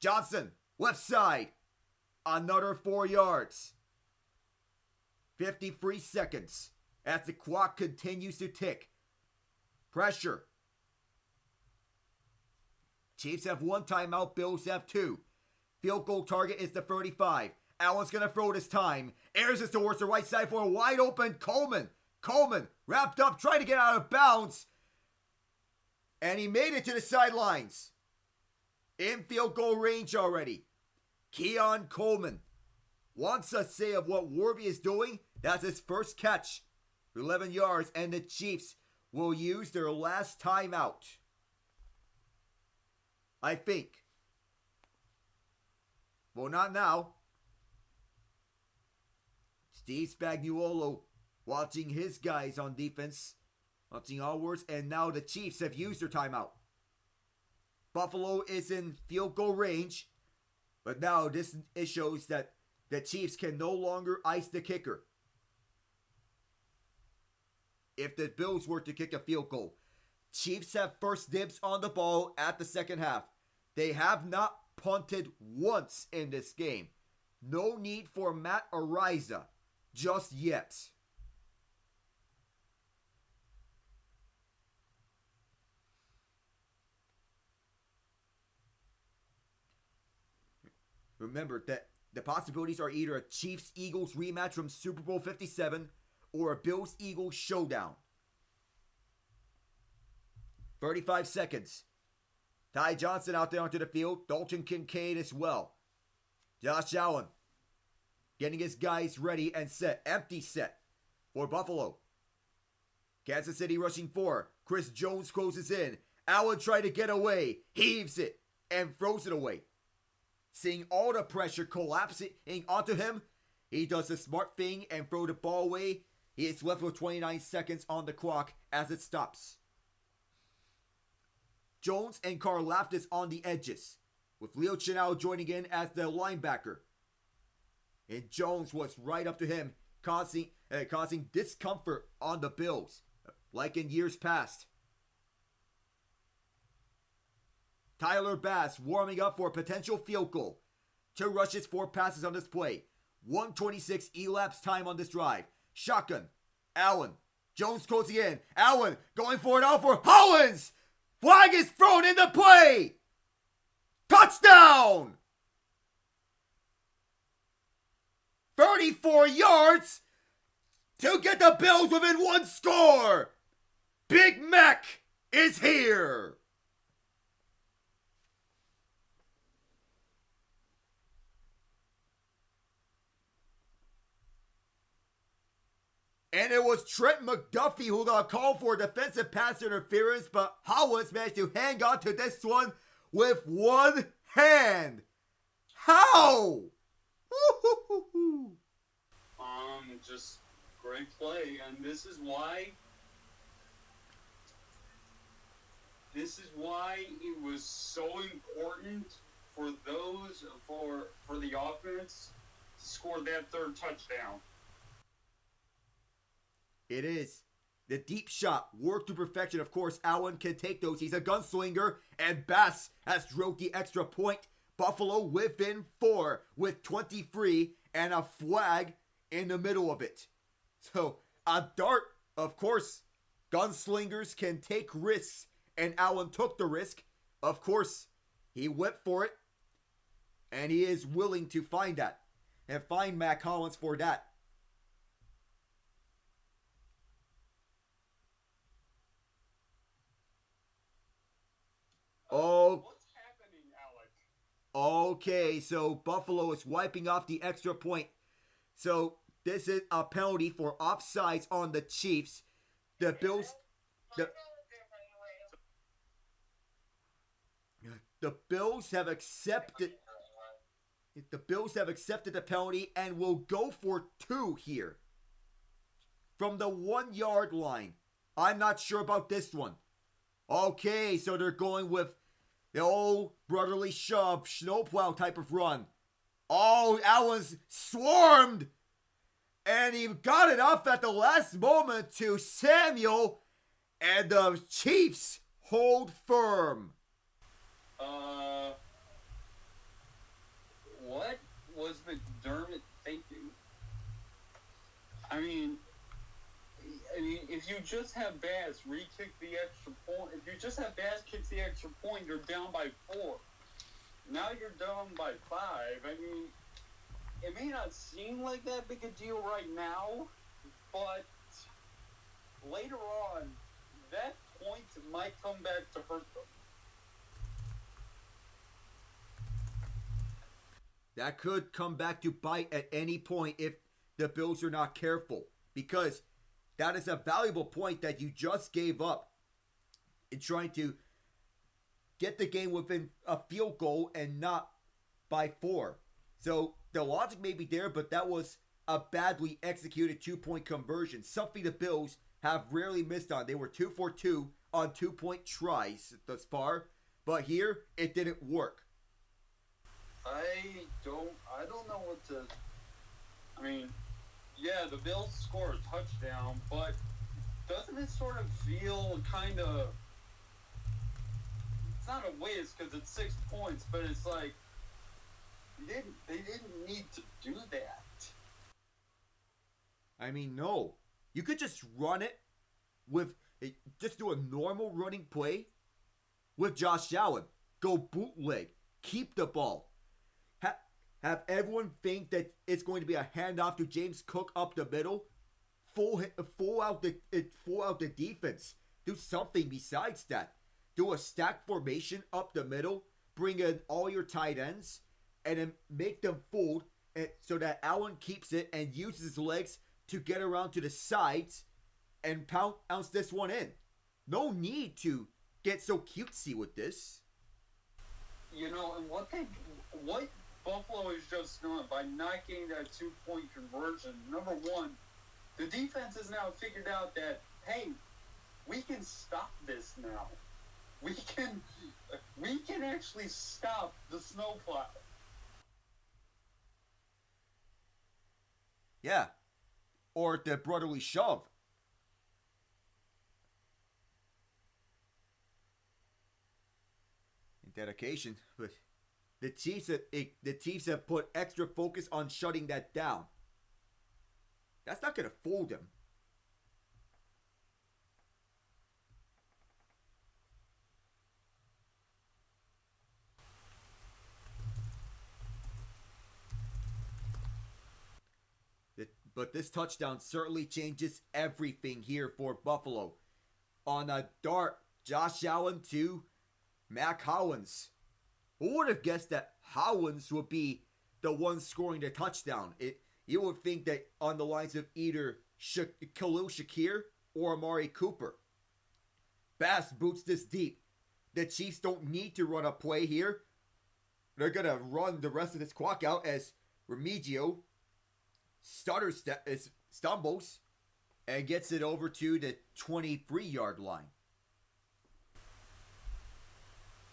Johnson, left side. Another 4 yards. 53 seconds as the clock continues to tick. Pressure. Chiefs have 1 timeout. Bills have 2. Field goal target is the 35. Allen's going to throw this time. Airs it towards the right side for a wide open Coleman. Coleman wrapped up, trying to get out of bounds. And he made it to the sidelines. In field goal range already. Keon Coleman wants a say of what Warby is doing. That's his first catch. 11 yards, and the Chiefs will use their last timeout. I think. Well, not now. Steve Spagnuolo watching his guys on defense. Watching onwards, and now the Chiefs have used their timeout. Buffalo is in field goal range. But now it shows that the Chiefs can no longer ice the kicker. If the Bills were to kick a field goal. Chiefs have first dibs on the ball at the second half. They have not punted once in this game. No need for Matt Ariza just yet. Remember that the possibilities are either a Chiefs-Eagles rematch from Super Bowl 57 or a Bills-Eagles showdown. 35 seconds. Ty Johnson out there onto the field. Dalton Kincaid as well. Josh Allen getting his guys ready and set. Empty set for Buffalo. Kansas City rushing 4. Chris Jones closes in. Allen tried to get away. Heaves it and throws it away. Seeing all the pressure collapsing onto him, he does the smart thing and throw the ball away. He is left with 29 seconds on the clock as it stops. Jones and Karlaftis on the edges, with Leo Chenal joining in as the linebacker. And Jones was right up to him, causing discomfort on the Bills, like in years past. Tyler Bass warming up for a potential field goal. 2 rushes, 4 passes on this play. 1:26 elapsed time on this drive. Shotgun. Allen. Jones closing in. Allen going for it out for Hollins. Flag is thrown in the play. Touchdown. 34 yards to get the Bills within 1 score. Big Mac is here. And it was Trent McDuffie who got called for defensive pass interference, but Howens managed to hang on to this one with one hand. How? Woo-hoo-hoo-hoo. Just great play, and this is why it was so important for the offense to score that third touchdown. It is. The deep shot worked to perfection. Of course, Allen can take those. He's a gunslinger, and Bass has drove the extra point. Buffalo within 4 with 23 and a flag in the middle of it. So, a dart, of course, gunslingers can take risks, and Allen took the risk. Of course, he went for it, and he is willing to find that and find Mac Hollins for that. Oh, What's happening, Alec? okay, so Buffalo is wiping off the extra point. So this is a penalty for offsides on the Chiefs. The Bills, the Bills have accepted. The Bills have accepted the penalty and will go for 2 here from the 1 yard line. I'm not sure about this one. Okay, so they're going with the old brotherly shove, snowplow type of run. Oh, Allen's swarmed. And he got it up at the last moment to Samuel. And the Chiefs hold firm. What was McDermott thinking? I mean, if you just have Bass re-kick the extra point, if you just have Bass kick the extra point, you're down by 4. Now you're down by 5. I mean, it may not seem like that big a deal right now, but later on, that point might come back to hurt them. That could come back to bite at any point if the Bills are not careful. Because that is a valuable point that you just gave up in trying to get the game within a field goal and not by 4. So the logic may be there, but that was a badly executed 2-point conversion. Something the Bills have rarely missed on. They were 2 for 2 on 2-point tries thus far, but here it didn't work. I don't know what to. I mean, yeah, the Bills score a touchdown, but doesn't it sort of feel kind of? It's not a waste because it's 6 points, but it's like they didn't need to do that. I mean, no. You could just run it with just do a normal running play with Josh Allen. Go bootleg. Keep the ball. Have everyone think that it's going to be a handoff to James Cook up the middle. Full out the defense. Do something besides that. Do a stack formation up the middle. Bring in all your tight ends. And then make them fold so that Allen keeps it and uses his legs to get around to the sides and pounce this one in. No need to get so cutesy with this. You know, and what Buffalo is just doing by not getting that 2-point conversion. Number one, the defense has now figured out that, hey, we can stop this now. We can actually stop the snowplow. Yeah. Or the brotherly shove. In dedication, but the Chiefs have put extra focus on shutting that down. That's not going to fool them. But this touchdown certainly changes everything here for Buffalo. On a dart, Josh Allen to Mac Hollins. Who would have guessed that Hollins would be the one scoring the touchdown? You would think that on the lines of either Khalil Shakir or Amari Cooper. Bass boots this deep. The Chiefs don't need to run a play here. They're going to run the rest of this clock out as Remigio stumbles and gets it over to the 23-yard line.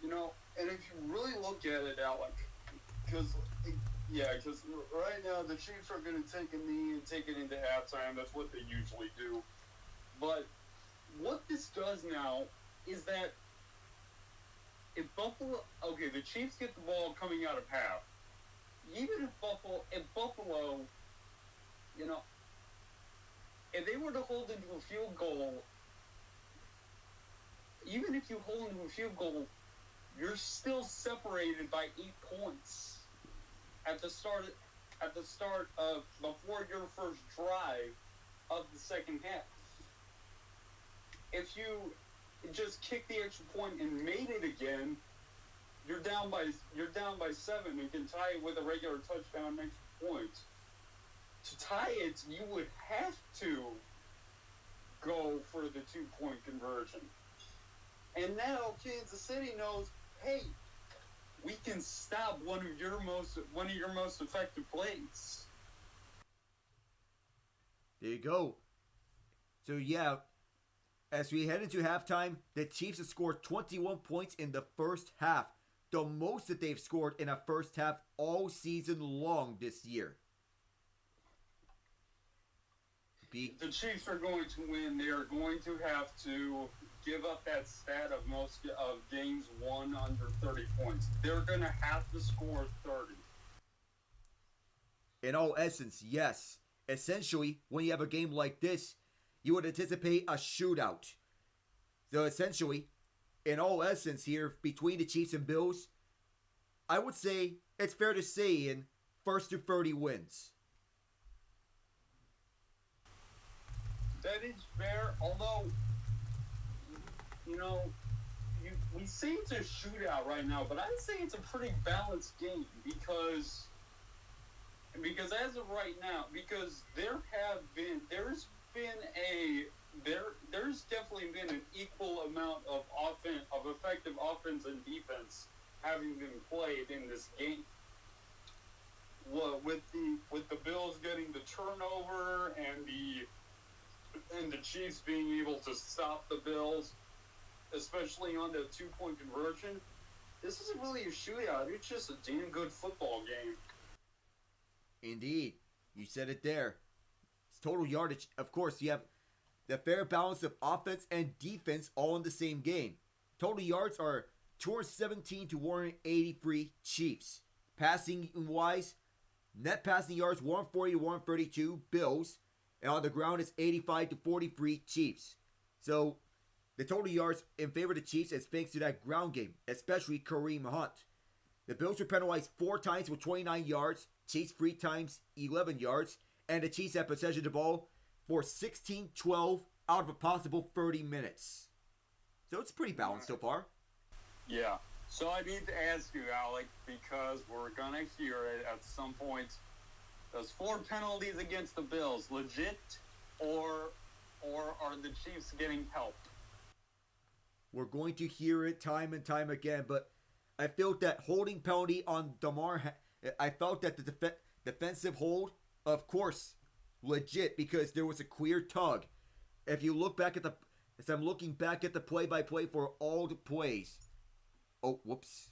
You know, and if you really look at it, Alec, because right now the Chiefs are going to take a knee and take it into halftime. That's what they usually do. But what this does now is that if the Chiefs get the ball coming out of half, even if Buffalo, you know, if they were to hold into a field goal, even if you hold into a field goal, you're still separated by 8 points at the start of before your first drive of the second half. If you just kick the extra point and made it again, you're down by 7 and can tie it with a regular touchdown extra point. To tie it, you would have to go for the 2-point conversion. And now Kansas City knows, hey, we can stop one of your most effective plays. There you go. So yeah, as we head into halftime, the Chiefs have scored 21 points in the first half, the most that they've scored in a first half all season long this year. The Chiefs are going to win. They are going to have to give up that stat of most of games won under 30 points. They're going to have to score 30. In all essence, yes. Essentially, when you have a game like this, you would anticipate a shootout. So essentially, in all essence here, between the Chiefs and Bills, I would say it's fair to say in first to 30 wins. That is fair, although, you know, we say it's a shootout right now, but I'd say it's a pretty balanced game because as of right now, because there's definitely been an equal amount of effective offense and defense having been played in this game. Well, with the Bills getting the turnover and the Chiefs being able to stop the Bills, especially on the 2-point conversion, this isn't really a shootout. It's just a damn good football game. Indeed. You said it there. It's total yardage. Of course, you have the fair balance of offense and defense all in the same game. Total yards are 217 to 183 Chiefs. Passing-wise, net passing yards 140 to 132 Bills. And on the ground, it's 85 to 43 Chiefs. So, the total yards in favor of the Chiefs is thanks to that ground game, especially Kareem Hunt. The Bills were penalized 4 times with 29 yards, Chiefs 3 times, 11 yards, and the Chiefs had possession of the ball for 16-12 out of a possible 30 minutes. So it's pretty balanced so far. Yeah. So I need to ask you, Alec, because we're going to hear it at some point. Those 4 penalties against the Bills, legit, or are the Chiefs getting help? We're going to hear it time and time again, but I felt that holding penalty on Damar, I felt that the defensive hold, of course, legit, because there was a clear tug. If you look back at as I'm looking back at the play-by-play for all the plays. Oh, whoops.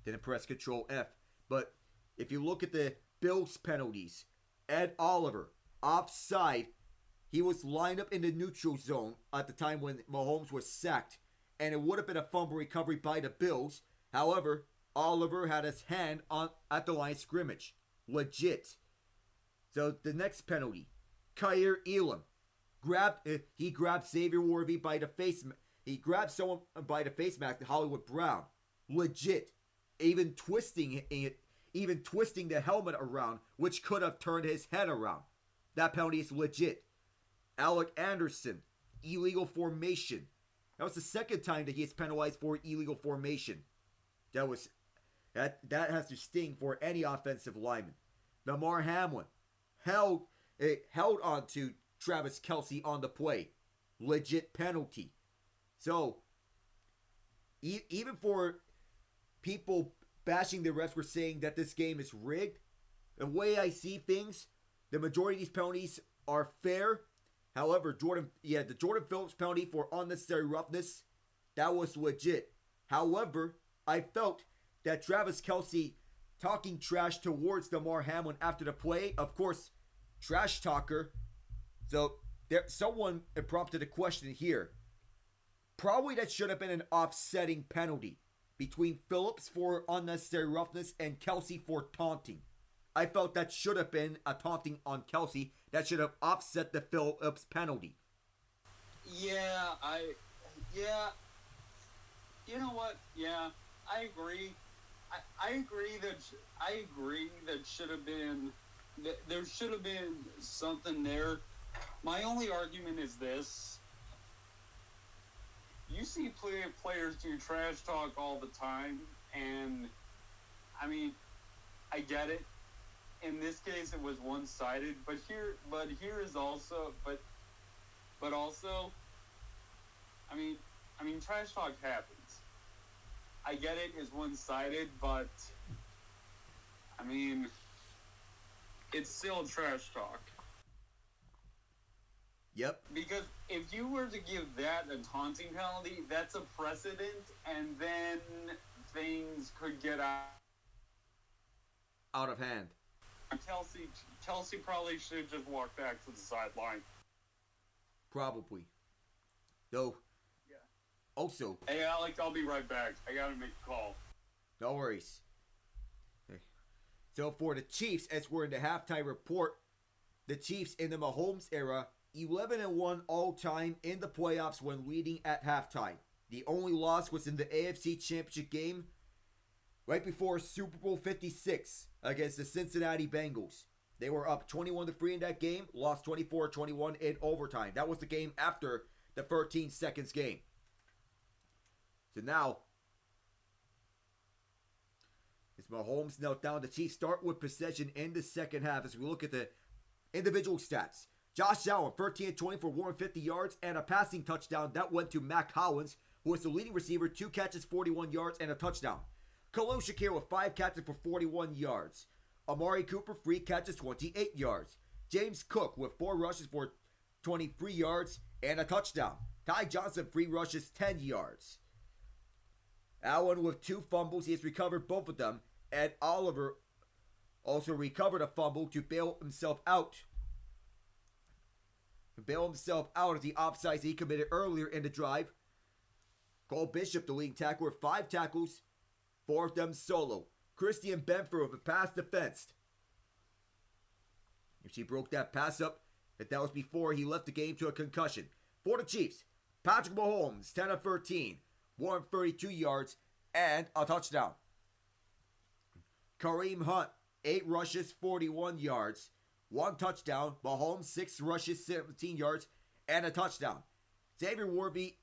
Didn't press Control F. But if you look at the Bills penalties, Ed Oliver, offside. He was lined up in the neutral zone at the time when Mahomes was sacked, and it would have been a fumble recovery by the Bills. However, Oliver had his hand at the line of scrimmage. Legit. So the next penalty, Kyer Elam he grabbed Xavier Worthy by the face. He grabbed someone by the face mask, Hollywood Brown. Legit. Even twisting the helmet around, which could have turned his head around. That penalty is legit. Alec Anderson, illegal formation. That was the second time that he is penalized for illegal formation. That has to sting for any offensive lineman. Damar Hamlin held on to Travis Kelce on the play. Legit penalty. So, even for people bashing the refs, were saying that this game is rigged. The way I see things, the majority of these penalties are fair. However, the Jordan Phillips penalty for unnecessary roughness, that was legit. However, I felt that Travis Kelce talking trash towards Damar Hamlin after the play, of course, trash talker. So someone prompted a question here. Probably that should have been an offsetting penalty between Phillips for unnecessary roughness and Kelce for taunting. I felt that should have been a taunting on Kelce. That should have offset the Phillips penalty. Yeah. You know what? Yeah, I agree. I agree that should have been. There should have been something there. My only argument is this. You see players do trash talk all the time, and I mean, I get it. In this case, it was one-sided, but here is also, but also, I mean, trash talk happens. I get it is one-sided, but I mean, it's still trash talk. Yep. Because if you were to give that a taunting penalty, that's a precedent, and then things could get out of hand. Kelce probably should have just walked back to the sideline. Probably. Though. Yeah. Also. Hey, Alex, I'll be right back. I gotta make a call. No worries. So for the Chiefs, as we're in the halftime report, the Chiefs in the Mahomes era, 11-1 all-time in the playoffs when leading at halftime. The only loss was in the AFC Championship Game right before Super Bowl 56 against the Cincinnati Bengals. They were up 21-3 in that game, lost 24-21 in overtime. That was the game after the 13 seconds game. So now, as Mahomes knelt down, the Chiefs start with possession in the second half as we look at the individual stats. Josh Allen, 13-20 for 150 yards and a passing touchdown. That went to Mac Hollins, who was the leading receiver, 2 catches, 41 yards, and a touchdown. Khalil Shakir with 5 catches for 41 yards. Amari Cooper, 3 catches, 28 yards. James Cook with 4 rushes for 23 yards and a touchdown. Ty Johnson, 3 rushes, 10 yards. Allen with 2 fumbles. He has recovered both of them. And Oliver also recovered a fumble to bail himself out. Of the offsides he committed earlier in the drive. Cole Bishop, the leading tackler, with 5 tackles, 4 of them solo. Christian Benford with a pass defense. If she broke that pass up, that was before he left the game to a concussion. For the Chiefs, Patrick Mahomes, 10-13, 132 yards, and a touchdown. Kareem Hunt, 8 rushes, 41 yards, 1 touchdown. Mahomes, 6 rushes, 17 yards, and a touchdown. Xavier Worthy,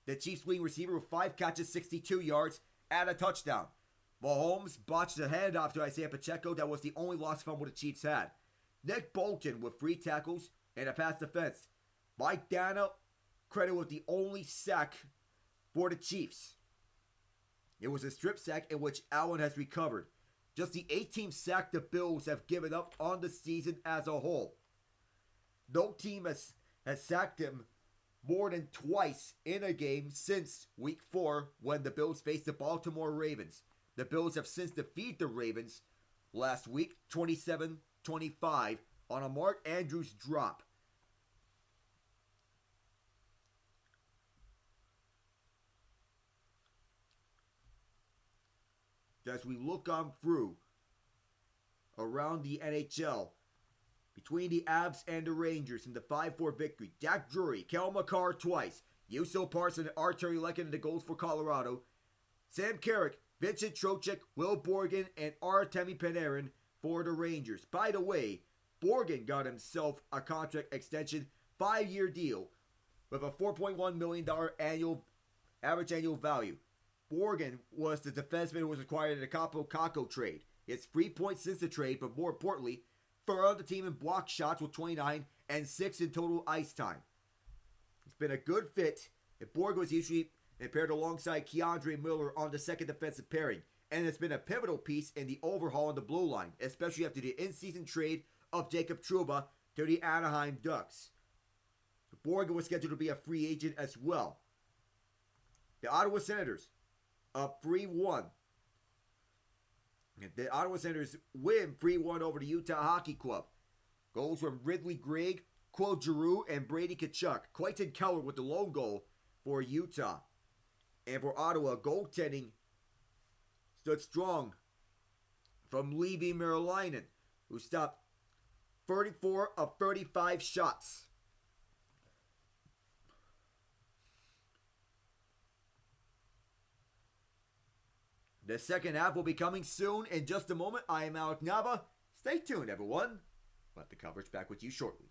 the Chiefs' leading receiver, with 5 catches, 62 yards, and a touchdown. Mahomes botched a handoff to Isaiah Pacheco. That was the only lost fumble the Chiefs had. Nick Bolton with 3 tackles and a pass defense. Mike Dana credited with the only sack for the Chiefs. It was a strip sack in which Allen has recovered. Just the 18th sack the Bills have given up on the season as a whole. No team has sacked him more than twice in a game since Week 4 when the Bills faced the Baltimore Ravens. The Bills have since defeated the Ravens last week, 27-25, on a Mark Andrews drop. As we look on through around the NHL, between the Avs and the Rangers in the 5-4 victory, Dak Drury, Kel McCarr twice, Juuso Parson and Arturi Lekkinen in the goals for Colorado, Sam Carrick, Vincent Trocheck, Will Borgen, and Artemi Panarin for the Rangers. By the way, Borgen got himself a contract extension, 5-year deal, with a $4.1 million average annual value. Borgen was the defenseman who was acquired in the Capo Caco trade. It's 3 points since the trade, but more importantly, third of the team in block shots with 29 and 6 in total ice time. It's been a good fit. And Borg was usually paired alongside Keandre Miller on the second defensive pairing. And it's been a pivotal piece in the overhaul on the blue line, especially after the in-season trade of Jacob Trouba to the Anaheim Ducks. Borg was scheduled to be a free agent as well. The Ottawa Senators up 3-1. The Ottawa Senators win 3-1 over the Utah Hockey Club. Goals from Ridley Greig, Claude Giroux, and Brady Tkachuk. Clayton Keller with the lone goal for Utah. And for Ottawa, goaltending stood strong from Levi Merilainen, who stopped 34 of 35 shots. The second half will be coming soon. In just a moment, I am Alec Nava. Stay tuned, everyone. We'll have the coverage back with you shortly.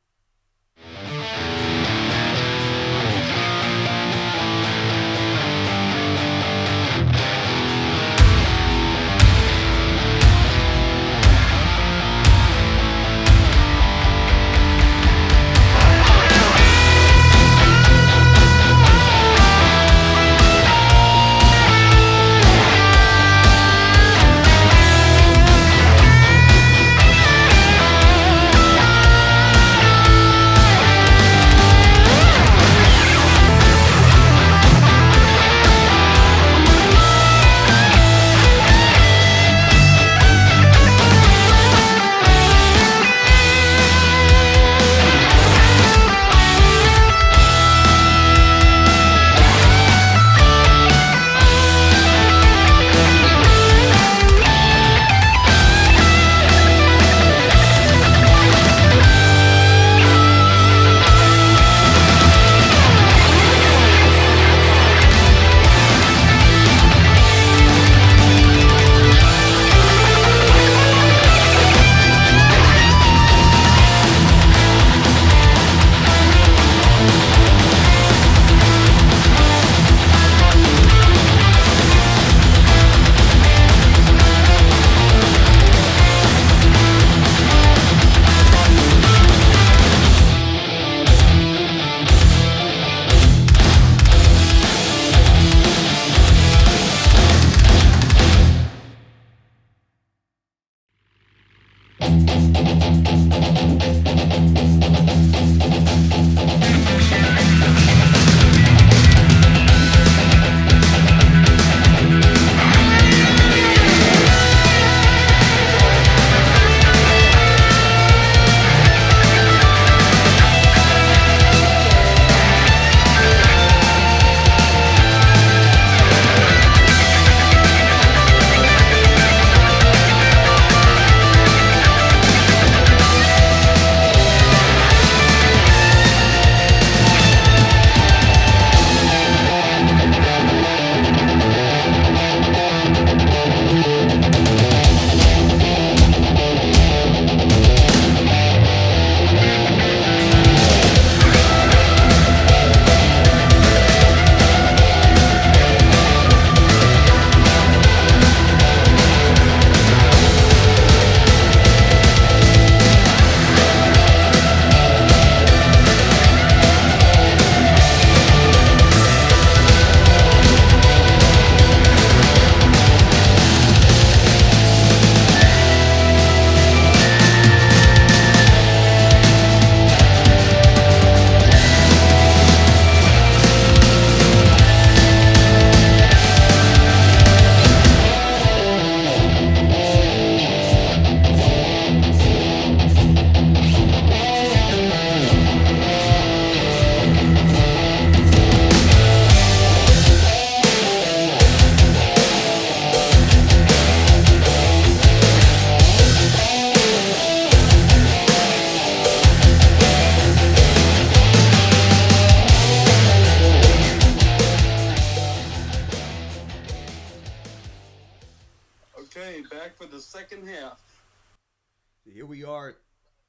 Here we are.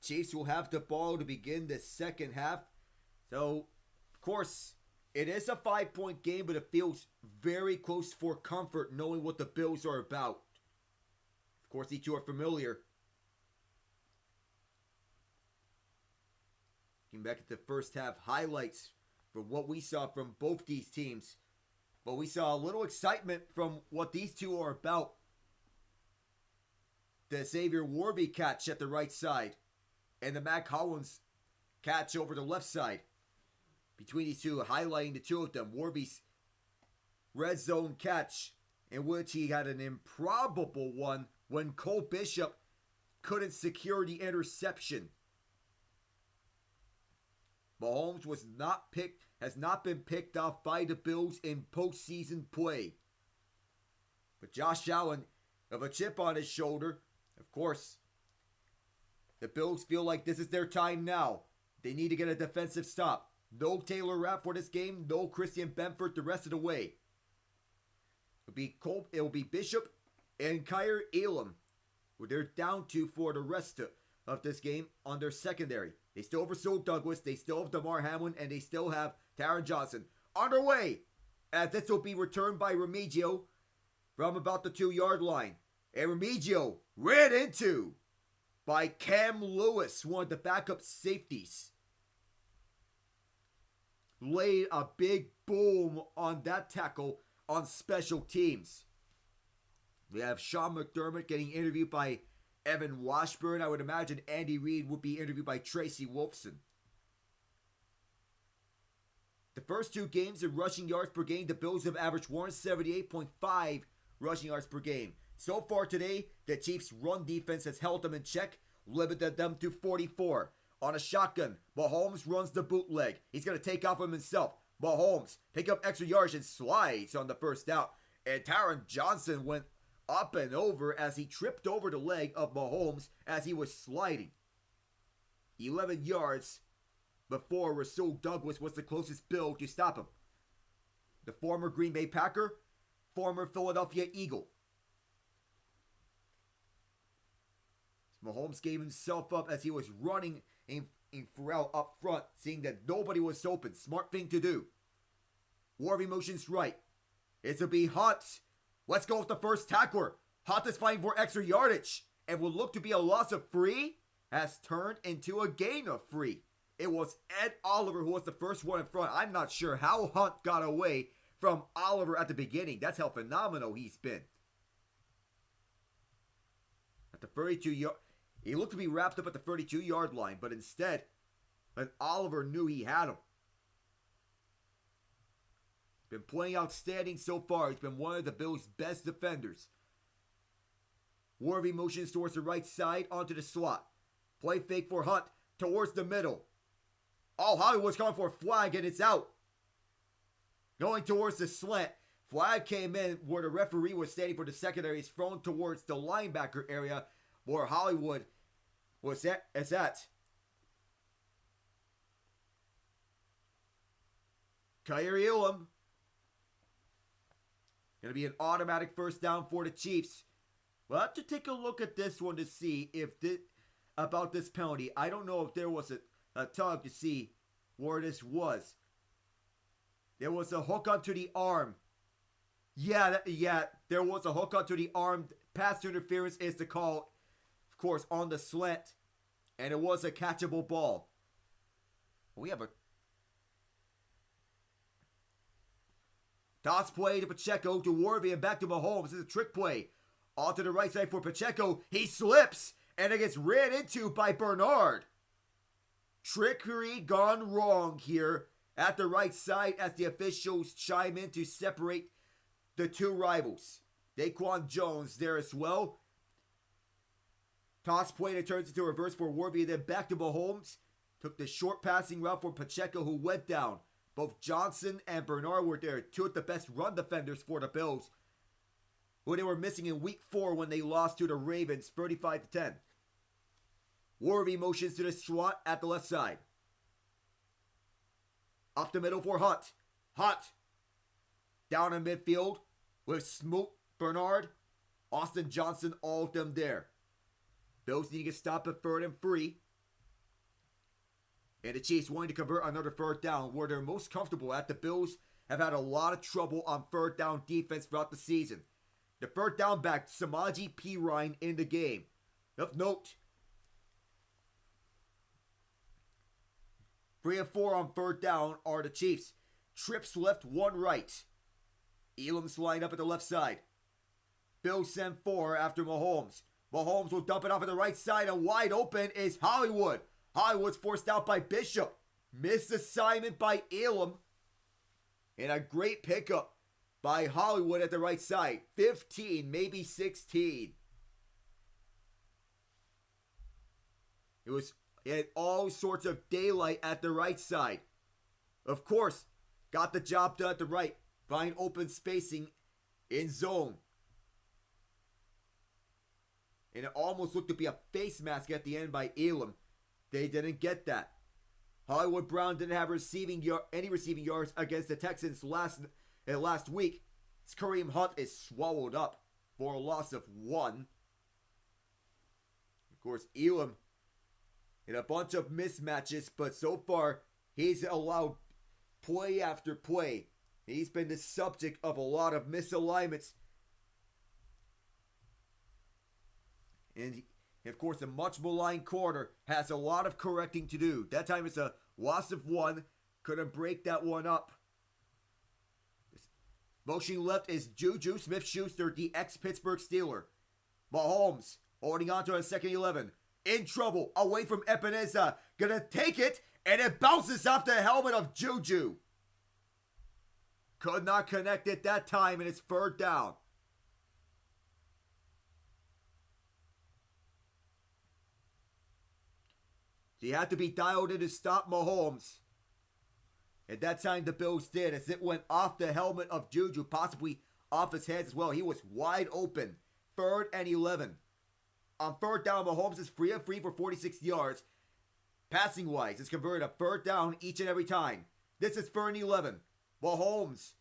Chiefs will have the ball to begin the second half. So, of course, it is a 5-point game, but it feels very close for comfort knowing what the Bills are about. Of course, these two are familiar. Looking back at the first half highlights from what we saw from both these teams. But we saw a little excitement from what these two are about. The Xavier Warby catch at the right side. And the Mac Hollins catch over the left side. Between these two, highlighting the two of them. Warby's red zone catch, in which he had an improbable one when Cole Bishop couldn't secure the interception. Mahomes has not been picked off by the Bills in postseason play. But Josh Allen, with a chip on his shoulder, of course, the Bills feel like this is their time now. They need to get a defensive stop. No Taylor Rapp for this game. No Christian Benford the rest of the way. It'll be Bishop and Kyer Elam, who they're down to for the rest of this game on their secondary. They still have Rasul Douglas, they still have DeMar Hamlin, and they still have Taron Johnson. On their way, as this will be returned by Remigio from about the 2-yard line. And Remigio ran into by Cam Lewis, one of the backup safeties. Laid a big boom on that tackle on special teams. We have Sean McDermott getting interviewed by Evan Washburn. I would imagine Andy Reid would be interviewed by Tracy Wolfson. The first two games in rushing yards per game, the Bills have averaged 178.5 rushing yards per game. So far today, the Chiefs' run defense has held them in check, limited them to 44. On a shotgun, Mahomes runs the bootleg. He's going to take off him himself. Mahomes pick up extra yards and slides on the first out. And Taron Johnson went up and over as he tripped over the leg of Mahomes as he was sliding. 11 yards before Rasul Douglas was the closest Bill to stop him. The former Green Bay Packer, former Philadelphia Eagle. Mahomes gave himself up as he was running in Pharrell up front, seeing that nobody was open. Smart thing to do. Warby motions right. It'll be Hunt. Let's go with the first tackler. Hunt is fighting for extra yardage, and will look to be a loss of 3, has turned into a gain of 3. It was Ed Oliver who was the first one in front. I'm not sure how Hunt got away from Oliver at the beginning. That's how phenomenal he's been. At the 32-yard, he looked to be wrapped up at the 32-yard line, but instead, Oliver knew he had him. Been playing outstanding so far. He's been one of the Bills' best defenders. Warby motions towards the right side onto the slot. Play fake for Hunt towards the middle. Oh, Hollywood's coming for a flag, and it's out. Going towards the slant. Flag came in where the referee was standing for the secondary. It's thrown towards the linebacker area where Hollywood was at. Kyer Elam. Going to be an automatic first down for the Chiefs. We'll have to take a look at this one to see if about this penalty. I don't know if there was a tug to see where this was. There was a hook onto the arm. Yeah, there was a hook onto the arm. Pass interference is the call, of course, on the slant. And it was a catchable ball. We have a toss play to Pacheco, to Warby, and back to Mahomes. This is a trick play. Onto the right side for Pacheco. He slips, and it gets ran into by Bernard. Trickery gone wrong here at the right side as the officials chime in to separate the two rivals. Daquan Jones there as well. Toss play that turns into a reverse for Warby, and then back to Mahomes. Took the short passing route for Pacheco, who went down. Both Johnson and Bernard were there, two of the best run defenders for the Bills, who they were missing in week 4 when they lost to the Ravens 35-10. Warby motions to the slot at the left side. Up the middle for Hunt. Hunt. Down in midfield with Smoot, Bernard, Austin Johnson, all of them there. Bills need to get stopped at 3rd and 3. And the Chiefs wanting to convert another 3rd down where they're most comfortable at. The Bills have had a lot of trouble on 3rd down defense throughout the season. The 3rd down back, Samaje Perine, in the game. Of note, 3 and 4 on third down are the Chiefs. Trips left, 1 right. Elam's lined up at the left side. Bills send 4 after Mahomes. Mahomes will dump it off at the right side, and wide open is Hollywood. Hollywood's forced out by Bishop. Missed assignment by Elam. And a great pickup by Hollywood at the right side. 15, maybe 16. It had all sorts of daylight at the right side. Of course, got the job done at the right. Find open spacing in zone. And it almost looked to be a face mask at the end by Elam. They didn't get that. Hollywood Brown didn't have any receiving yards against the Texans last week. Kareem Hunt is swallowed up for a loss of 1. Of course, Elam in a bunch of mismatches, but so far he's allowed play after play. He's been the subject of a lot of misalignments. And of course, the much maligned corner has a lot of correcting to do. That time it's a loss of 1. Couldn't break that one up. Motioning left is Juju Smith-Schuster, the ex-Pittsburgh Steeler. Mahomes holding on to a 2nd and 11. In trouble, away from Epinesa. Gonna take it, and it bounces off the helmet of Juju. Could not connect it that time, and it's 3rd down. He had to be dialed in to stop Mahomes. At that time, the Bills did, as it went off the helmet of Juju, possibly off his head as well. He was wide open. 3rd and 11. On 3rd down, Mahomes is 3 of 3 for 46 yards. Passing-wise, it's converted a 3rd down each and every time. This is 3rd and 11. Mahomes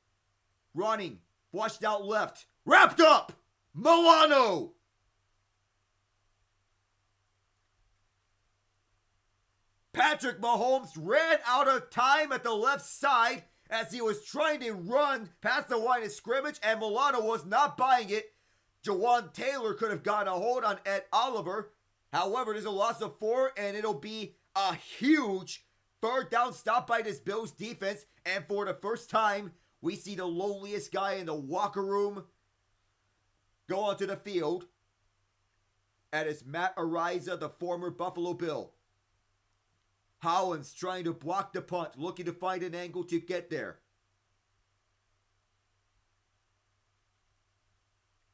running, flushed out left, wrapped up! Milano! Patrick Mahomes ran out of time at the left side as he was trying to run past the line of scrimmage, and Milano was not buying it. Jawan Taylor could have gotten a hold on Ed Oliver. However, there's a loss of 4, and it'll be a huge 3rd down stop by this Bills defense. And for the first time, we see the loneliest guy in the locker room go onto the field. That is Matt Ariza, the former Buffalo Bill. Hollins trying to block the punt, looking to find an angle to get there.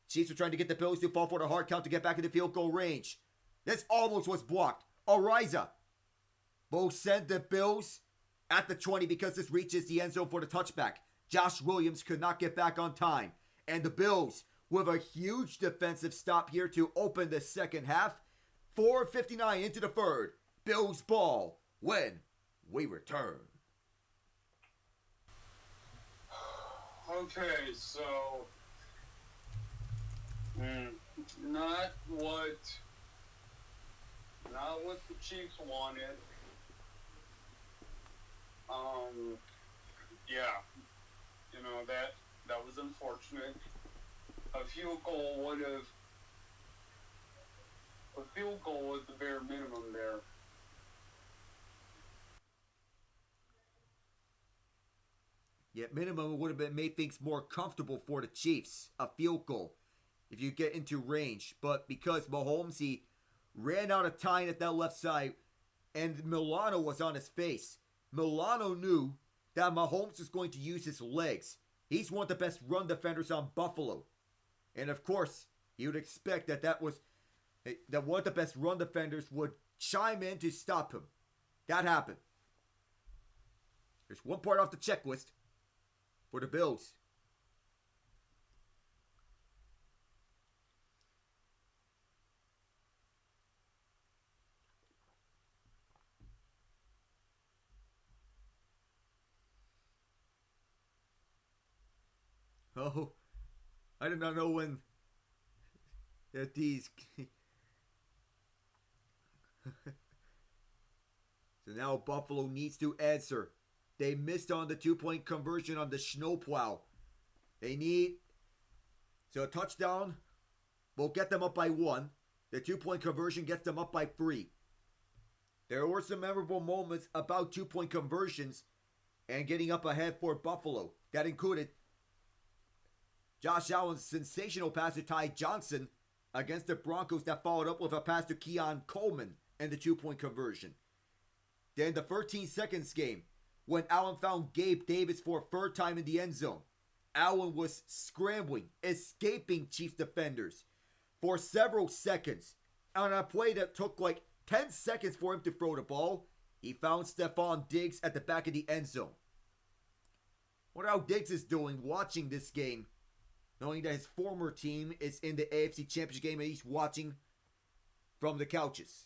Chiefs are trying to get the Bills to fall for the hard count to get back into field goal range. This almost was blocked. Ariza will send the Bills at the 20 because this reaches the end zone for the touchback. Josh Williams could not get back on time. And the Bills with a huge defensive stop here to open the second half. 4:59 into the 3rd. Bills ball when we return. Okay, so not what the Chiefs wanted. Yeah, that was unfortunate. A field goal was the bare minimum there. Yeah, minimum would have made things more comfortable for the Chiefs. A field goal, if you get into range. But because Mahomes, he ran out of time at that left side, and Milano was on his face. Milano knew that Mahomes was going to use his legs. He's one of the best run defenders on Buffalo. And of course, you would expect that one of the best run defenders would chime in to stop him. That happened. There's one part off the checklist for the Bills. Oh, I did not know when that these. So now Buffalo needs to answer. They missed on the 2-point conversion on the snowplow. So a touchdown will get them up by 1. The 2-point conversion gets them up by 3. There were some memorable moments about 2-point conversions and getting up ahead for Buffalo. That included Josh Allen's sensational pass to Ty Johnson against the Broncos that followed up with a pass to Keon Coleman and the 2-point conversion. Then the 13 seconds game, when Allen found Gabe Davis for a third time in the end zone. Allen was scrambling, escaping Chiefs defenders for several seconds. On a play that took like 10 seconds for him to throw the ball, he found Stephon Diggs at the back of the end zone. Wonder how Diggs is doing watching this game, knowing that his former team is in the AFC Championship Game and he's watching from the couches.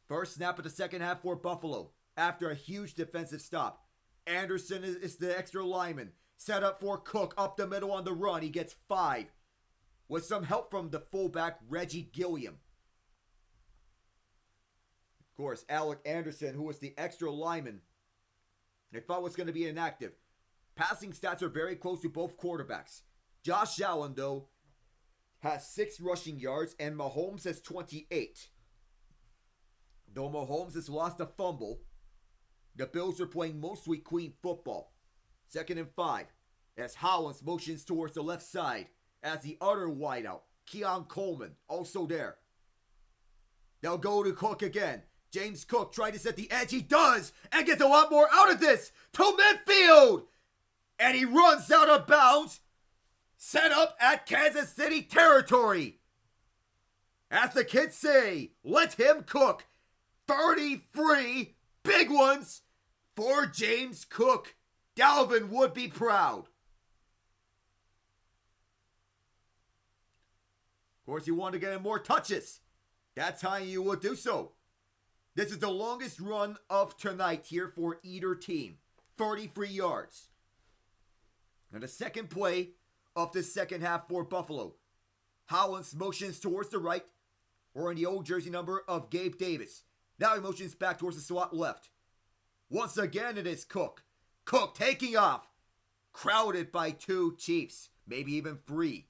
First snap of the second half for Buffalo. After a huge defensive stop, Anderson is the extra lineman. Set up for Cook up the middle on the run. He gets 5 with some help from the fullback Reggie Gilliam. Of course, Alec Anderson, who was the extra lineman, they thought was going to be inactive. Passing stats are very close to both quarterbacks. Josh Allen, though, has 6 rushing yards and Mahomes has 28. Though Mahomes has lost a fumble, the Bills are playing mostly clean football. 2nd and 5, as Hollins motions towards the left side as the other wideout, Keon Coleman, also there. They'll go to Cook again. James Cook trying to set the edge. He does, and gets a lot more out of this to midfield. And he runs out of bounds, set up at Kansas City territory. As the kids say, let him cook. 33 big ones for James Cook. Dalvin would be proud. Of course, you want to get him more touches. That's how you would do so. This is the longest run of tonight here for either team. 33 yards. And the second play of the second half for Buffalo. Hollins motions towards the right, or in the old jersey number of Gabe Davis. Now he motions back towards the slot left. Once again, it is Cook. Cook taking off. Crowded by 2 Chiefs. Maybe even 3.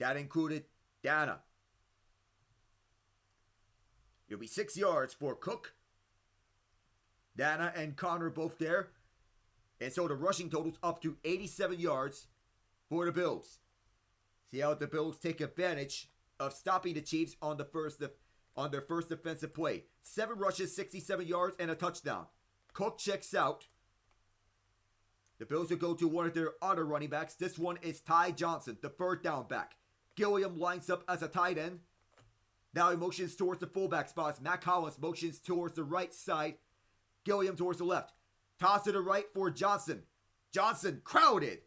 That included Dana. It'll be 6 yards for Cook. Dana and Connor both there. And so the rushing total's up to 87 yards for the Bills. See how the Bills take advantage of stopping the Chiefs on their first defensive play. 7 rushes, 67 yards, and a touchdown. Cook checks out. The Bills will go to one of their other running backs. This one is Ty Johnson, the third down back. Gilliam lines up as a tight end. Now he motions towards the fullback spots. Matt Collins motions towards the right side. Gilliam towards the left. Toss to the right for Johnson. Johnson crowded.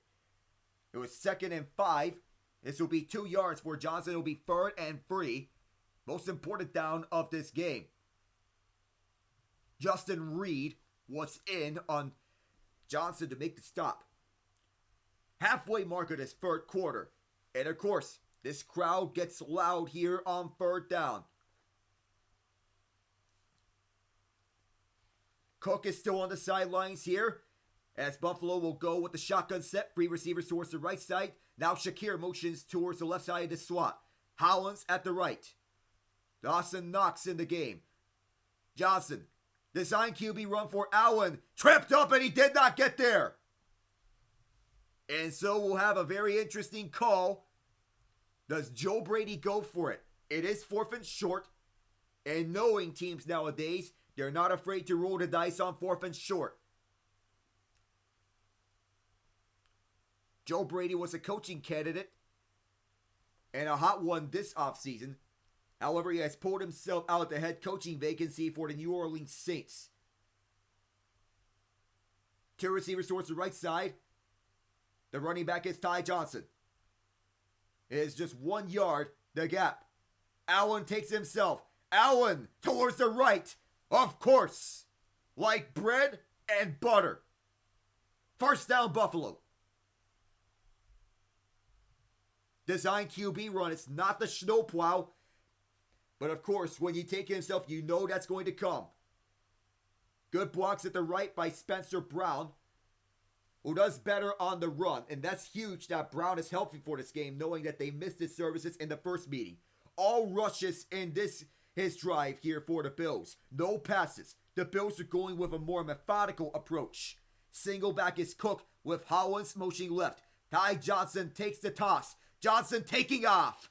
It was 2nd and 5. This will be 2 yards for Johnson. It will be 3rd and 3. Most important down of this game. Justin Reed was in on Johnson to make the stop. Halfway mark of this third quarter. And of course, this crowd gets loud here on 3rd down. Cook is still on the sidelines here, as Buffalo will go with the shotgun set. 3 receivers towards the right side. Now Shakir motions towards the left side of the slot. Hollins at the right. Dawson Knox in the game. Johnson. Design QB run for Allen. Tripped up and he did not get there. And so we'll have a very interesting call. Does Joe Brady go for it? It is 4th and short. And knowing teams nowadays, they're not afraid to roll the dice on 4th and short. Joe Brady was a coaching candidate and a hot one this offseason. However, he has pulled himself out of the head coaching vacancy for the New Orleans Saints. 2 receivers towards the right side. The running back is Ty Johnson. It is just 1 yard, the gap. Allen takes himself. Allen towards the right. Of course. Like bread and butter. First down, Buffalo. Design QB run. It's not the snowplow. But of course, when you take himself, you know that's going to come. Good blocks at the right by Spencer Brown, who does better on the run. And that's huge that Brown is helping for this game, knowing that they missed his services in the first meeting. all rushes in his drive here for the Bills. No passes. The Bills are going with a more methodical approach. Single back is Cook with Hollins motioning left. Ty Johnson takes the toss. Johnson taking off.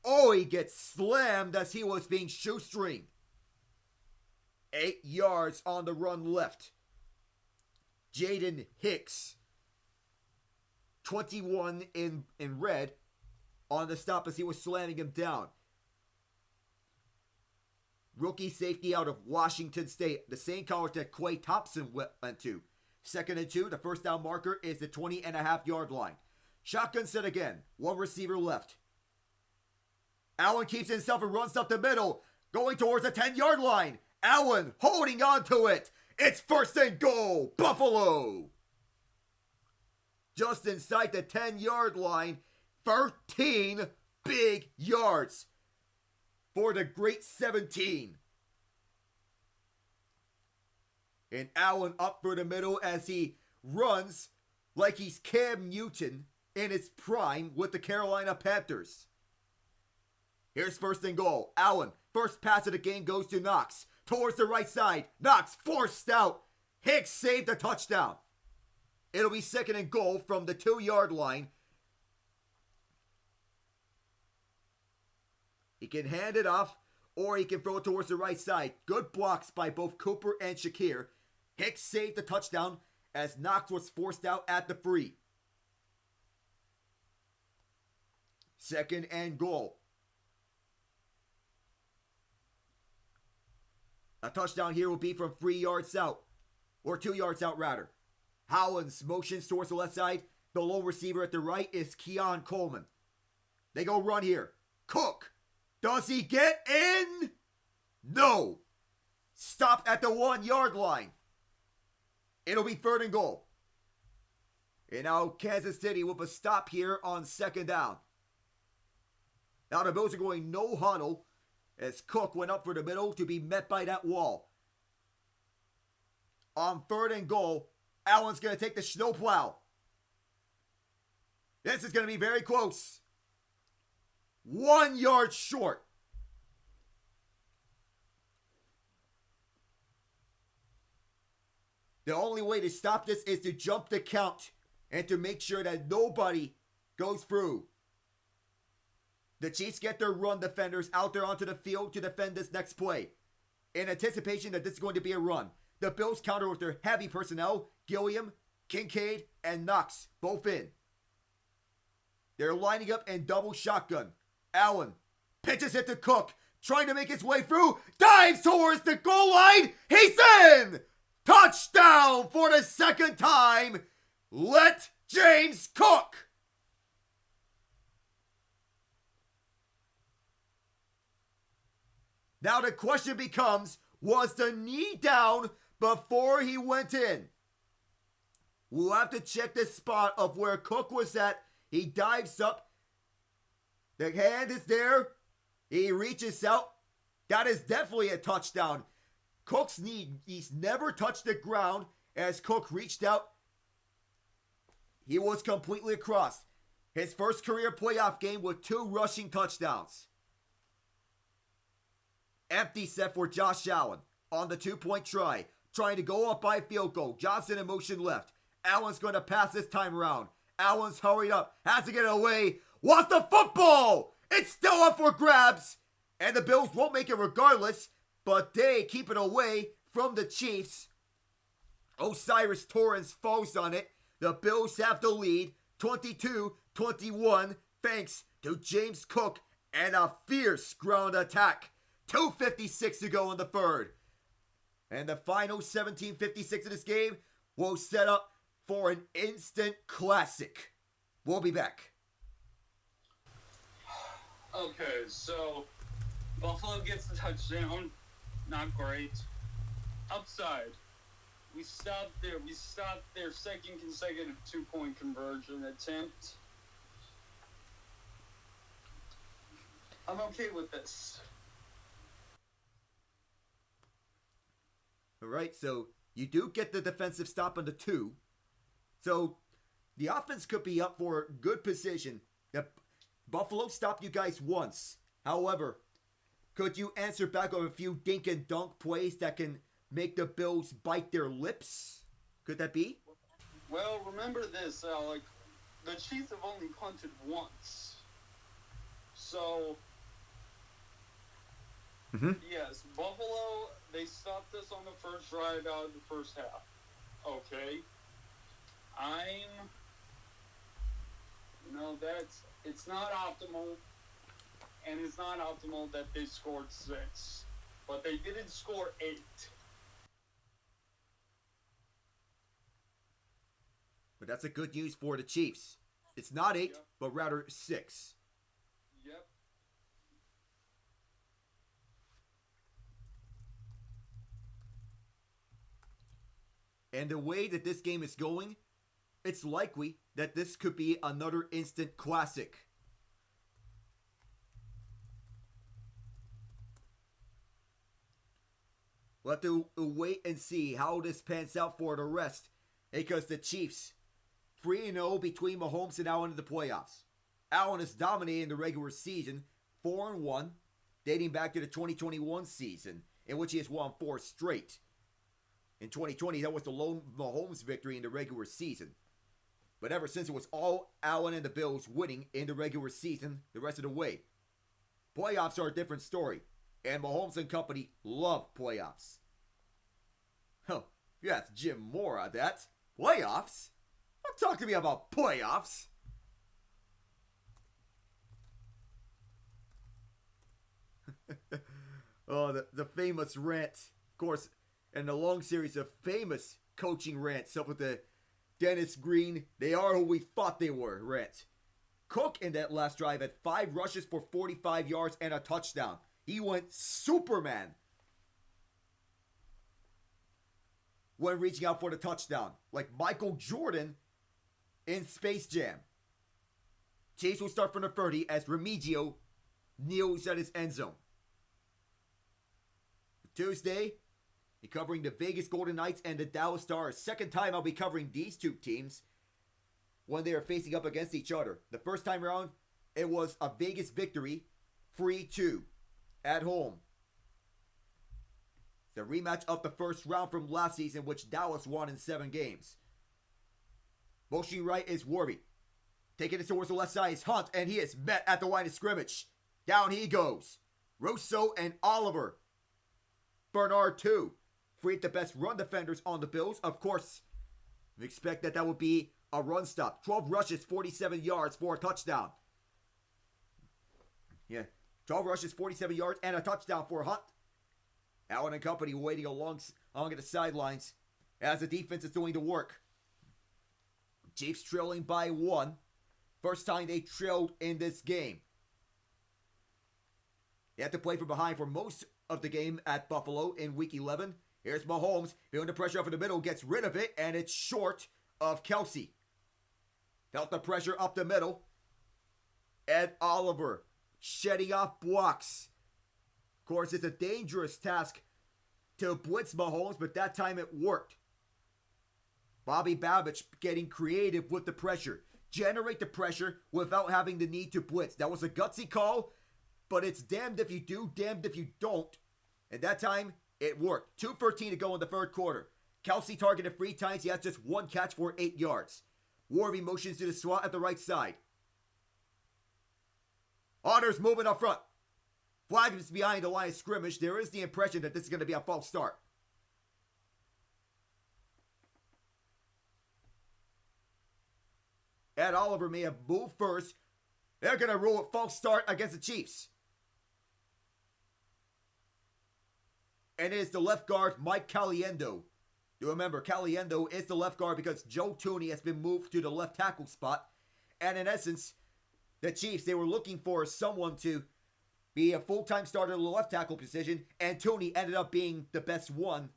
Oh, he gets slammed as he was being shoestring. 8 yards on the run left. Jaden Hicks, 21 in red, on the stop as he was slamming him down. Rookie safety out of Washington State, the same college that Klay Thompson went to. 2nd and 2, the first down marker is the 20.5-yard line. Shotgun set again, one receiver left. Allen keeps himself and runs up the middle, going towards the 10-yard line. Allen holding on to it. It's 1st and goal, Buffalo. Just inside the 10-yard line, 13 big yards for the great 17. And Allen up for the middle as he runs like he's Cam Newton in his prime with the Carolina Panthers. Here's 1st and goal. Allen, first pass of the game goes to Knox. Towards the right side. Knox forced out. Hicks saved a touchdown. It'll be 2nd and goal from the 2-yard line. He can hand it off or he can throw it towards the right side. Good blocks by both Cooper and Shakir. Hicks saved the touchdown as Knox was forced out at the free. 2nd and goal. A touchdown here will be from 3 yards out. Or 2 yards out, rather. Hollins motions towards the left side. The lone receiver at the right is Keon Coleman. They go run here. Cook. Does he get in? No. Stopped at the 1-yard line. It'll be 3rd and goal. And now Kansas City with a stop here on 2nd down. Now the Bills are going no huddle as Cook went up for the middle to be met by that wall. On 3rd and goal, Allen's going to take the snowplow. This is going to be very close. 1 yard short. The only way to stop this is to jump the count and to make sure that nobody goes through. The Chiefs get their run defenders out there onto the field to defend this next play. In anticipation that this is going to be a run, the Bills counter with their heavy personnel, Gilliam, Kincaid, and Knox, both in. They're lining up in double shotgun. Allen pitches it to Cook, trying to make his way through, dives towards the goal line, he's in! Touchdown for the 2nd time! Let James Cook! Now the question becomes, was the knee down before he went in? We'll have to check the spot of where Cook was at. He dives up. The hand is there. He reaches out. That is definitely a touchdown. Cook's knee, he's never touched the ground as Cook reached out. He was completely across. His first career playoff game with 2 rushing touchdowns. Empty set for Josh Allen on the 2-point try. Trying to go up by field goal. Johnson in motion left. Allen's going to pass this time around. Allen's hurried up. Has to get it away. Wants the football! It's still up for grabs. And the Bills won't make it regardless. But they keep it away from the Chiefs. Osiris Torrance falls on it. The Bills have the lead. 22-21. Thanks to James Cook and a fierce ground attack. 2:56 to go in the 3rd. And the final 17:56 of this game will set up for an instant classic. We'll be back. Okay, so Buffalo gets the touchdown. Not great. Upside. We stopped their 2nd consecutive 2-point conversion attempt. I'm okay with this. All right, so you do get the defensive stop on the 2. So the offense could be up for good position. The Buffalo stopped you guys once. However, could you answer back with a few dink and dunk plays that can make the Bills bite their lips? Could that be? Well, remember this, Alec. The Chiefs have only punted once. So, yes, Buffalo, they stopped us on the first drive out of the first half. Okay. It's not optimal, and it's not optimal that they scored 6. But they didn't score 8. But that's a good news for the Chiefs. It's not 8, but rather 6. Yep. And the way that this game is going, it's likely that this could be another instant classic. We'll have to wait and see how this pans out for the rest, because the Chiefs, 3-0 between Mahomes and Allen in the playoffs. Allen is dominating the regular season, 4-1, dating back to the 2021 season, in which he has won 4 straight. In 2020, that was the lone Mahomes victory in the regular season. But ever since, it was all Allen and the Bills winning in the regular season the rest of the way. Playoffs are a different story, and Mahomes and company love playoffs. Oh, you ask Jim Mora that. Playoffs? Don't talk to me about playoffs. Oh, the famous rant, of course, and the long series of famous coaching rants up with the Dennis Green, they are who we thought they were rant. Cook in that last drive had 5 rushes for 45 yards and a touchdown. He went Superman when reaching out for the touchdown, like Michael Jordan in Space Jam. Chiefs will start from the 30 as Remigio kneels at his end zone. Tuesday, be covering the Vegas Golden Knights and the Dallas Stars. Second time I'll be covering these two teams when they are facing up against each other. The first time around, it was a Vegas victory, 3-2, at home. The rematch of the first round from last season, which Dallas won in 7 games. Motion right is Warby. Taking it towards the left side is Hunt, and he is met at the line of scrimmage. Down he goes. Rousseau and Oliver. Bernard, too. 3 of the best run defenders on the Bills. Of course, we expect that would be a run stop. 12 rushes, 47 yards for a touchdown. 12 rushes, 47 yards, and a touchdown for Hunt. Allen and company waiting along at the sidelines as the defense is doing the work. Chiefs trailing by 1. First time they trailed in this game. They had to play from behind for most of the game at Buffalo in Week 11. Here's Mahomes, feeling the pressure up in the middle, gets rid of it, and it's short of Kelsey. Felt the pressure up the middle. Ed Oliver shedding off blocks. Of course, it's a dangerous task to blitz Mahomes, but that time it worked. Bobby Babich getting creative with the pressure. Generate the pressure without having the need to blitz. That was a gutsy call, but it's damned if you do, damned if you don't. And that time, it worked. 2:13 to go in the third quarter. Kelsey targeted 3 times. He has just 1 catch for 8 yards. Warby motions to the slot at the right side. Honors moving up front. Flag is behind the line of scrimmage. There is the impression that this is going to be a false start. Ed Oliver may have moved first. They're going to rule a false start against the Chiefs. And it is the left guard, Mike Caliendo. You remember, Caliendo is the left guard because Joe Thuney has been moved to the left tackle spot. And in essence, the Chiefs, they were looking for someone to be a full-time starter in the left tackle position, and Thuney ended up being the best one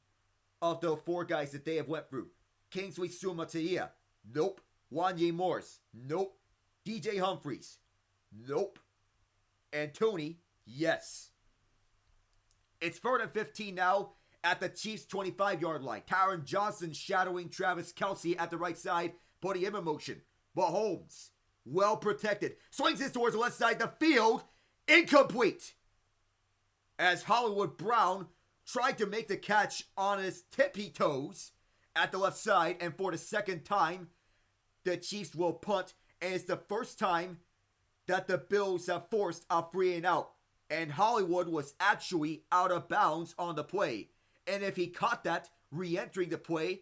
of the 4 guys that they have went through. Kingsley Sumatia, nope. Wanye Morris, nope. DJ Humphries, nope. And Thuney, yes. It's 3rd and 15 now at the Chiefs' 25-yard line. Taron Johnson shadowing Travis Kelsey at the right side, putting him in motion. Mahomes, well protected, swings this towards the left side of the field, Incomplete! As Hollywood Brown tried to make the catch on his tippy toes at the left side, and for the second time, the Chiefs will punt, and it's the first time that the Bills have forced a 3-and-out, and Hollywood was actually out of bounds on the play. And if he caught that, re-entering the play,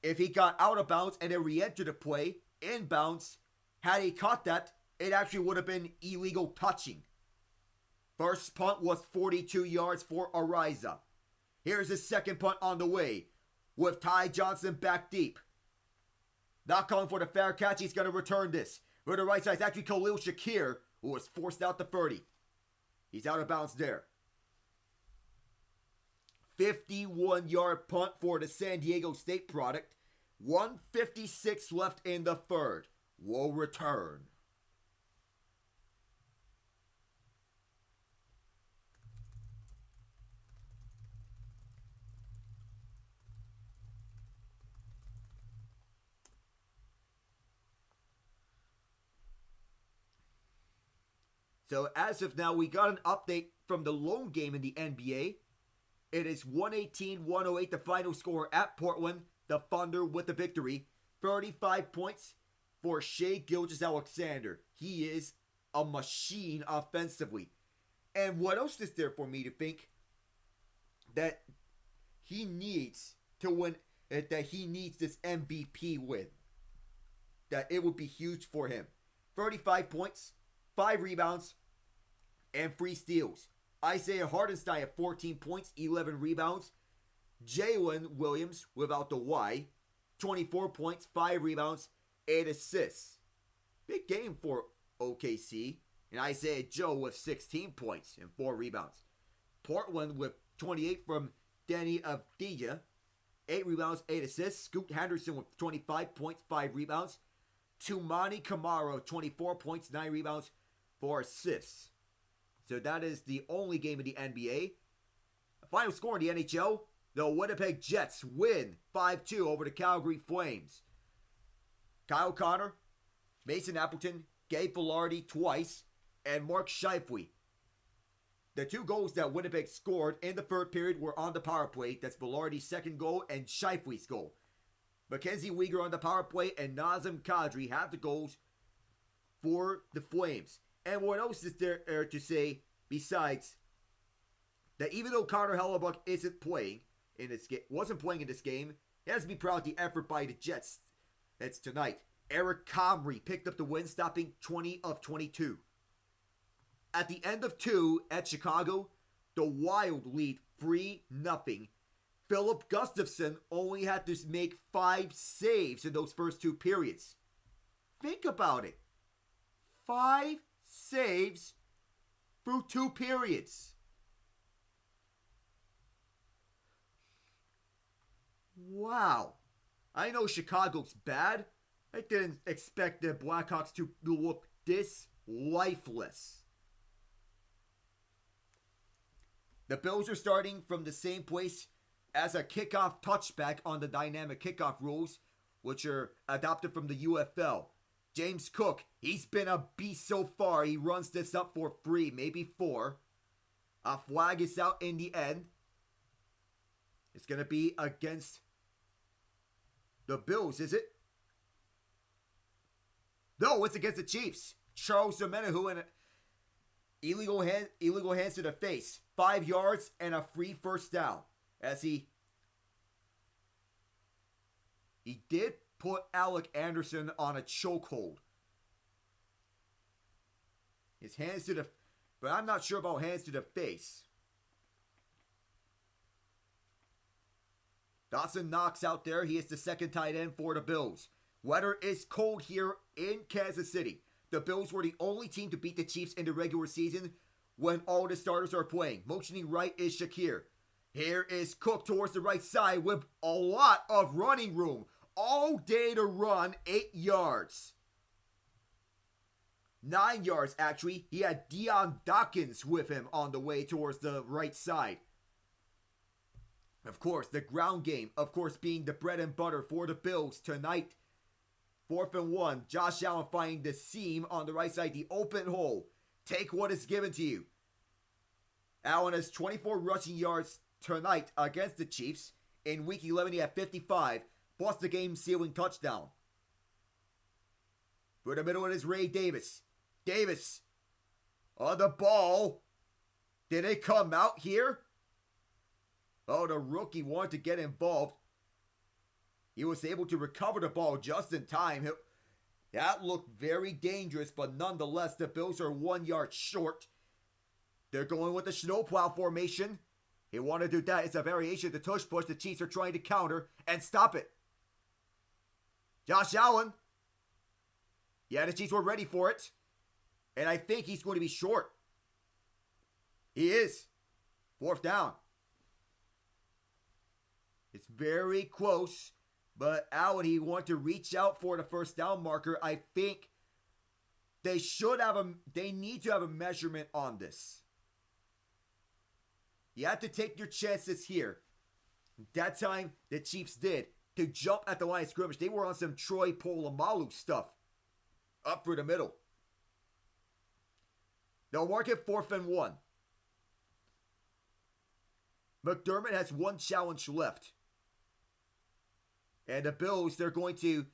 if he got out of bounds and then re-entered the play, inbounds, had he caught that, it actually would have been illegal touching. First punt was 42 yards for Ariza. Here's his second punt on the way, with Ty Johnson back deep. Not calling for the fair catch, he's going to return this. For the right side, it's actually Khalil Shakir, who was forced out the 30. He's out of bounds there. 51-yard punt for the San Diego State product. 1:56 left in the third. Will return. So as of now, we got an update from the lone game in the NBA. It is 118-108, the final score at Portland. The Thunder with the victory. 35 points for Shai Gilgeous-Alexander. He is a machine offensively. And what else is there for me to think that he needs to win, that he needs this MVP win? That it would be huge for him. 35 points, 5 rebounds, and 3 steals. Isaiah Hartenstein at 14 points, 11 rebounds. Jalen Williams, without the Y, 24 points, 5 rebounds, 8 assists. Big game for OKC. And Isaiah Joe with 16 points and 4 rebounds. Portland with 28 from Danny Avdija, 8 rebounds, 8 assists. Scoot Henderson with 25 points, 5 rebounds. Tumani Kamara, 24 points, 9 rebounds, 4 assists. So that is the only game in the NBA. The final score in the NHL, the Winnipeg Jets win 5-2 over the Calgary Flames. Kyle Connor, Mason Appleton, Gabe Vilardi twice, and Mark Scheifele. The 2 goals that Winnipeg scored in the third period were on the power play. That's Vilardi's second goal and Scheifele's goal. Mackenzie Weegar on the power play and Nazem Kadri have the goals for the Flames. And what else is there to say besides that even though Connor Hellebuck isn't playing in this game, wasn't playing in this game, he has to be proud of the effort by the Jets. That's tonight. Eric Comrie picked up the win, stopping 20 of 22. At the end of 2 at Chicago, the Wild lead 3-0. Philip Gustafson only had to make 5 saves in those first 2 periods. Think about it. 5 saves through 2 periods. Wow. I know Chicago's bad. I didn't expect the Blackhawks to look this lifeless. The Bills are starting from the same place as a kickoff touchback on the dynamic kickoff rules, which are adopted from the UFL. James Cook, he's been a beast so far. He runs this up for 3, maybe 4. A flag is out in the end. It's going to be against the Bills, is it? No, it's against the Chiefs. Charles Omenihu and illegal hands to the face. 5 yards and a free first down. As he did put Alec Anderson on a chokehold. His hands to the... But I'm not sure about hands to the face. Dawson Knox out there. He is the second tight end for the Bills. Weather is cold here in Kansas City. The Bills were the only team to beat the Chiefs in the regular season when all the starters are playing. Motioning right is Shakir. Here is Cook towards the right side with a lot of running room. All day to run 8 yards. 9 yards, actually. He had Deion Dawkins with him on the way towards the right side. Of course, the ground game, of course, being the bread and butter for the Bills tonight. 4th and 1. Josh Allen finding the seam on the right side, the open hole. Take what is given to you. Allen has 24 rushing yards tonight against the Chiefs. In Week 11, he had 55, plus the game-sealing touchdown. For the middle, it is Ray Davis. Davis on the ball. Did it come out here? Oh, the rookie wanted to get involved. He was able to recover the ball just in time. That looked very dangerous, but nonetheless, the Bills are 1 yard short. They're going with the snowplow formation. They want to do that. It's a variation of the tush push. The Chiefs are trying to counter and stop it. Josh Allen. Yeah, the Chiefs were ready for it. And I think he's going to be short. He is. 4th down. It's very close. But Allen, he wanted to reach out for the 1st down marker. I think they need to have a measurement on this. You have to take your chances here. That time, the Chiefs did. To jump at the line of scrimmage. They were on some Troy Polamalu stuff. Up through the middle. They'll mark it 4th and 1. McDermott has 1 challenge left. And the Bills, they're going to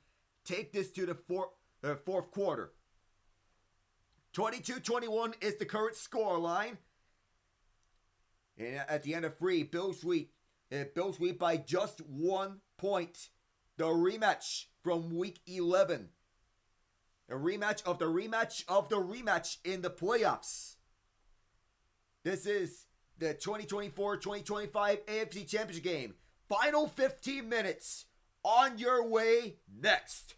take this to the 4th quarter. 22-21 is the current score line. And at the end of 3, Bills lead by just 1 point. The rematch from Week 11. A rematch of the rematch of the rematch in the playoffs. This is the 2024-2025 AFC Championship Game. Final 15 minutes. On your way next.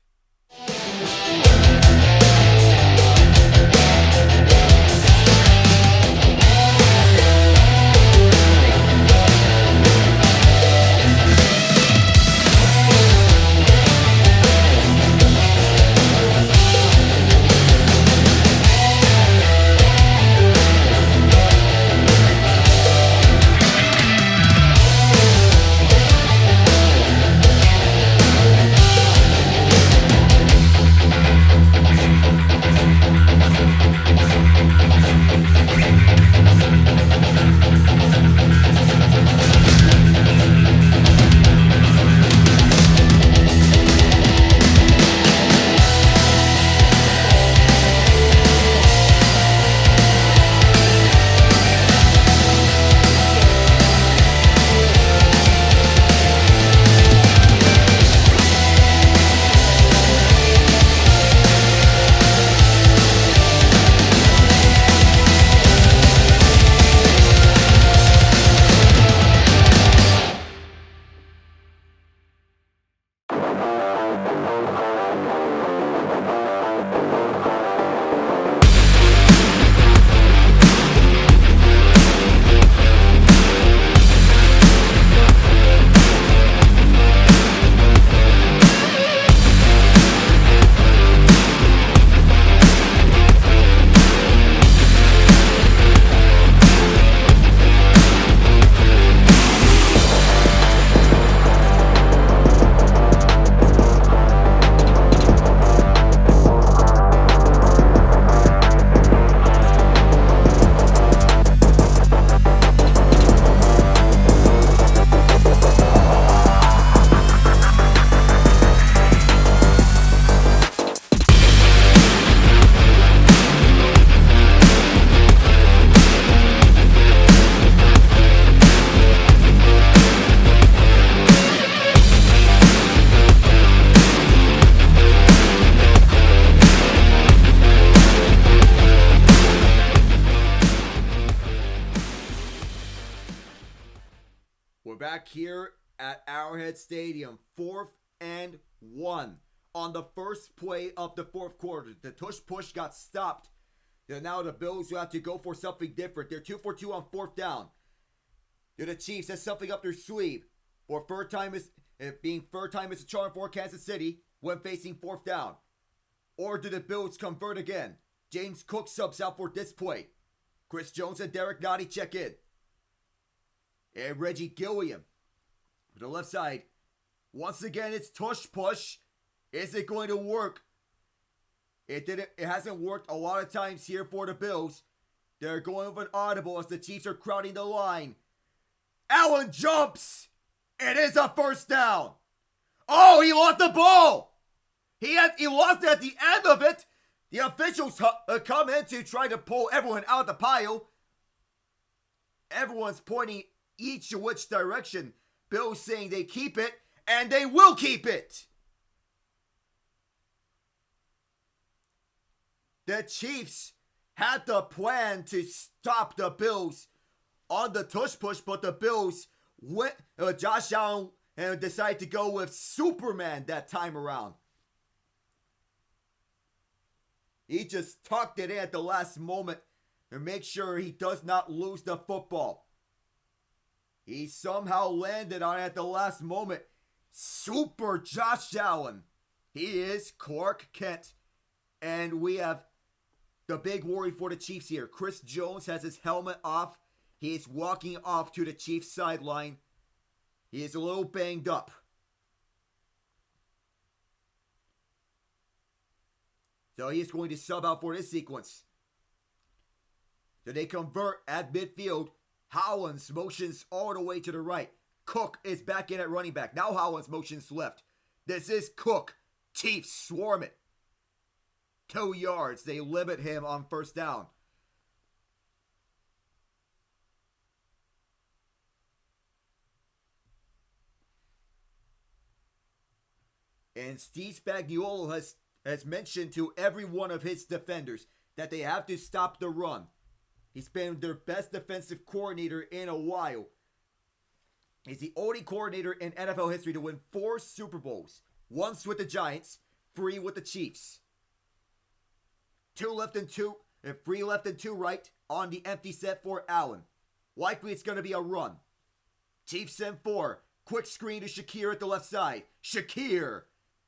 back here at Arrowhead Stadium. 4th and 1 on the first play of the fourth quarter. The tush push got stopped. And now the Bills will have to go for something different. They're 2 for 2 on 4th down. The Chiefs has something up their sleeve. For third time is a charm for Kansas City when facing 4th down. Or do the Bills convert again? James Cook subs out for this play. Chris Jones and Derek Nottie check in. And Reggie Gilliam to the left side. Once again, it's tush push. Is it going to work? It hasn't worked a lot of times here for the Bills. They're going with an audible as the Chiefs are crowding the line. Allen jumps. It is a first down. Oh, he lost the ball. He lost it at the end of it. The officials come in to try to pull everyone out of the pile. Everyone's pointing each which direction. Bills saying they keep it, and they will keep it. The Chiefs had the plan to stop the Bills on the tush push, but the Bills went, Josh Allen decided to go with Superman that time around. He just tucked it in at the last moment and make sure he does not lose the football. He somehow landed on it at the last moment. Super Josh Allen. He is Clark Kent. And we have the big worry for the Chiefs here. Chris Jones has his helmet off. He is walking off to the Chiefs sideline. He is a little banged up. So he is going to sub out for this sequence. So they convert at midfield. Hollins motions all the way to the right. Cook is back in at running back. Now Hollins motions left. This is Cook. Chiefs swarm it. 2 yards. They limit him on first down. And Steve Spagnuolo has mentioned to every one of his defenders that they have to stop the run. He's been their best defensive coordinator in a while. He's the only coordinator in NFL history to win 4 Super Bowls. Once with the Giants, 3 with the Chiefs. 2 left and 2, and 3 left and 2 right on the empty set for Allen. Likely it's going to be a run. Chiefs send 4. Quick screen to Shakir at the left side. Shakir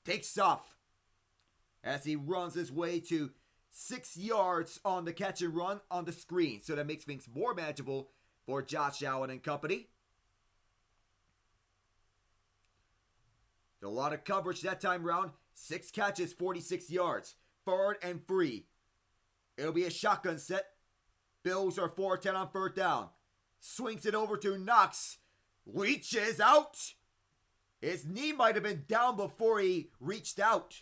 takes off as he runs his way to 6 yards on the catch and run on the screen. So that makes things more manageable for Josh Allen and company. A lot of coverage that time around. 6 catches, 46 yards. Forward and free. It'll be a shotgun set. Bills are 4-10 on third down. Swings it over to Knox. Reaches out. His knee might have been down before he reached out.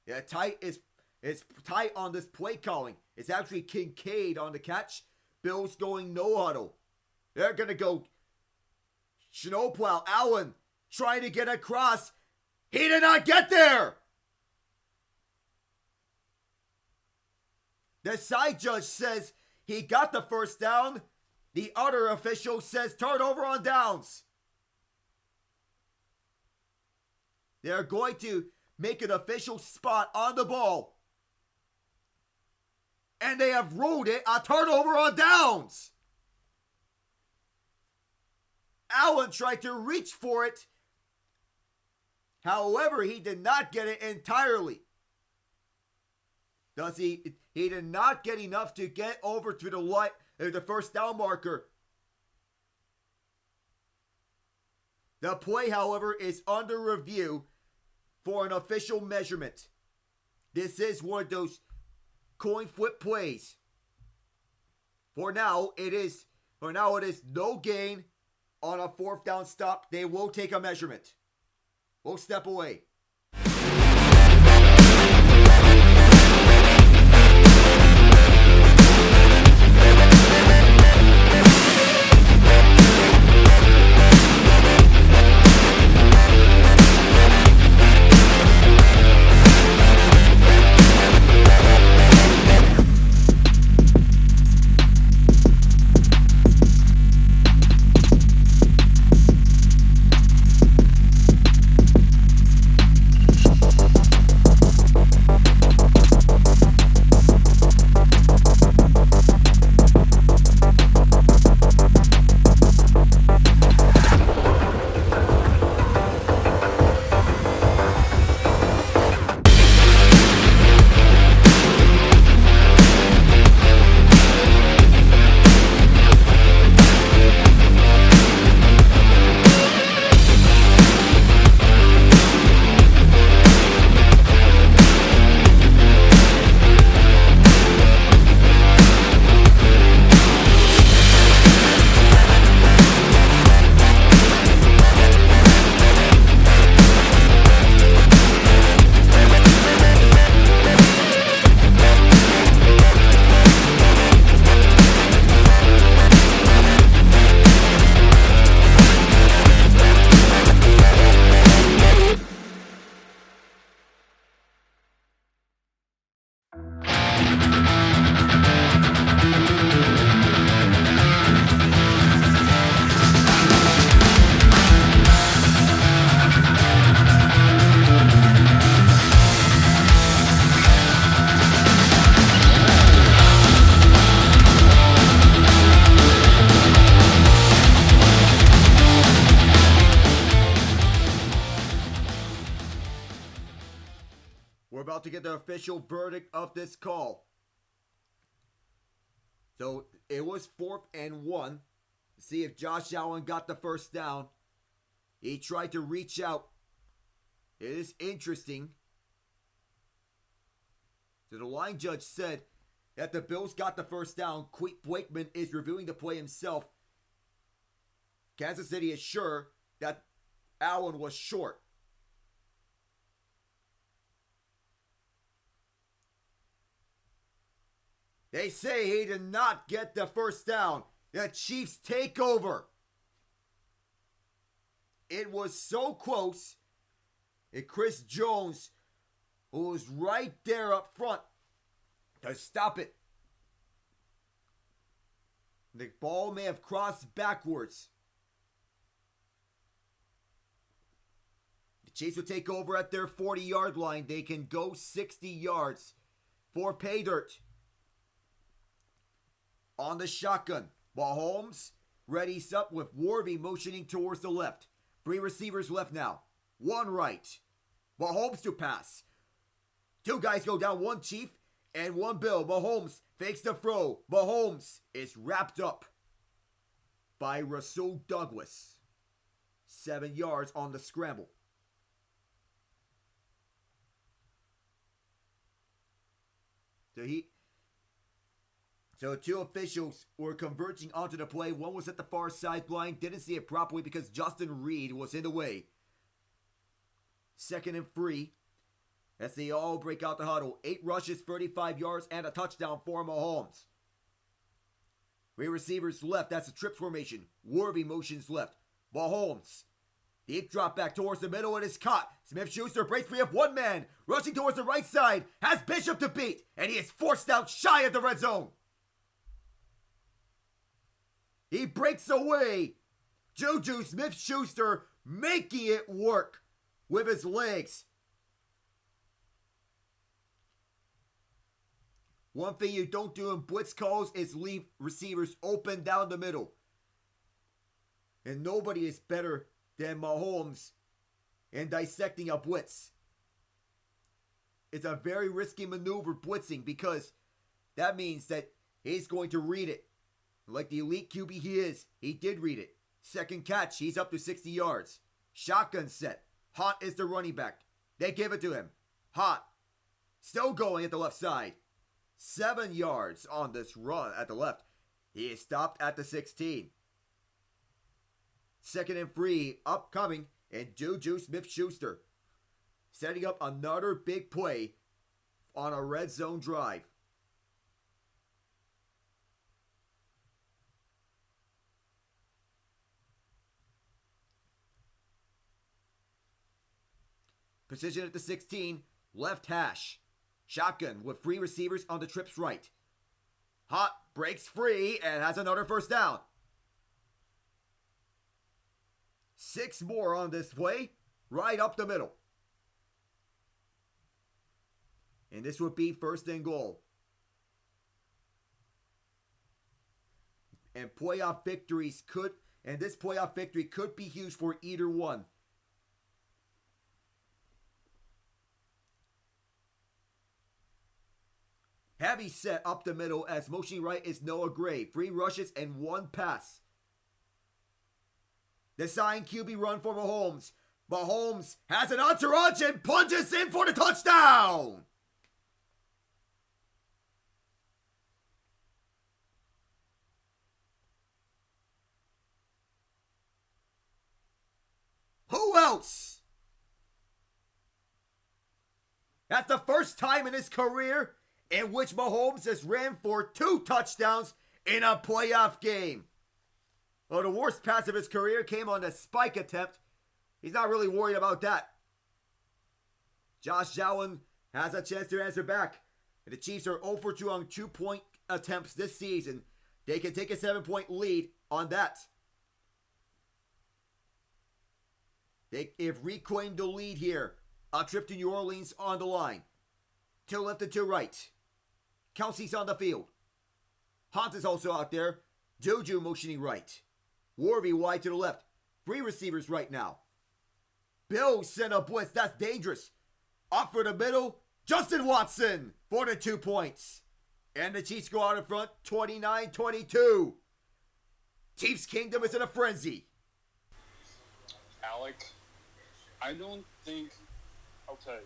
Yeah, it's tight on this play calling. It's actually Kincaid on the catch. Bills going no huddle. They're going to go snowplow. Allen trying to get across. He did not get there. The side judge says he got the first down. The other official says turnover on downs. They're going to make an official spot on the ball. And they have ruled it a turnover on downs. Allen tried to reach for it. However, he did not get it entirely. He did not get enough to get over to the first down marker. The play, however, is under review for an official measurement. This is one of those coin flip plays. For now, it is no gain on a 4th down stop. They will take a measurement. We'll step away. We're about to get the official verdict of this call. So it was 4th and 1. See if Josh Allen got the first down. He tried to reach out. It is interesting. So the line judge said that the Bills got the first down. Wakeman is reviewing the play himself. Kansas City is sure that Allen was short. They say he did not get the first down. The Chiefs take over. It was so close. And Chris Jones, who was right there up front to stop it. The ball may have crossed backwards. The Chiefs will take over at their 40-yard line. They can go 60 yards for pay dirt. On the shotgun, Mahomes readies up with Warby motioning towards the left. 3 receivers left now. 1 right. Mahomes to pass. 2 guys go down, 1 Chief and 1 Bill. Mahomes fakes the throw. Mahomes is wrapped up by Rasul Douglas. 7 yards on the scramble. So 2 officials were converging onto the play. One was at the far sideline. Didn't see it properly because Justin Reed was in the way. 2nd and 3. As they all break out the huddle. 8 rushes, 35 yards, and a touchdown for Mahomes. 3 receivers left. That's a trips formation. Warby motions left. Mahomes. Deep drop back towards the middle. It is caught. Smith-Schuster breaks free of 1 man. Rushing towards the right side. Has Bishop to beat. And he is forced out shy of the red zone. He breaks away. Juju Smith-Schuster making it work with his legs. One thing you don't do in blitz calls is leave receivers open down the middle. And nobody is better than Mahomes in dissecting a blitz. It's a very risky maneuver, blitzing, because that means that he's going to read it. Like the elite QB he is, he did read it. 2nd catch, he's up to 60 yards. Shotgun set. Hot is the running back. They give it to him. Hot. Still going at the left side. 7 yards on this run at the left. He is stopped at the 16. 2nd and 3, upcoming, and Juju Smith-Schuster setting up another big play on a red zone drive. Position at the 16, left hash. Shotgun with 3 receivers on the trips right. Hot breaks free and has another first down. 6 more on this play, right up the middle. And this would be 1st and goal. And this playoff victory could be huge for either one. Heavy set up the middle as motioning right is Noah Gray. 3 rushes and 1 pass. The sign QB run for Mahomes. Mahomes has an entourage and plunges in for the touchdown. Who else? That's the first time in his career in which Mahomes has ran for 2 touchdowns in a playoff game. Well, the worst pass of his career came on a spike attempt. He's not really worried about that. Josh Allen has a chance to answer back. The Chiefs are 0 for 2 on 2-point attempts this season. They can take a 7-point lead on that. They have reclaimed the lead here. A trip to New Orleans on the line. 2 left and 2 right. Kelsey's on the field. Hunt is also out there. Juju motioning right. Warby wide to the left. 3 receivers right now. Bill sent a blitz. That's dangerous. Up for the middle. Justin Watson for the 2 points. And the Chiefs go out in front 29-22. Chiefs Kingdom is in a frenzy. Alec, I don't think, okay,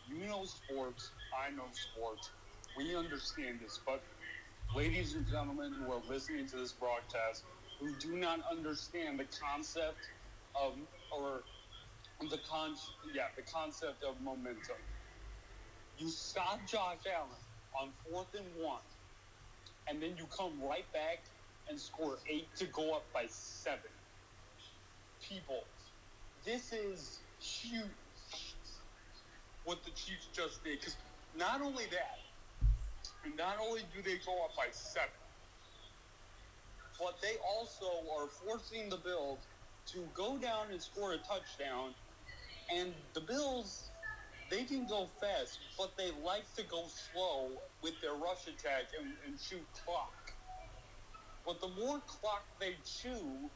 you know sports, I know sports, we understand this, but ladies and gentlemen who are listening to this broadcast who do not understand the concept of, or the concept of momentum. You stop Josh Allen on 4th and 1, and then you come right back and score 8 to go up by 7. People, this is huge what the Chiefs just did, because not only that, not only do they go up by 7, but they also are forcing the Bills to go down and score a touchdown, and the Bills, they can go fast, but they like to go slow with their rush attack and chew clock. But the more clock they chew,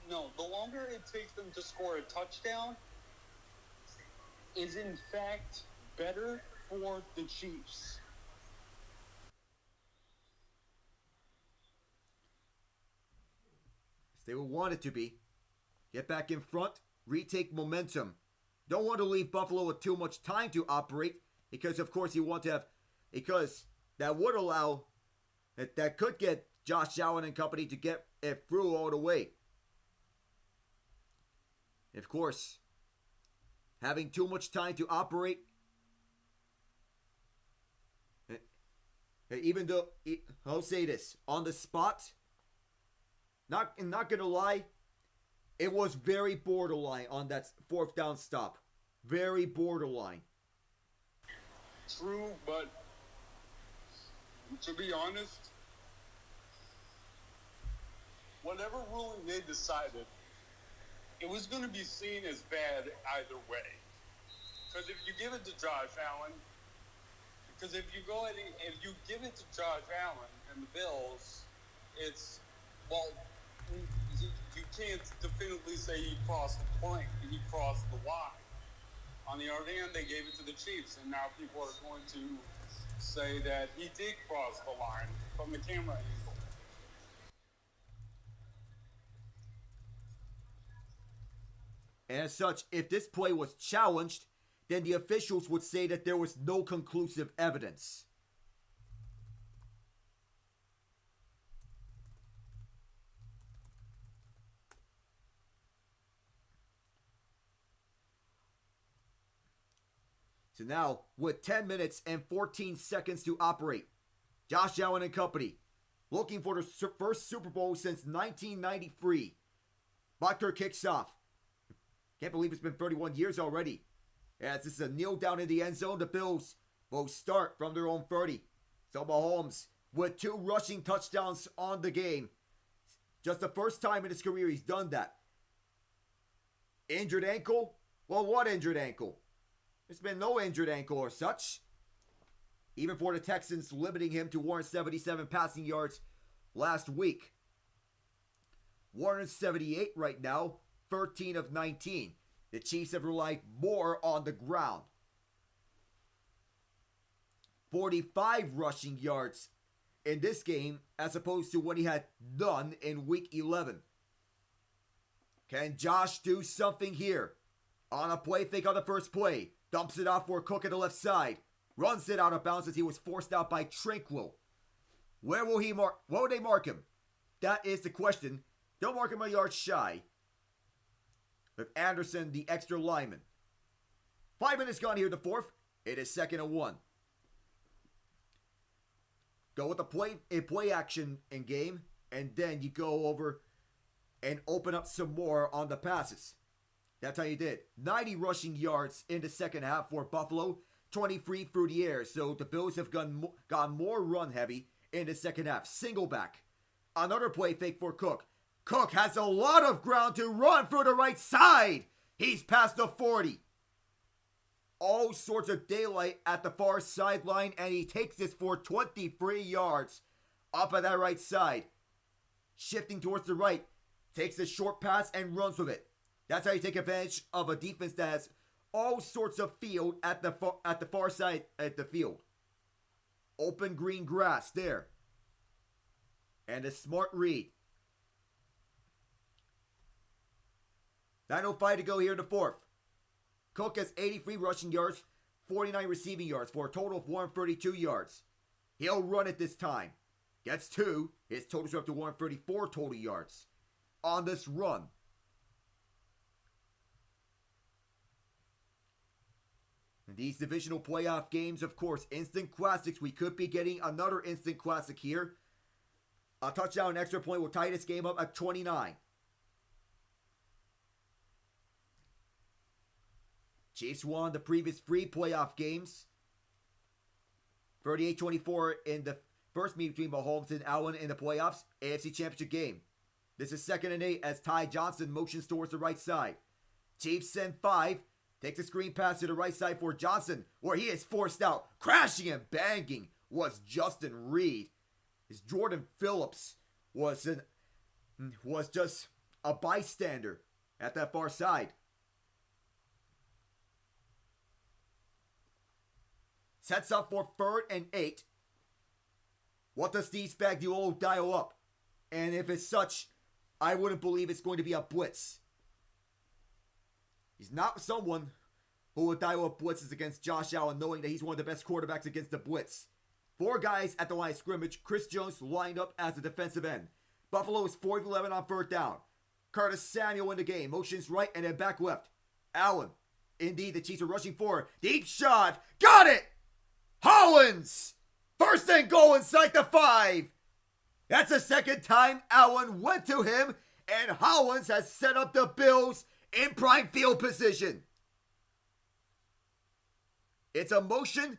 the longer it takes them to score a touchdown, is in fact better for the Chiefs. They will want it to be. Get back in front, retake momentum. Don't want to leave Buffalo with too much time to operate, because of course you want to have, because that would allow, that could get Josh Allen and company to get it through all the way. Of course, having too much time to operate, even though, I'll say this, on the spot, not gonna lie, it was very borderline on that 4th down stop. Very borderline. True, but to be honest, whatever ruling they decided, it was going to be seen as bad either way. Because if you give it to Josh Allen, if you give it to Josh Allen and the Bills, it's, well, you can't definitively say he crossed the point, he crossed the line. On the other hand, they gave it to the Chiefs, and now people are going to say that he did cross the line from the camera angle. And as such, if this play was challenged, then the officials would say that there was no conclusive evidence. So now, with 10 minutes and 14 seconds to operate, Josh Allen and company, looking for the first Super Bowl since 1993. Butker kicks off. Can't believe it's been 31 years already. As this is a kneel down in the end zone, the Bills will start from their own 30. So Mahomes, with 2 rushing touchdowns on the game. Just the first time in his career he's done that. Injured ankle? Well, what injured ankle? There's been no injured ankle or such. Even for the Texans limiting him to 177 passing yards last week. 178 right now, 13 of 19. The Chiefs have relied more on the ground. 45 rushing yards in this game as opposed to what he had done in week 11. Can Josh do something here? On a play fake on the first play. Dumps it off for Cook at the left side. Runs it out of bounds as he was forced out by Tranquil. Where will he mark? Where will they mark him? That is the question. Don't mark him a yard shy. With Anderson, the extra lineman. 5 minutes gone here in the 4th. It is 2nd and 1. Go with the play action in game, and then you go over and open up some more on the passes. That's how you did. 90 rushing yards in the second half for Buffalo. 23 through the air. So the Bills have gone more run heavy in the second half. Single back. Another play fake for Cook. Cook has a lot of ground to run through the right side. He's past the 40. All sorts of daylight at the far sideline, and he takes this for 23 yards up at that right side. Shifting towards the right. Takes a short pass and runs with it. That's how you take advantage of a defense that has all sorts of field at the far side at the field. Open green grass there. And a smart read. 9:05 to go here in the fourth. Cook has 83 rushing yards, 49 receiving yards for a total of 132 yards. He'll run it this time. Gets 2. His totals are up to 134 total yards on this run. And these divisional playoff games, of course, instant classics. We could be getting another instant classic here. A touchdown and extra point will tie this game up at 29. Chiefs won the previous 3 playoff games. 38-24 in the first meeting between Mahomes and Allen in the playoffs. AFC Championship Game. This is 2nd and 8 as Ty Johnson motions towards the right side. Chiefs send 5. Takes a screen pass to the right side for Johnson, where he is forced out. Crashing and banging was Justin Reed. His Jordan Phillips was just a bystander at that far side. Sets up for 3rd and 8. What does Steve Spagnuolo dial up? And if it's such, I wouldn't believe it's going to be a blitz. He's not someone who would dial up blitzes against Josh Allen, knowing that he's one of the best quarterbacks against the blitz. 4 guys at the line of scrimmage. Chris Jones lined up as a defensive end. Buffalo is 4 of 11 on 3rd down. Curtis Samuel in the game. Motions right and then back left. Allen. Indeed, the Chiefs are rushing forward. Deep shot. Got it! Hollins! 1st and goal inside the 5. That's the 2nd time Allen went to him, and Hollins has set up the Bills in prime field position. It's a motion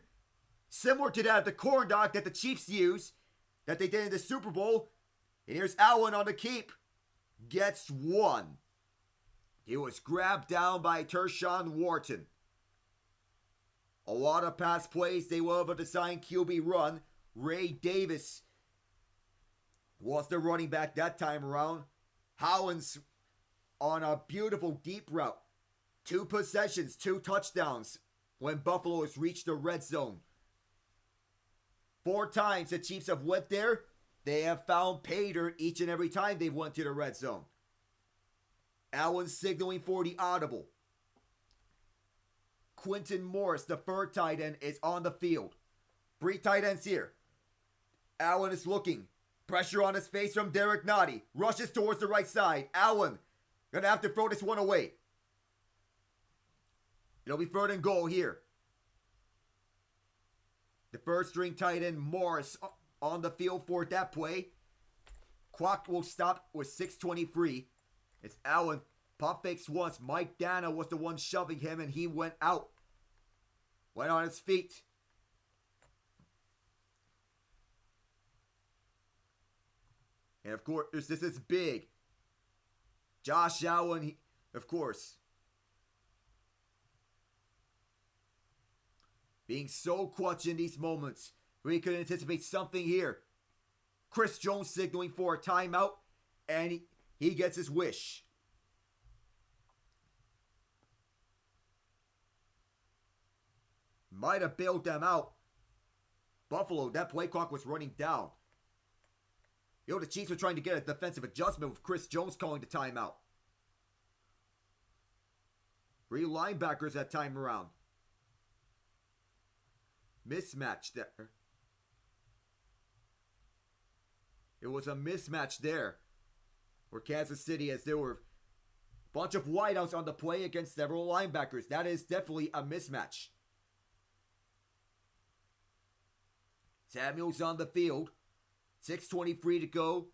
similar to that of the corn dog that the Chiefs use, that they did in the Super Bowl. And here's Allen on the keep. Gets 1. He was grabbed down by Tershawn Wharton. A lot of pass plays. They will have a design QB run. Ray Davis was the running back that time around. Hollins on a beautiful deep route. 2 possessions, 2 touchdowns when Buffalo has reached the red zone. 4 times the Chiefs have went there. They have found pay dirt each and every time they've went to the red zone. Allen signaling for the audible. Quinton Morris, the 3rd tight end, is on the field. 3 tight ends here. Allen is looking. Pressure on his face from Derek Nottie. Rushes towards the right side. Allen gonna have to throw this one away. It'll be 3rd and goal here. The 1st string tight end Morris on the field for that play. Clock will stop with 6:23. It's Allen. Pop fakes once. Mike Dana was the one shoving him, and he went out. Went on his feet. And of course, this is big. Josh Allen, of course, being so clutch in these moments. We could anticipate something here. Chris Jones signaling for a timeout, and he gets his wish. Might have bailed them out. Buffalo, that play clock was running down. The Chiefs were trying to get a defensive adjustment with Chris Jones calling the timeout. 3 linebackers that time around. Mismatch there. It was a mismatch there for Kansas City, as there were a bunch of wideouts on the play against several linebackers. That is definitely a mismatch. Samuel's on the field. 6:23 to go.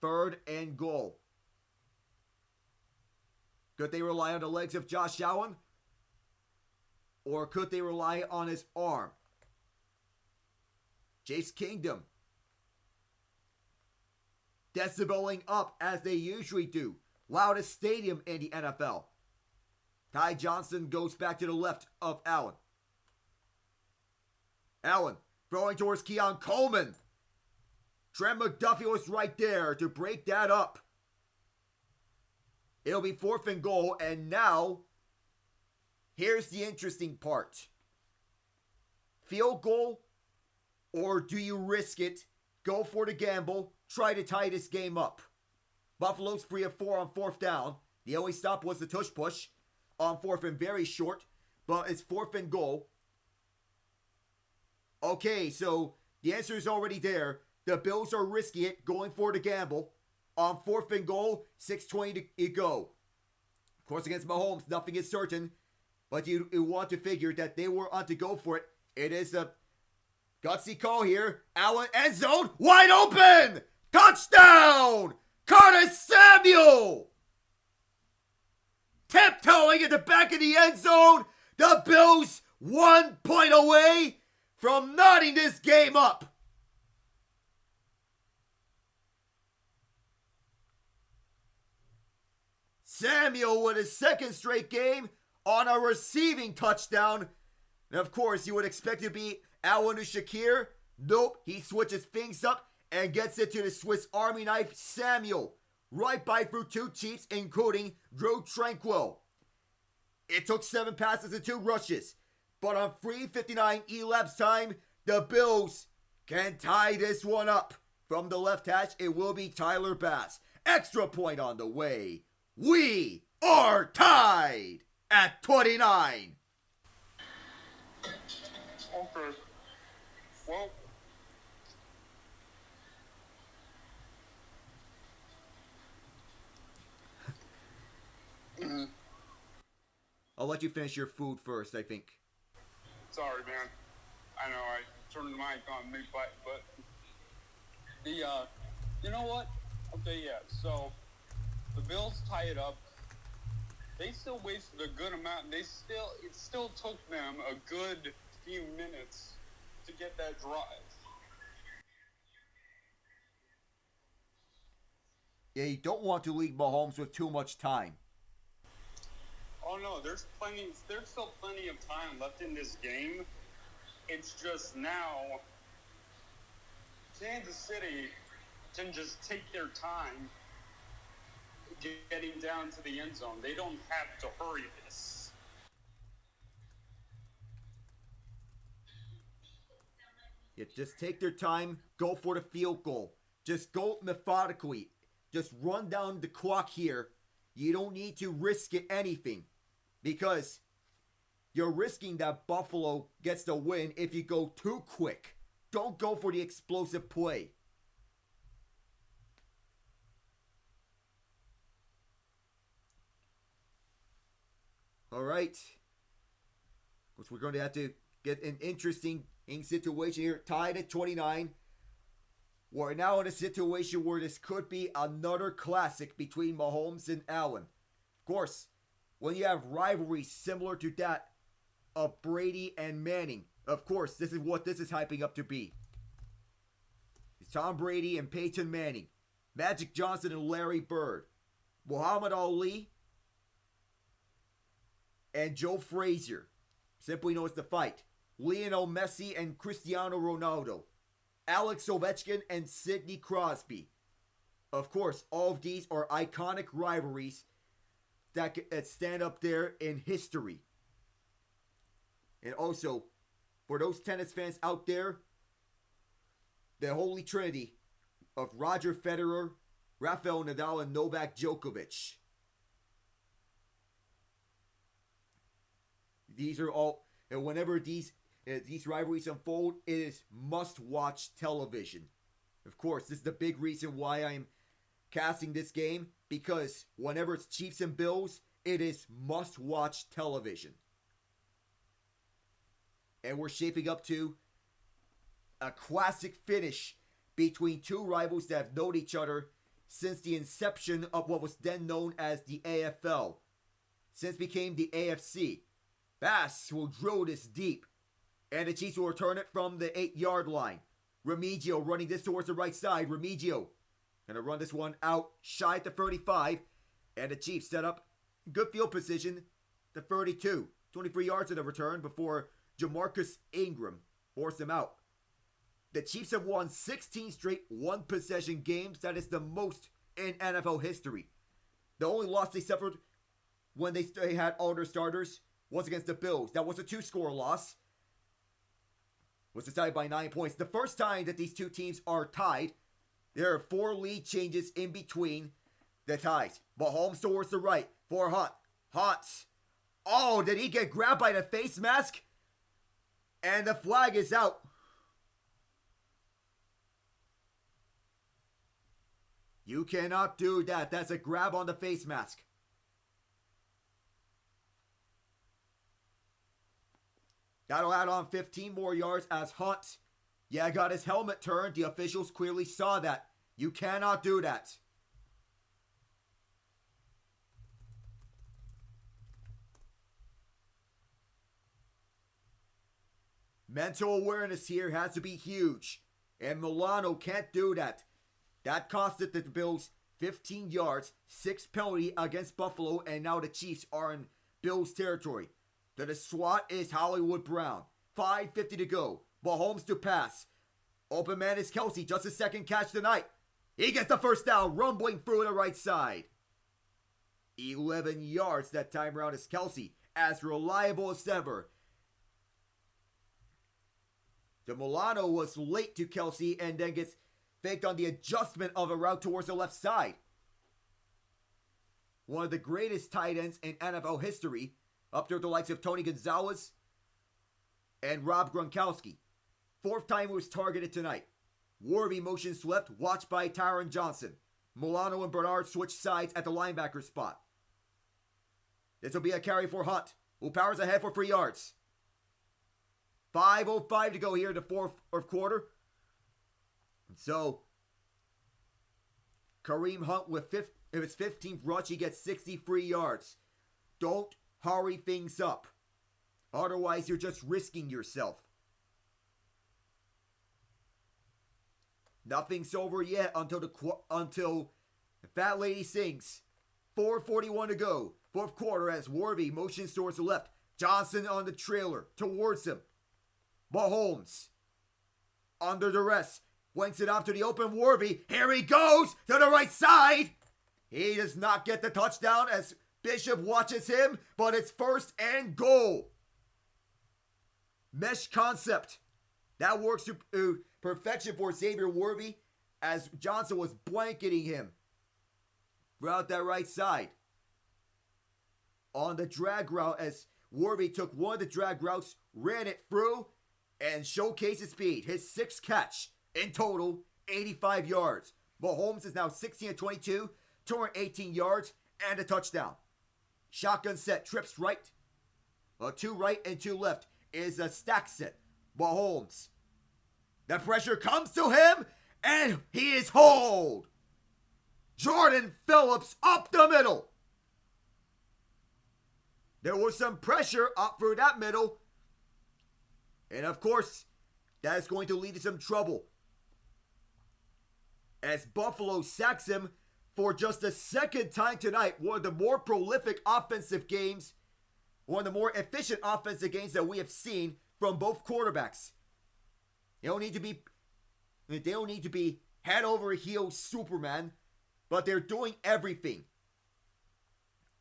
3rd and goal. Could they rely on the legs of Josh Allen? Or could they rely on his arm? Chase Kingdom decibeling up as they usually do. Loudest stadium in the NFL. Ty Johnson goes back to the left of Allen. Allen throwing towards Keon Coleman. Trent McDuffie was right there to break that up. It'll be 4th and goal, and now Here's the interesting part. Field goal, or do you risk it, go for the gamble, try to tie this game up? Buffalo's 3 of 4 on 4th down. The only stop was the tush push on 4th and very short, but it's 4th and goal. Okay, so the answer is already there. The Bills are risking it, going for the gamble. On 4th and goal, 6:20 to go. Of course, against Mahomes, nothing is certain, but you want to figure that they were on to go for it. It is a gutsy call here. Allen, end zone, wide open! Touchdown! Curtis Samuel! Tiptoeing at the back of the end zone. The Bills 1 point away from knotting this game up. Samuel with his second straight game on a receiving touchdown. And of course, you would expect it to be Allen to Shakir. Nope, he switches things up and gets it to the Swiss Army knife, Samuel. Right by through 2 Chiefs, including Drew Tranquil. It took 7 passes and 2 rushes. But on 3:59 elapsed time, the Bills can tie this one up. From the left hash, it will be Tyler Bass. Extra point on the way. We are tied at 29. Okay. Well, I'll let you finish your food first, I think. sorry, man. I know I turned the mic on mute, but you know what? Okay, yeah. So the Bills tie it up. They still wasted a good amount. It still took them a good few minutes to get that drive. Yeah, you don't want to leave Mahomes with too much time. oh no, there's still plenty of time left in this game. It's just now Kansas City can just take their time getting down to the end zone. They don't have to hurry this. Yeah, just take their time, go for the field goal. Just go methodically. Just run down the clock here. You don't need to risk it anything. Because you're risking that Buffalo gets the win if you go too quick. Don't go for the explosive play. All right. Which we're going to have to get an interesting situation here. Tied at 29. We're now in a situation where this could be another classic between Mahomes and Allen. Of course, when you have rivalries similar to that of Brady and Manning, of course, this is what this is hyping up to be. It's Tom Brady and Peyton Manning, Magic Johnson and Larry Bird, Muhammad Ali and Joe Frazier, simply known as The Fight, Lionel Messi and Cristiano Ronaldo, Alex Ovechkin and Sidney Crosby. Of course, all of these are iconic rivalries that stand up there in history. And also, for those tennis fans out there, the holy trinity of Roger Federer, Rafael Nadal, and Novak Djokovic. These are all, and whenever these rivalries unfold, it is must-watch television. Of course, this is the big reason why I'm casting this game, because whenever it's Chiefs and Bills, it is must-watch television. And we're shaping up to a classic finish between two rivals that have known each other since the inception of what was then known as the AFL. Since it became the AFC. Bass will drill this deep, and the Chiefs will return it from the 8-yard line. Remigio running this towards the right side. Remigio gonna run this one out shy at the 35, and the Chiefs set up good field position, the 32. 23 yards in the return before Jamarcus Ingram forced them out. The Chiefs have won 16 straight one-possession games. That is the most in NFL history. The only loss they suffered when they had all their starters was against the Bills. That was a 2-score loss. Was decided by 9 points. The first time that these two teams are tied, there are 4 lead changes in between the ties. Mahomes towards the right for Hunt. Hunt. Oh, did he get grabbed by the face mask? And the flag is out. You cannot do that. That's a grab on the face mask. That'll add on 15 more yards as Hunt, got his helmet turned. The officials clearly saw that. You cannot do that. Mental awareness here has to be huge. And Milano can't do that. That costed the Bills 15 yards, 6 penalty against Buffalo, and now the Chiefs are in Bills territory. The SWAT is Hollywood Brown. 5:50 to go. Mahomes to pass. Open man is Kelsey. Just his second catch tonight. He gets the first down, rumbling through the right side. 11 yards that time around is Kelsey. As reliable as ever. The Milano was late to Kelsey and then gets faked on the adjustment of a route towards the left side. One of the greatest tight ends in NFL history, up there with the likes of Tony Gonzalez and Rob Gronkowski. 4th time he was targeted tonight. Warby motions left, watched by Tyron Johnson. Milano and Bernard switch sides at the linebacker spot. This will be a carry for Hunt, who powers ahead for 3 yards. 5:05 to go here in the fourth quarter. And so, Kareem Hunt with his 15th rush, he gets 63 yards. Don't hurry things up. Otherwise, you're just risking yourself. Nothing's over yet until the fat lady sings. 4:41 to go. Fourth quarter as Warby motions towards the left. Johnson on the trailer towards him. Mahomes under duress. Flanks it off to the open Warby. Here he goes to the right side. He does not get the touchdown as Bishop watches him, but it's 1st and goal. Mesh concept. That works to perfection for Xavier Warby as Johnson was blanketing him throughout that right side. On the drag route as Warby took one of the drag routes, ran it through, and showcased his speed. His 6th catch in total, 85 yards. Mahomes is now 16-22, 218 yards, and a touchdown. Shotgun set, trips right. 2 right and 2 left is a stack set. Mahomes. The pressure comes to him, and he is hauled. Jordan Phillips up the middle. There was some pressure up through that middle. And of course, that is going to lead to some trouble. As Buffalo sacks him for just the 2nd time tonight. One of the more prolific offensive games. One of the more efficient offensive games that we have seen from both quarterbacks. They don't need to be head over heels Superman. But they're doing everything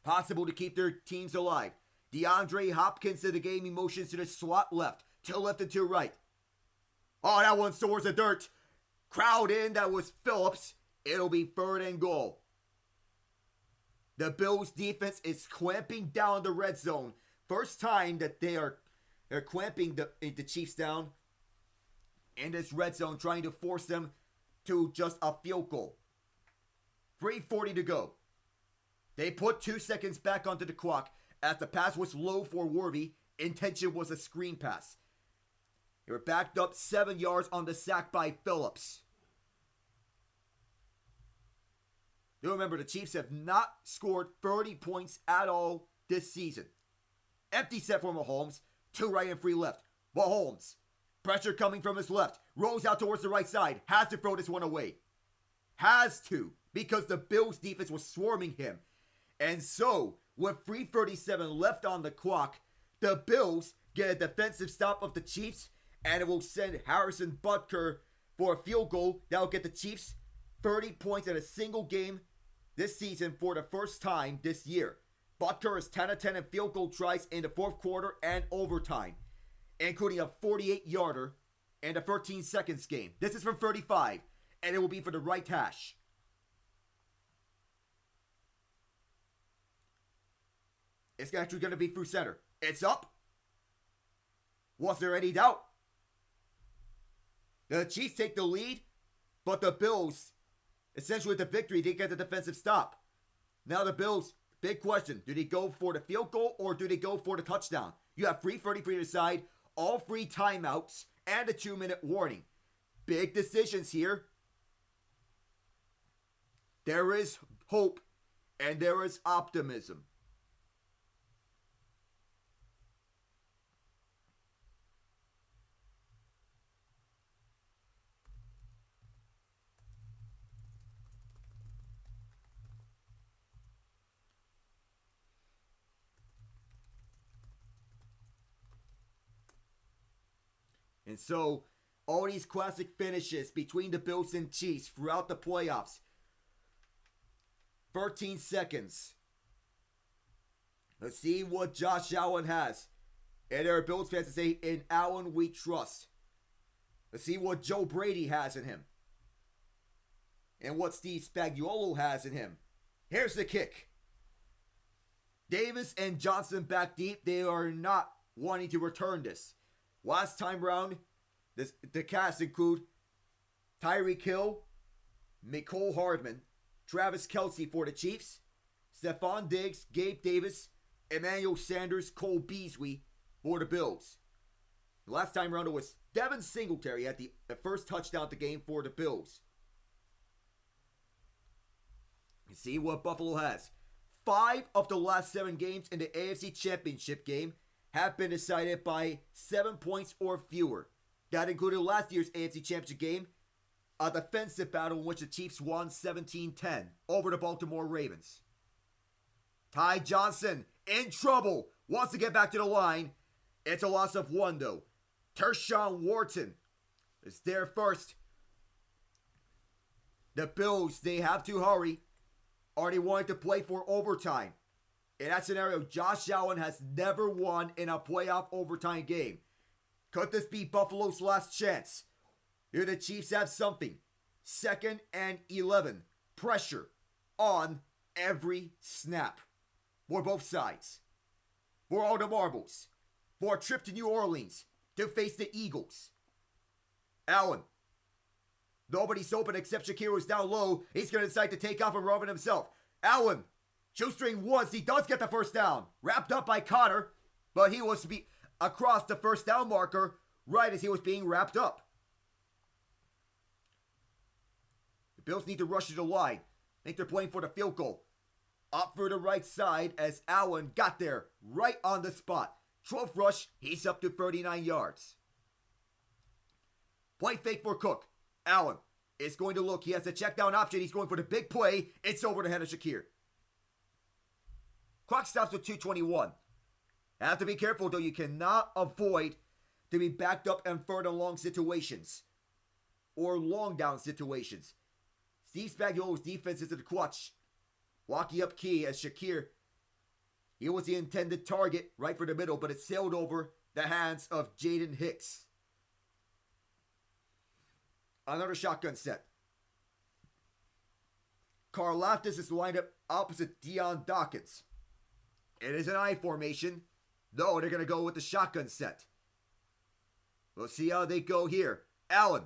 possible to keep their teams alive. DeAndre Hopkins to the game. He motions to the slot left. To left and to right. Oh, that one's towards the dirt. Crowd in. That was Phillips. It'll be 3rd and goal. The Bills defense is clamping down the red zone. First time that they're clamping the Chiefs down in this red zone, trying to force them to just a field goal. 3:40 to go. They put 2 seconds back onto the clock as the pass was low for Warby. Intention was a screen pass. They were backed up 7 yards on the sack by Phillips. You remember, the Chiefs have not scored 30 points at all this season. Empty set for Mahomes. 2 right and 3 left. Mahomes. Pressure coming from his left. Rolls out towards the right side. Has to throw this one away. Has to. Because the Bills defense was swarming him. And so, with 3:37 left on the clock, the Bills get a defensive stop of the Chiefs. And it will send Harrison Butker for a field goal. That will get the Chiefs 30 points in a single game this season for the first time this year. Butker is 10 of 10 in field goal tries in the fourth quarter and overtime, including a 48-yarder and a 13 seconds game. This is from 35, and it will be for the right hash. It's actually going to be through center. It's up. Was there any doubt? The Chiefs take the lead, but the Bills, essentially with the victory, they get the defensive stop. Now the Bills, big question. Do they go for the field goal or do they go for the touchdown? You have 3:30 to decide, all 3 timeouts, and a 2-minute warning. Big decisions here. There is hope and there is optimism. And so, all these classic finishes between the Bills and Chiefs throughout the playoffs. 13 seconds. Let's see what Josh Allen has. And there are Bills fans that say, in Allen we trust. Let's see what Joe Brady has in him. And what Steve Spagnuolo has in him. Here's the kick. Davis and Johnson back deep. They are not wanting to return this. Last time round, the cast include Tyreek Hill, Mecole Hardman, Travis Kelce for the Chiefs, Stephon Diggs, Gabe Davis, Emmanuel Sanders, Cole Beasley for the Bills. The last time round it was Devin Singletary at the first touchdown of the game for the Bills. You see what Buffalo has. 5 of the last 7 games in the AFC Championship Game have been decided by 7 points or fewer. That included last year's AFC Championship Game, a defensive battle in which the Chiefs won 17-10 over the Baltimore Ravens. Ty Johnson in trouble, wants to get back to the line. It's a loss of 1 though. Tershawn Wharton is there first. The Bills, they have to hurry. Are they wanting to play for overtime? In that scenario, Josh Allen has never won in a playoff overtime game. Could this be Buffalo's last chance? Here the Chiefs have something. 2nd and 11. Pressure on every snap. For both sides. For all the marbles. For a trip to New Orleans to face the Eagles. Allen. Nobody's open except Shakir, who's down low. He's going to decide to take off and run it himself. Allen. Shoestring Woods, he does get the first down. Wrapped up by Connor, but he was across the first down marker right as he was being wrapped up. The Bills need to rush to the line. I think they're playing for the field goal. Up for the right side as Allen got there right on the spot. 12th rush, he's up to 39 yards. Play fake for Cook. Allen is going to look. He has a check down option. He's going for the big play. It's over the head of Shakir. Clock stops with 2:21. Have to be careful though. You cannot avoid to be backed up and third and long situations. Or long down situations. Steve Spagnuolo's defense is in the clutch. Walking up key as Shakir. He was the intended target right for the middle, but it sailed over the hands of Jaden Hicks. Another shotgun set. Karlaftis is lined up opposite Deion Dawkins. It is an I formation. No, they're going to go with the shotgun set. We'll see how they go here. Allen.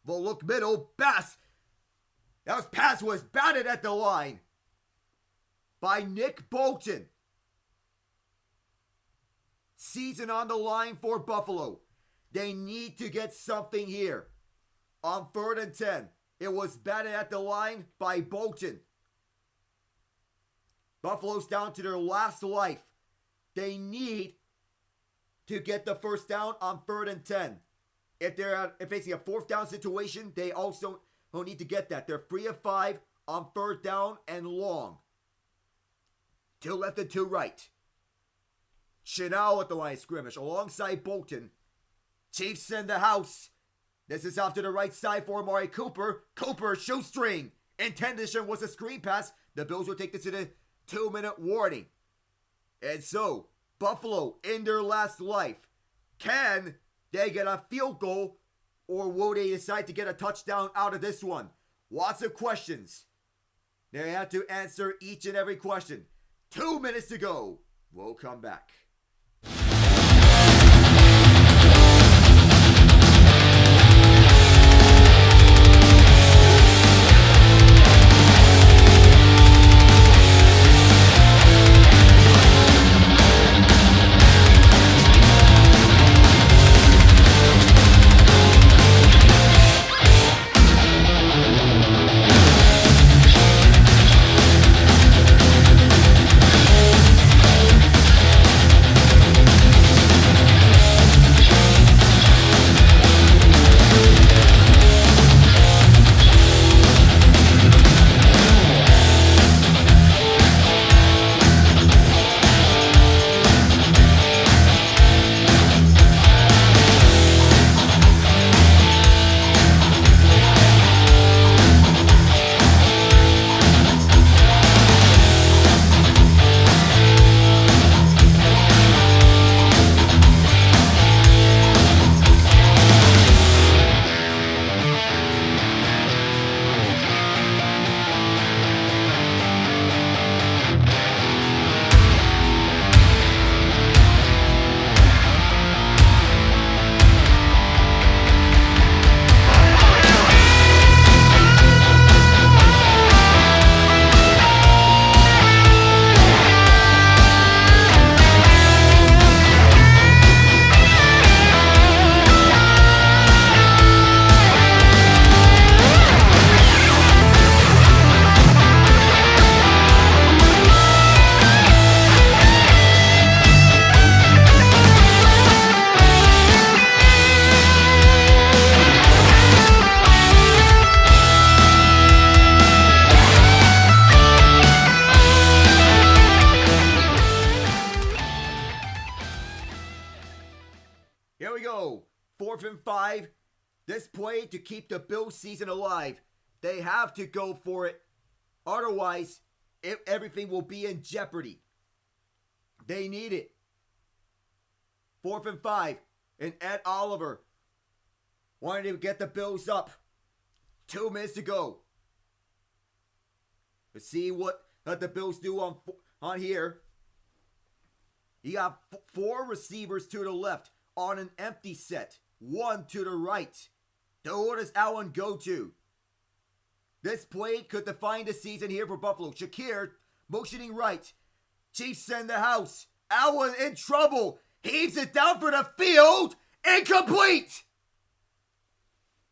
Will look middle. Bass. That pass was batted at the line by Nick Bolton. Season on the line for Buffalo. They need to get something here. On 3rd and 10. It was batted at the line by Bolton. Buffalo's down to their last life. They need to get the first down on 3rd and 10. If they're facing a 4th down situation, they also don't need to get that. They're 3 of 5 on 3rd down and long. 2 left and 2 right. Chanel at the line of scrimmage alongside Bolton. Chiefs in the house. This is off to the right side for Amari Cooper. Cooper, shoestring. Intention was a screen pass. The Bills will take this to the 2-minute warning. And so, Buffalo in their last life, can they get a field goal or will they decide to get a touchdown out of this one? Lots of questions. They have to answer each and every question. 2 minutes to go. We'll come back. Here we go. 4th and 5. This play to keep the Bills season alive. They have to go for it. Otherwise, everything will be in jeopardy. They need it. 4th and 5. And Ed Oliver wanted to get the Bills up. 2 minutes to go. Let's see what the Bills do on here. You got 4 receivers to the left on an empty set. 1 to the right. Who does Allen go to? This play could define the season here for Buffalo. Shakir motioning right. Chiefs send the house. Allen in trouble. Heaves it down for the field. Incomplete.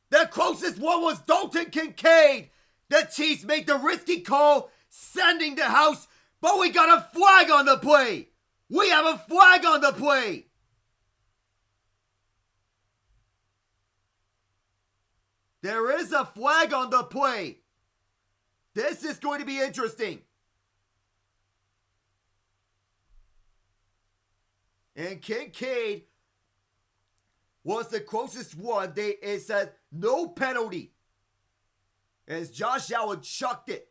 The closest one was Dalton Kincaid. The Chiefs make the risky call, sending the house, but we got a flag on the play. We have a flag on the play. There is a flag on the play. This is going to be interesting. And Kincaid was the closest one. It said no penalty. As Josh Allen chucked it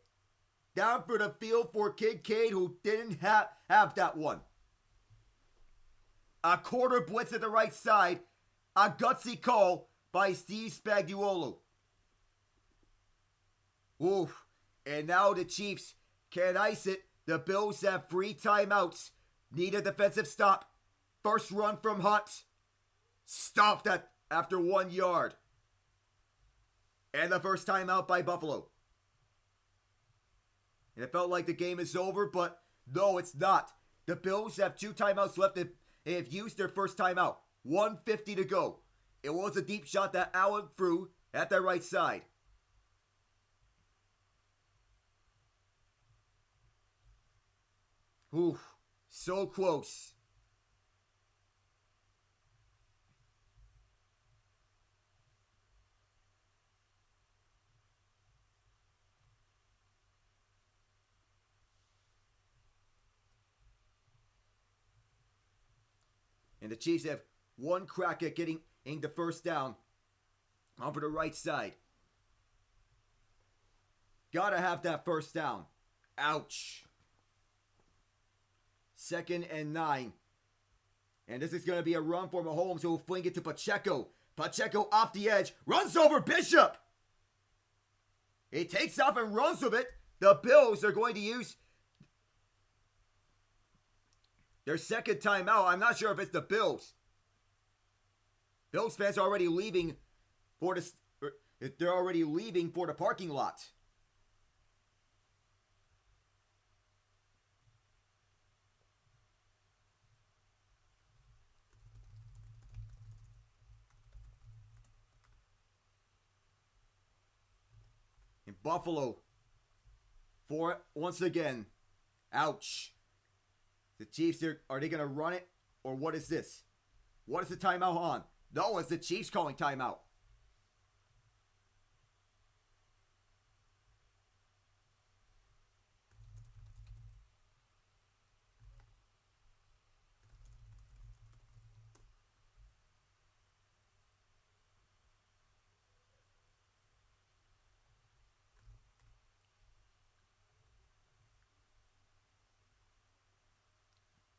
down for the field for Kincaid, who didn't have that one. A quarter blitz at the right side. A gutsy call by Steve Spagnuolo. Oof. And now the Chiefs can ice it. The Bills have 3 timeouts. Need a defensive stop. First run from Hunt. Stopped that after 1 yard. And the first timeout by Buffalo. And it felt like the game is over, but no, it's not. The Bills have 2 timeouts left. They have used their first timeout. 1:50 to go. It was a deep shot that Allen threw at the right side. Oof, so close. And the Chiefs have 1 crack at getting the first down over the right side. Gotta have that first down. Ouch. 2nd and 9. And this is going to be a run for Mahomes, who will fling it to Pacheco. Pacheco off the edge, runs over Bishop. He takes off and runs with it. The Bills are going to use their second timeout. I'm not sure if it's the Bills. Bills fans are already leaving for they're already leaving for the parking lot. In Buffalo, for it once again. Ouch. The Chiefs, are they going to run it? Or what is this? What is the timeout on? No, it's the Chiefs calling timeout.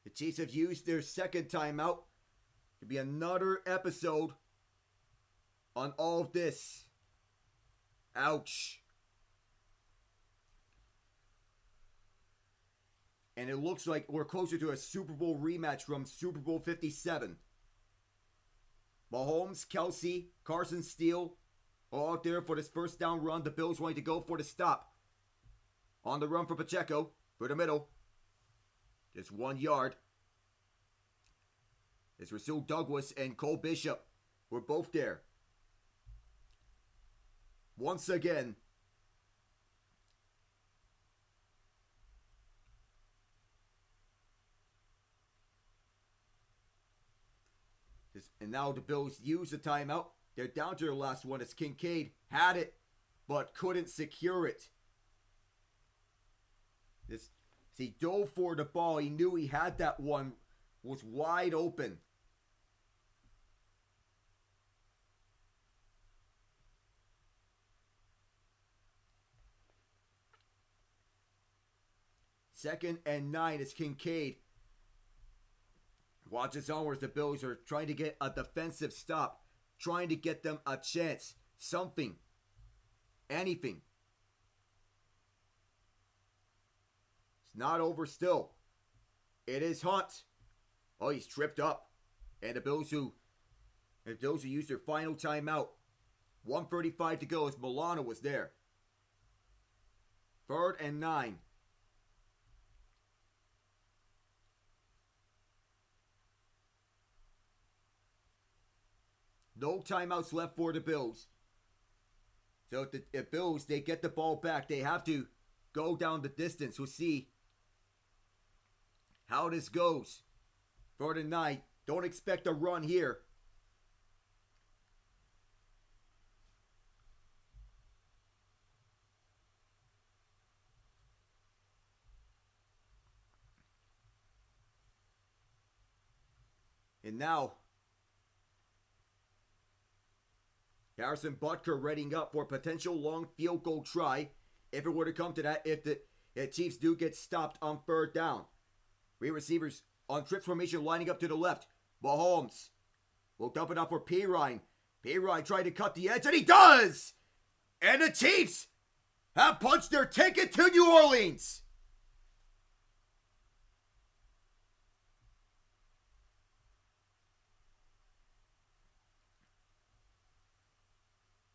The Chiefs have used their second timeout. To be another episode on all of this. Ouch. And it looks like we're closer to a Super Bowl rematch from Super Bowl 57. Mahomes, Kelsey, Carson Steele all out there for this first down run. The Bills wanting to go for the stop. On the run for Pacheco. For the middle. Just 1 yard. It's Rasul Douglas and Cole Bishop. We're both there. Once again. And now the Bills use the timeout. They're down to their last one. It's Kincaid. Had it, but couldn't secure it. He dove for the ball. He knew he had that one. Was wide open. Second and 9 is Kincaid. Watch this onwards. The Bills are trying to get a defensive stop. Trying to get them a chance. Something. Anything. It's not over still. It is Hunt. Oh, he's tripped up. And the Bills who used their final timeout. 1:35 to go as Milano was there. 3rd and 9. No timeouts left for the Bills. So if the Bills, they get the ball back, they have to go down the distance. We'll see how this goes. 3rd and 9. Don't expect a run here. And now, Harrison Butker readying up for a potential long field goal try. If it were to come to that, if the Chiefs do get stopped on 3rd down. 3 receivers on trips formation lining up to the left. Mahomes will dump it up for Pirine. Pirine trying to cut the edge, and he does! And the Chiefs have punched their ticket to New Orleans.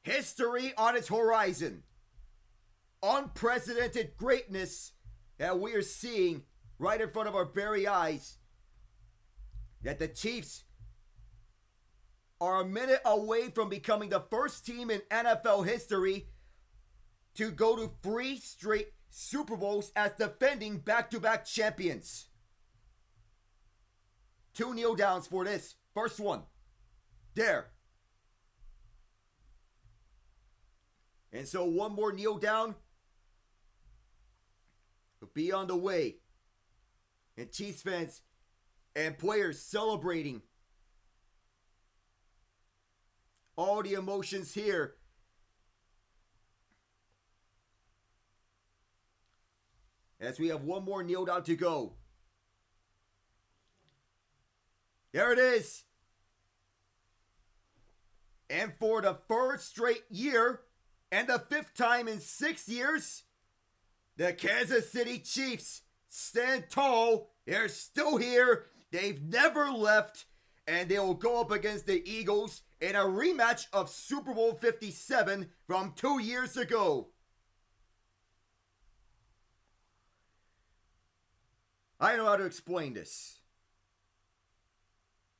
History on its horizon. Unprecedented greatness that we are seeing right in front of our very eyes. That the Chiefs are a minute away from becoming the first team in NFL history to go to 3 straight Super Bowls as defending back-to-back champions. 2 kneel downs for this. First one. There. And so 1 more kneel down will be on the way. And Chiefs fans and players celebrating. All the emotions here. As we have 1 more kneel down to go. There it is. And for the third straight year, and the fifth time in 6 years, the Kansas City Chiefs stand tall. They're still here. They've never left. And they will go up against the Eagles in a rematch of Super Bowl 57 from 2 years ago. I don't know how to explain this.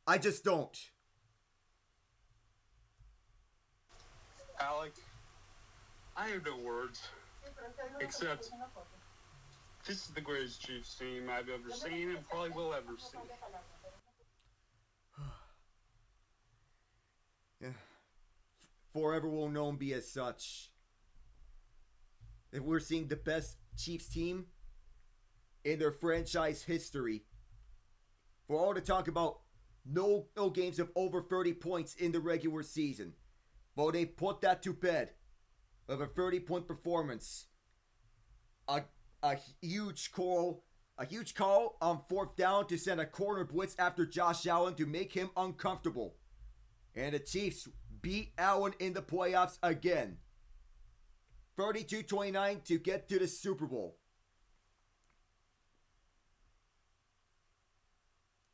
I just don't. Alec, I have no words, except this is the greatest Chiefs team I've ever seen and probably will ever see. Yeah. Forever will known be as such. If we're seeing the best Chiefs team in their franchise history. For all to talk about no games of over 30 points in the regular season. Well, they put that to bed with a 30-point performance. A huge call on fourth down to send a corner blitz after Josh Allen to make him uncomfortable. And the Chiefs beat Allen in the playoffs again. 32-29 to get to the Super Bowl.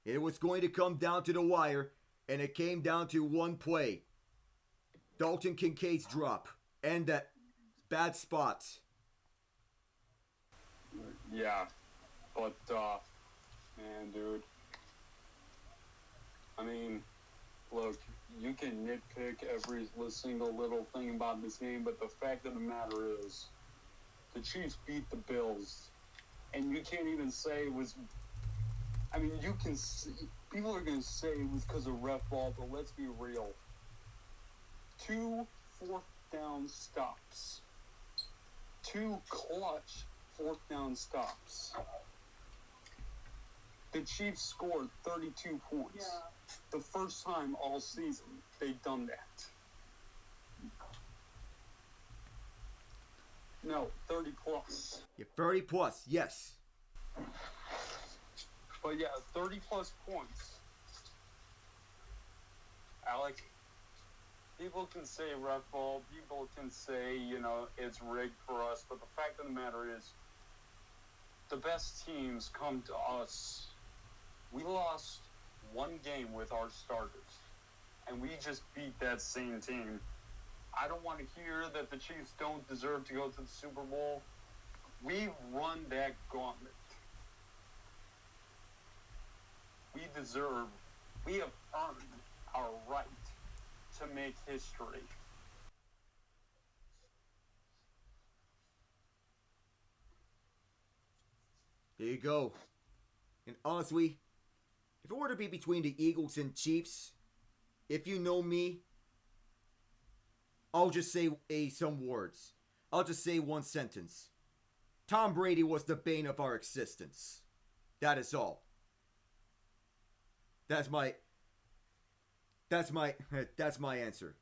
It was going to come down to the wire, and it came down to one play. Dalton Kincaid's drop. And that bad spot. Yeah, but, man, dude. I mean, look, you can nitpick every single little thing about this game, but the fact of the matter is, the Chiefs beat the Bills, and you can't even say it was... I mean, you can see... People are going to say it was because of ref ball, but let's be real. 2 fourth down stops. 2 clutch fourth down stops. The Chiefs scored 32 points. Yeah. The first time all season they've done that. No, 30 plus. Yeah, 30 plus, yes. But yeah, 30 plus points. Alec, people can say ref ball, people can say, it's rigged for us, but the fact of the matter is, the best teams come to us. We lost one game with our starters, and we just beat that same team. I don't want to hear that the Chiefs don't deserve to go to the Super Bowl. We've run that gauntlet. We have earned our right to make history. There you go. And honestly, if it were to be between the Eagles and Chiefs, if you know me, I'll just say some words. I'll just say one sentence. Tom Brady was the bane of our existence. That is all. That's my answer.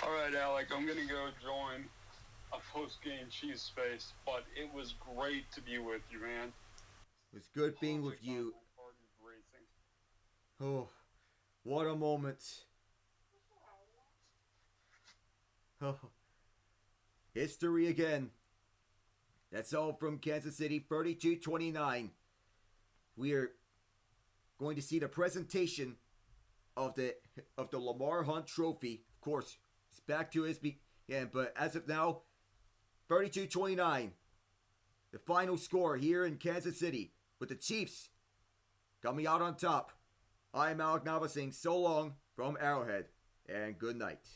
All right, Alec, I'm going to go join a post-game Chiefs space, but it was great to be with you, man. It was good being with you. Oh, what a moment. Oh, history again. That's all from Kansas City, 32-29. We are going to see the presentation of the Lamar Hunt Trophy. Of course, it's back to his end, but as of now, 32-29. The final score here in Kansas City, with the Chiefs coming out on top. I am Alec Nava saying so long from Arrowhead, and good night.